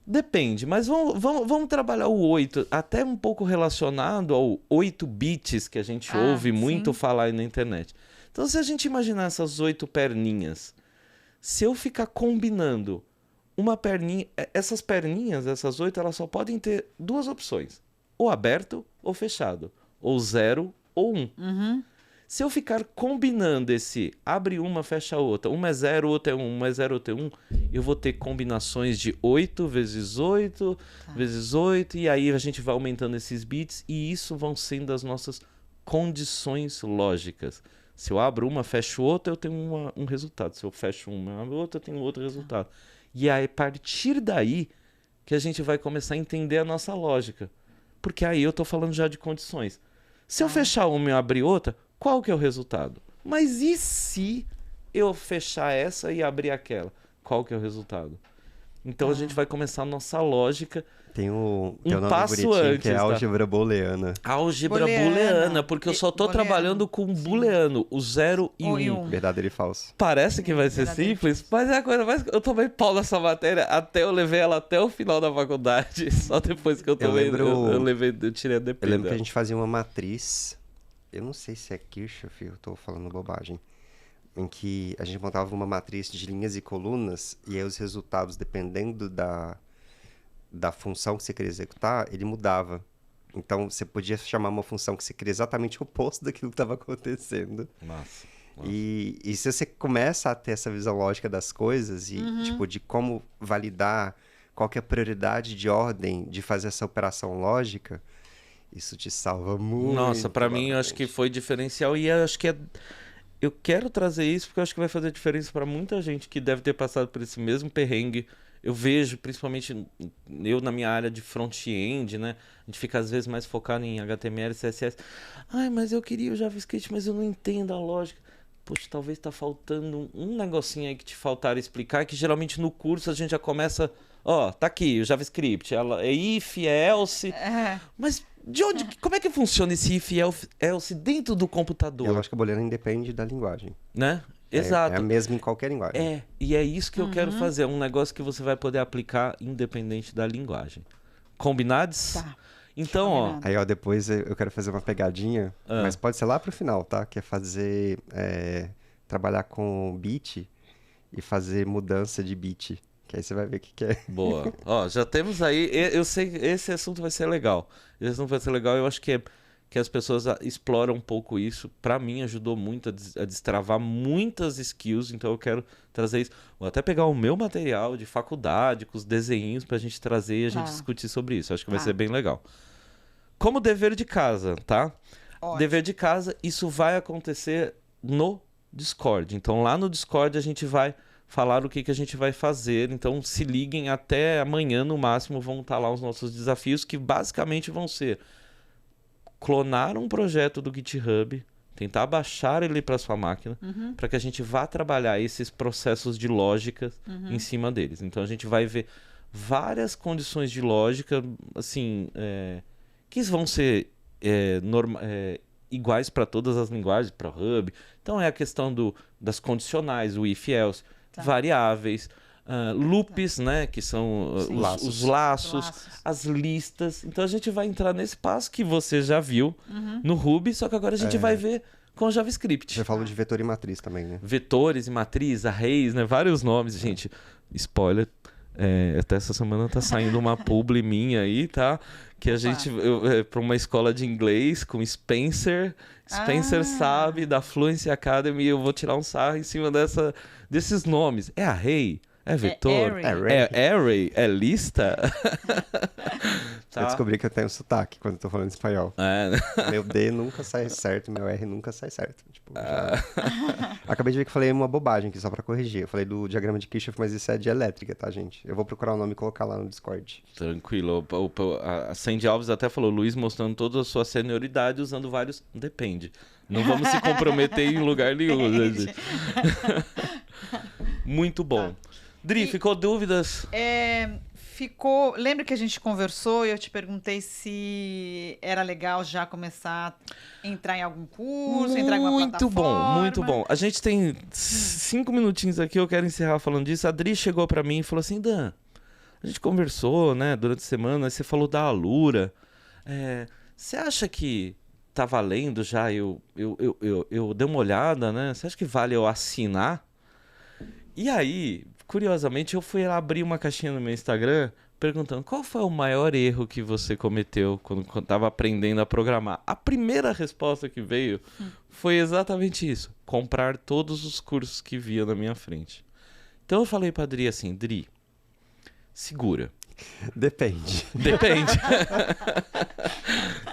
[SPEAKER 1] Depende, mas vamos trabalhar o 8, até um pouco relacionado ao 8 bits que a gente ouve muito falar aí na internet. Então, se a gente imaginar essas 8 perninhas, se eu ficar combinando uma perninha, essas perninhas, essas 8, elas só podem ter 2 opções, ou aberto ou fechado, ou 0 ou 1. Se eu ficar combinando esse abre uma, fecha a outra, uma é 0, outra é 1, uma é 0, outra é 1, eu vou ter combinações de 8 vezes 8, vezes 8, e aí a gente vai aumentando esses bits, e isso vão sendo as nossas condições lógicas. Se eu abro uma, fecho outra, eu tenho um resultado. Se eu fecho uma, abro outra, eu tenho outro resultado. E aí, a partir daí, que a gente vai começar a entender a nossa lógica. Porque aí eu estou falando já de condições. Se eu fechar uma e abrir outra, qual que é o resultado? Mas e se eu fechar essa e abrir aquela? Qual que é o resultado? Então a gente vai começar a nossa lógica.
[SPEAKER 3] Tem um nome
[SPEAKER 1] passo
[SPEAKER 3] bonitinho
[SPEAKER 1] antes,
[SPEAKER 3] que é álgebra booleana.
[SPEAKER 1] Álgebra booleana, porque eu só tô trabalhando com booleano, o 0 e 1.
[SPEAKER 3] Verdadeiro e falso.
[SPEAKER 1] Parece que vai ser simples, mas é a coisa mais... Eu tomei pau nessa matéria, até eu levei ela até o final da faculdade, só depois que eu tomei, eu tirei a DP.
[SPEAKER 3] Eu lembro que a gente fazia uma matriz, eu não sei se é Kirchhoff, eu tô falando bobagem, em que a gente montava uma matriz de linhas e colunas, e aí os resultados, dependendo da função que você queria executar, ele mudava. Então, você podia chamar uma função que você queria exatamente o oposto daquilo que estava acontecendo.
[SPEAKER 1] Nossa.
[SPEAKER 3] E se você começa a ter essa visão lógica das coisas, e tipo, de como validar, qual que é a prioridade de ordem de fazer essa operação lógica, isso te salva muito.
[SPEAKER 1] Nossa, pra mim, eu acho que foi diferencial, e eu acho que eu quero trazer isso porque eu acho que vai fazer diferença para muita gente que deve ter passado por esse mesmo perrengue. Eu vejo, principalmente eu na minha área de front-end, né? A gente fica às vezes mais focado em HTML, CSS. Ai, mas eu queria o JavaScript, mas eu não entendo a lógica. Poxa, talvez tá faltando um negocinho aí que te faltaram explicar, que geralmente no curso a gente já começa... Ó, tá aqui o JavaScript, é if, é else. Mas de onde, como é que funciona esse if, else dentro do computador?
[SPEAKER 3] E a lógica booleana independe da linguagem.
[SPEAKER 1] Né? Exato.
[SPEAKER 3] É a mesma em qualquer linguagem.
[SPEAKER 1] E é isso que eu quero fazer. Um negócio que você vai poder aplicar independente da linguagem. Combinados?
[SPEAKER 2] Tá.
[SPEAKER 1] Então, ó...
[SPEAKER 3] Aí, ó, depois eu quero fazer uma pegadinha, mas pode ser lá pro final, tá? Que é fazer... trabalhar com bit e fazer mudança de bit. Que aí você vai ver o que é.
[SPEAKER 1] Boa. Ó, já temos aí... Eu sei que esse assunto vai ser legal. Esse assunto vai ser legal. Eu acho que as pessoas exploram um pouco isso. Pra mim, ajudou muito a destravar muitas skills. Então, eu quero trazer isso. Vou até pegar o meu material de faculdade, com os desenhinhos, pra gente trazer e a gente discutir sobre isso. Acho que vai ser bem legal. Como dever de casa, tá? Ótimo. Dever de casa, isso vai acontecer no Discord. Então, lá no Discord, a gente vai falar o que a gente vai fazer. Então, se liguem, até amanhã, no máximo, vão estar lá os nossos desafios, que basicamente vão ser clonar um projeto do GitHub, tentar baixar ele para sua máquina, para que a gente vá trabalhar esses processos de lógica em cima deles. Então, a gente vai ver várias condições de lógica, assim, que vão ser iguais para todas as linguagens, para o Hub. Então, é a questão das condicionais, o if, else, variáveis, loops, né, que são os laços, as listas. Então a gente vai entrar nesse passo que você já viu no Ruby, só que agora a gente vai ver com JavaScript.
[SPEAKER 3] Você falou de vetor e matriz também, né?
[SPEAKER 1] Vetores e matriz, arrays, né, vários nomes, gente. Spoiler. Até essa semana tá saindo uma publi minha aí, tá? Que a gente... para uma escola de inglês com Spencer. Spencer sabe, da Fluency Academy. Eu vou tirar um sarro em cima desses nomes. É Array? É vetor? É array? É lista?
[SPEAKER 3] Tá. Eu descobri que eu tenho sotaque quando eu tô falando espanhol. Meu D nunca sai certo, meu R nunca sai certo. Tipo, acabei de ver que eu falei uma bobagem aqui, só pra corrigir. Eu falei do diagrama de Kirchhoff, mas isso é de elétrica, tá, gente? Eu vou procurar o nome e colocar lá no Discord.
[SPEAKER 1] Tranquilo. A Sandy Alves até falou, Luiz mostrando toda a sua senioridade usando vários... Depende. Não vamos se comprometer em lugar nenhum. Né? Muito bom. Tá. Dri, ficou dúvidas?
[SPEAKER 2] Ficou. Lembra que a gente conversou e eu te perguntei se era legal já começar a entrar em algum curso, entrar em alguma plataforma?
[SPEAKER 1] Muito bom. A gente tem 5 minutinhos aqui, eu quero encerrar falando disso. A Dri chegou pra mim e falou assim, Dan, a gente conversou, né, durante a semana, você falou da Alura. Você acha que tá valendo já? Eu dei uma olhada, né? Você acha que vale eu assinar? E aí, curiosamente, eu fui lá abrir uma caixinha no meu Instagram perguntando qual foi o maior erro que você cometeu quando estava aprendendo a programar. A primeira resposta que veio foi exatamente isso. Comprar todos os cursos que via na minha frente. Então eu falei pra Dri assim, Dri, segura.
[SPEAKER 3] Depende.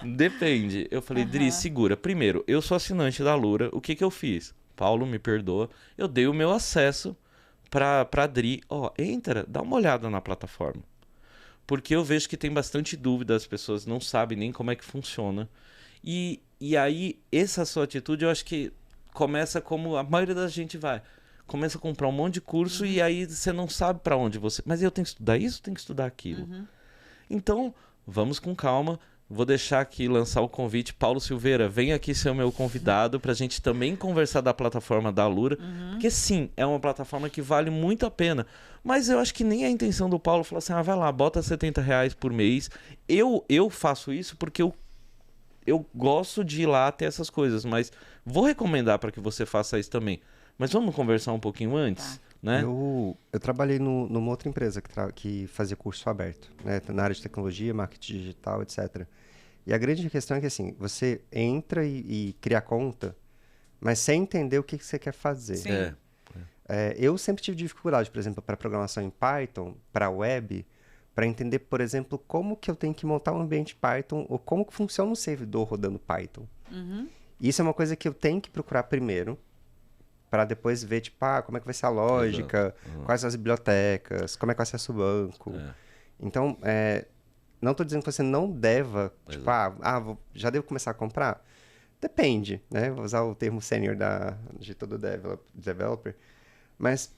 [SPEAKER 1] Depende. Eu falei, Dri, segura. Primeiro, eu sou assinante da Alura. O que eu fiz? Paulo, me perdoa. Eu dei o meu acesso pra Dri, entra, dá uma olhada na plataforma. Porque eu vejo que tem bastante dúvida, as pessoas não sabem nem como é que funciona. E aí, essa sua atitude, eu acho que começa como a maioria da gente vai. Começa a comprar um monte de curso e aí você não sabe pra onde você... Mas eu tenho que estudar isso, tenho que estudar aquilo. Então, vamos com calma. Vou deixar aqui, lançar o convite. Paulo Silveira, vem aqui ser o meu convidado pra gente também conversar da plataforma da Alura. Porque sim, é uma plataforma que vale muito a pena. Mas eu acho que nem a intenção do Paulo falar assim, vai lá, bota R$70 por mês. Eu faço isso porque eu gosto de ir lá ter essas coisas. Mas vou recomendar para que você faça isso também. Mas vamos conversar um pouquinho antes?
[SPEAKER 2] Tá.
[SPEAKER 1] Né?
[SPEAKER 3] Eu trabalhei numa outra empresa que fazia curso aberto, né? Na área de tecnologia, marketing digital, etc. E a grande questão é que assim, você entra e cria conta, mas sem entender o que você quer fazer.
[SPEAKER 2] Sim.
[SPEAKER 3] Eu sempre tive dificuldade, por exemplo, para programação em Python, para web, para entender, por exemplo, como que eu tenho que montar um ambiente Python ou como que funciona um servidor rodando Python. Isso é uma coisa que eu tenho que procurar primeiro, para depois ver, tipo, como é que vai ser a lógica, quais são as bibliotecas, como é que vai ser o banco. Então, não estou dizendo que você não deva, tipo, já devo começar a comprar? Depende, né? Vou usar o termo sênior de todo developer. Mas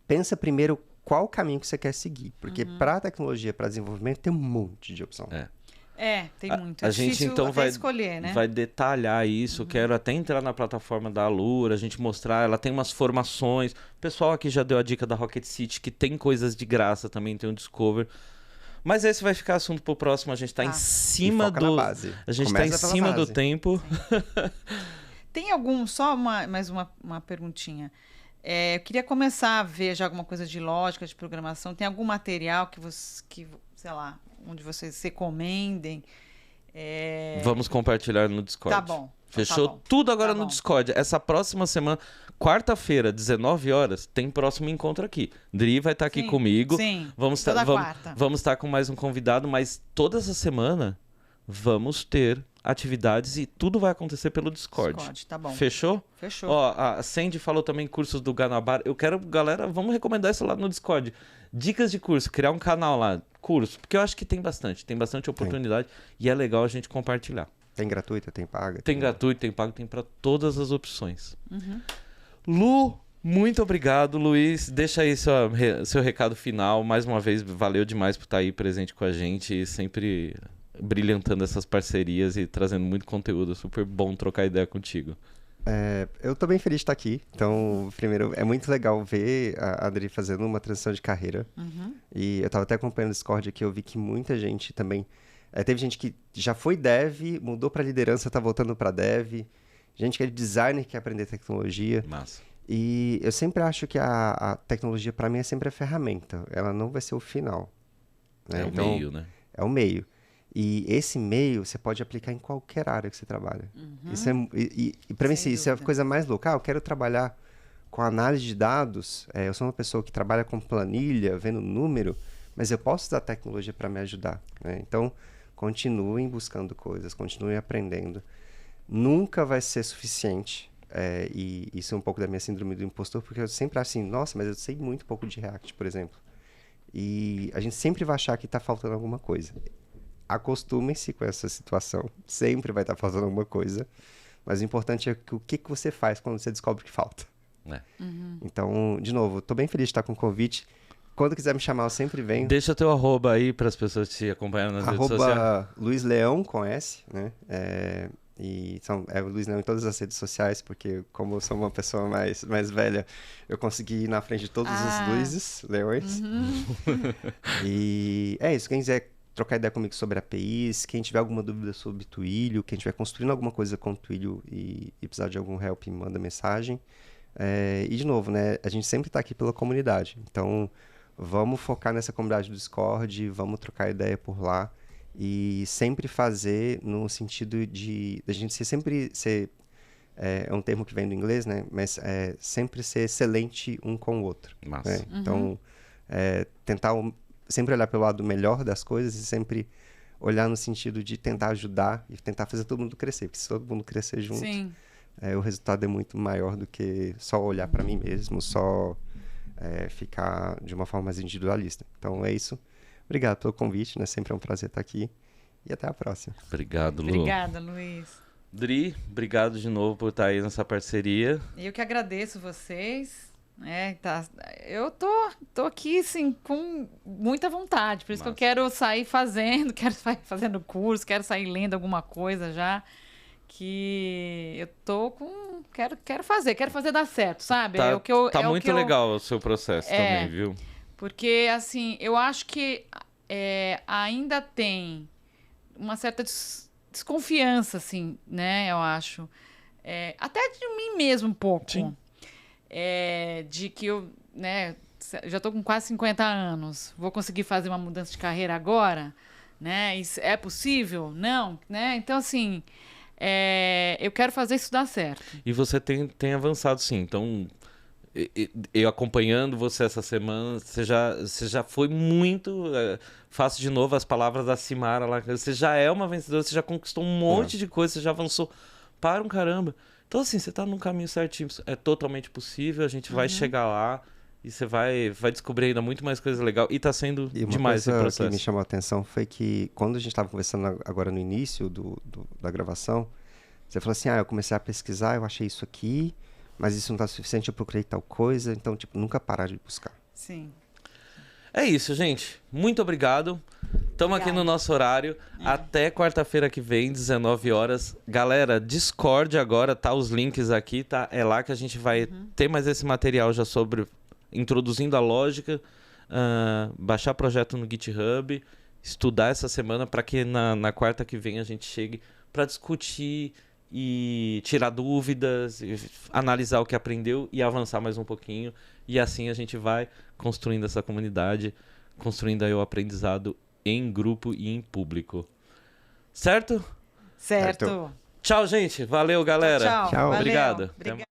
[SPEAKER 3] pensa primeiro qual o caminho que você quer seguir. Porque para a tecnologia, para desenvolvimento, tem um monte de opção.
[SPEAKER 2] Tem muito.
[SPEAKER 1] A gente então vai
[SPEAKER 2] escolher, né?
[SPEAKER 1] Vai detalhar isso. Quero até entrar na plataforma da Alura, a gente mostrar. Ela tem umas formações. O pessoal aqui já deu a dica da Rocket City, que tem coisas de graça também, tem o Discover. Mas esse vai ficar assunto pro próximo. A gente tá em cima do... A gente tá em cima do tempo.
[SPEAKER 2] Tem algum... Só mais uma perguntinha. Eu queria começar a ver já alguma coisa de lógica, de programação. Tem algum material que sei lá, onde vocês recomendem?
[SPEAKER 1] Vamos compartilhar no Discord.
[SPEAKER 2] Tá bom.
[SPEAKER 1] Fechou?
[SPEAKER 2] Tá bom.
[SPEAKER 1] Tudo agora no Discord. Essa próxima semana, quarta-feira, 19 horas, tem próximo encontro aqui. Dri vai estar aqui comigo.
[SPEAKER 2] Sim,
[SPEAKER 1] vamos estar com mais um convidado, mas toda essa semana vamos ter atividades e tudo vai acontecer pelo Discord.
[SPEAKER 2] Tá bom.
[SPEAKER 1] Fechou?
[SPEAKER 2] Fechou.
[SPEAKER 1] A Sandy falou também cursos do Guanabara. Eu quero, galera, vamos recomendar isso lá no Discord. Dicas de curso, criar um canal lá, curso, porque eu acho que tem bastante oportunidade e é legal a gente compartilhar.
[SPEAKER 3] Tem gratuito, tem paga.
[SPEAKER 1] Tem gratuito, tem pago, tem para todas as opções. Lu, muito obrigado. Luiz, deixa aí seu recado final. Mais uma vez, valeu demais por estar aí presente com a gente e sempre brilhantando essas parcerias e trazendo muito conteúdo. Super bom trocar ideia contigo.
[SPEAKER 3] Eu tô bem feliz de estar aqui. Então, primeiro, é muito legal ver a Adri fazendo uma transição de carreira. E eu tava até acompanhando o Discord aqui, eu vi que muita gente também... teve gente que já foi dev, mudou para liderança, tá voltando para dev. Gente que é designer, que quer aprender tecnologia.
[SPEAKER 1] Massa.
[SPEAKER 3] E eu sempre acho que a tecnologia, para mim, é sempre a ferramenta. Ela não vai ser o final. Né?
[SPEAKER 1] É o
[SPEAKER 3] Então,
[SPEAKER 1] meio, né?
[SPEAKER 3] é o meio. E esse meio você pode aplicar em qualquer área que você trabalha. Isso e para mim,
[SPEAKER 2] Sem
[SPEAKER 3] isso é a
[SPEAKER 2] dúvida.
[SPEAKER 3] coisa mais louca. Eu quero trabalhar com análise de dados. Eu sou uma pessoa que trabalha com planilha, vendo número, mas eu posso usar a tecnologia para me ajudar. Né? Então, continuem buscando coisas, continuem aprendendo. Nunca vai ser suficiente. E isso é um pouco da minha síndrome do impostor, porque eu sempre acho assim, nossa, mas eu sei muito pouco de React, por exemplo. E a gente sempre vai achar que está faltando alguma coisa. Acostumem-se com essa situação. Sempre vai estar faltando alguma coisa. Mas o importante é o que você faz quando você descobre que falta.
[SPEAKER 1] É.
[SPEAKER 3] Então, de novo, estou bem feliz de estar com o convite. Quando quiser me chamar, eu sempre venho.
[SPEAKER 1] Deixa teu arroba aí para as pessoas te acompanharem nas redes sociais.
[SPEAKER 3] Arroba Luiz Leão, com S, né? E é o Luiz Leão em todas as redes sociais, porque como eu sou uma pessoa mais velha, eu consegui ir na frente de todos os Luizes, Leões. E é isso, quem quiser trocar ideia comigo sobre APIs, quem tiver alguma dúvida sobre Twilio, quem estiver construindo alguma coisa com Twilio e precisar de algum help, me manda mensagem. E de novo, né, a gente sempre está aqui pela comunidade, então vamos focar nessa comunidade do Discord, vamos trocar ideia por lá. E sempre fazer no sentido de a gente sempre ser, é um termo que vem do inglês, né? Mas sempre ser excelente um com o outro.
[SPEAKER 1] Massa.
[SPEAKER 3] Né? Então, tentar sempre olhar pelo lado melhor das coisas e sempre olhar no sentido de tentar ajudar e tentar fazer todo mundo crescer. Porque se todo mundo crescer junto,
[SPEAKER 2] Sim.
[SPEAKER 3] O resultado é muito maior do que só olhar para mim mesmo, só ficar de uma forma mais individualista. Então, é isso. Obrigado pelo convite, né? Sempre é um prazer estar aqui. E até a próxima.
[SPEAKER 1] Obrigado, Lu.
[SPEAKER 2] Obrigada, Luiz.
[SPEAKER 1] Dri, obrigado de novo por estar aí nessa parceria.
[SPEAKER 2] Eu que agradeço vocês. Eu tô aqui, assim, com muita vontade. Por isso que eu quero sair fazendo, quero sair fazendo curso, quero sair lendo alguma coisa já. Que eu tô com... Quero fazer dar certo, sabe?
[SPEAKER 1] Tá muito legal o seu processo também, viu?
[SPEAKER 2] Porque, assim, eu acho que ainda tem uma certa desconfiança, assim, né? Eu acho. Até de mim mesmo um pouco.
[SPEAKER 1] Sim.
[SPEAKER 2] De que eu, né? Já tô com quase 50 anos. Vou conseguir fazer uma mudança de carreira agora? Né? Isso é possível? Não, né? Então, assim... eu quero fazer isso dar certo.
[SPEAKER 1] E você tem avançado, sim. Então... Eu acompanhando você essa semana, você já foi muito... faço de novo as palavras da Simara lá. Você já é uma vencedora, você já conquistou um monte de coisa, você já avançou para um caramba. Então, assim, você tá num caminho certinho. É totalmente possível, a gente vai chegar lá e você vai descobrir ainda muito mais coisa legal. E tá sendo demais esse
[SPEAKER 3] processo.
[SPEAKER 1] processo.
[SPEAKER 3] O que me chamou a atenção foi que quando a gente estava conversando agora no início da gravação, você falou assim, eu comecei a pesquisar, eu achei isso aqui... mas isso não está suficiente, eu procurei tal coisa. Então, nunca parar de buscar.
[SPEAKER 2] Sim.
[SPEAKER 1] É isso, gente. Muito obrigado. Estamos aqui no nosso horário. Até quarta-feira que vem, 19 horas. Galera, Discord agora, tá os links aqui, tá? É lá que a gente vai ter mais esse material já sobre... introduzindo a lógica, baixar projeto no GitHub, estudar essa semana para que na quarta que vem a gente chegue para discutir... e tirar dúvidas, analisar o que aprendeu e avançar mais um pouquinho. E assim a gente vai construindo essa comunidade, construindo aí o aprendizado em grupo e em público. Certo?
[SPEAKER 2] Certo.
[SPEAKER 1] Tchau, gente. Valeu, galera.
[SPEAKER 2] Tchau.
[SPEAKER 3] Tchau.
[SPEAKER 2] Valeu.
[SPEAKER 1] Obrigado.
[SPEAKER 2] Obrigada.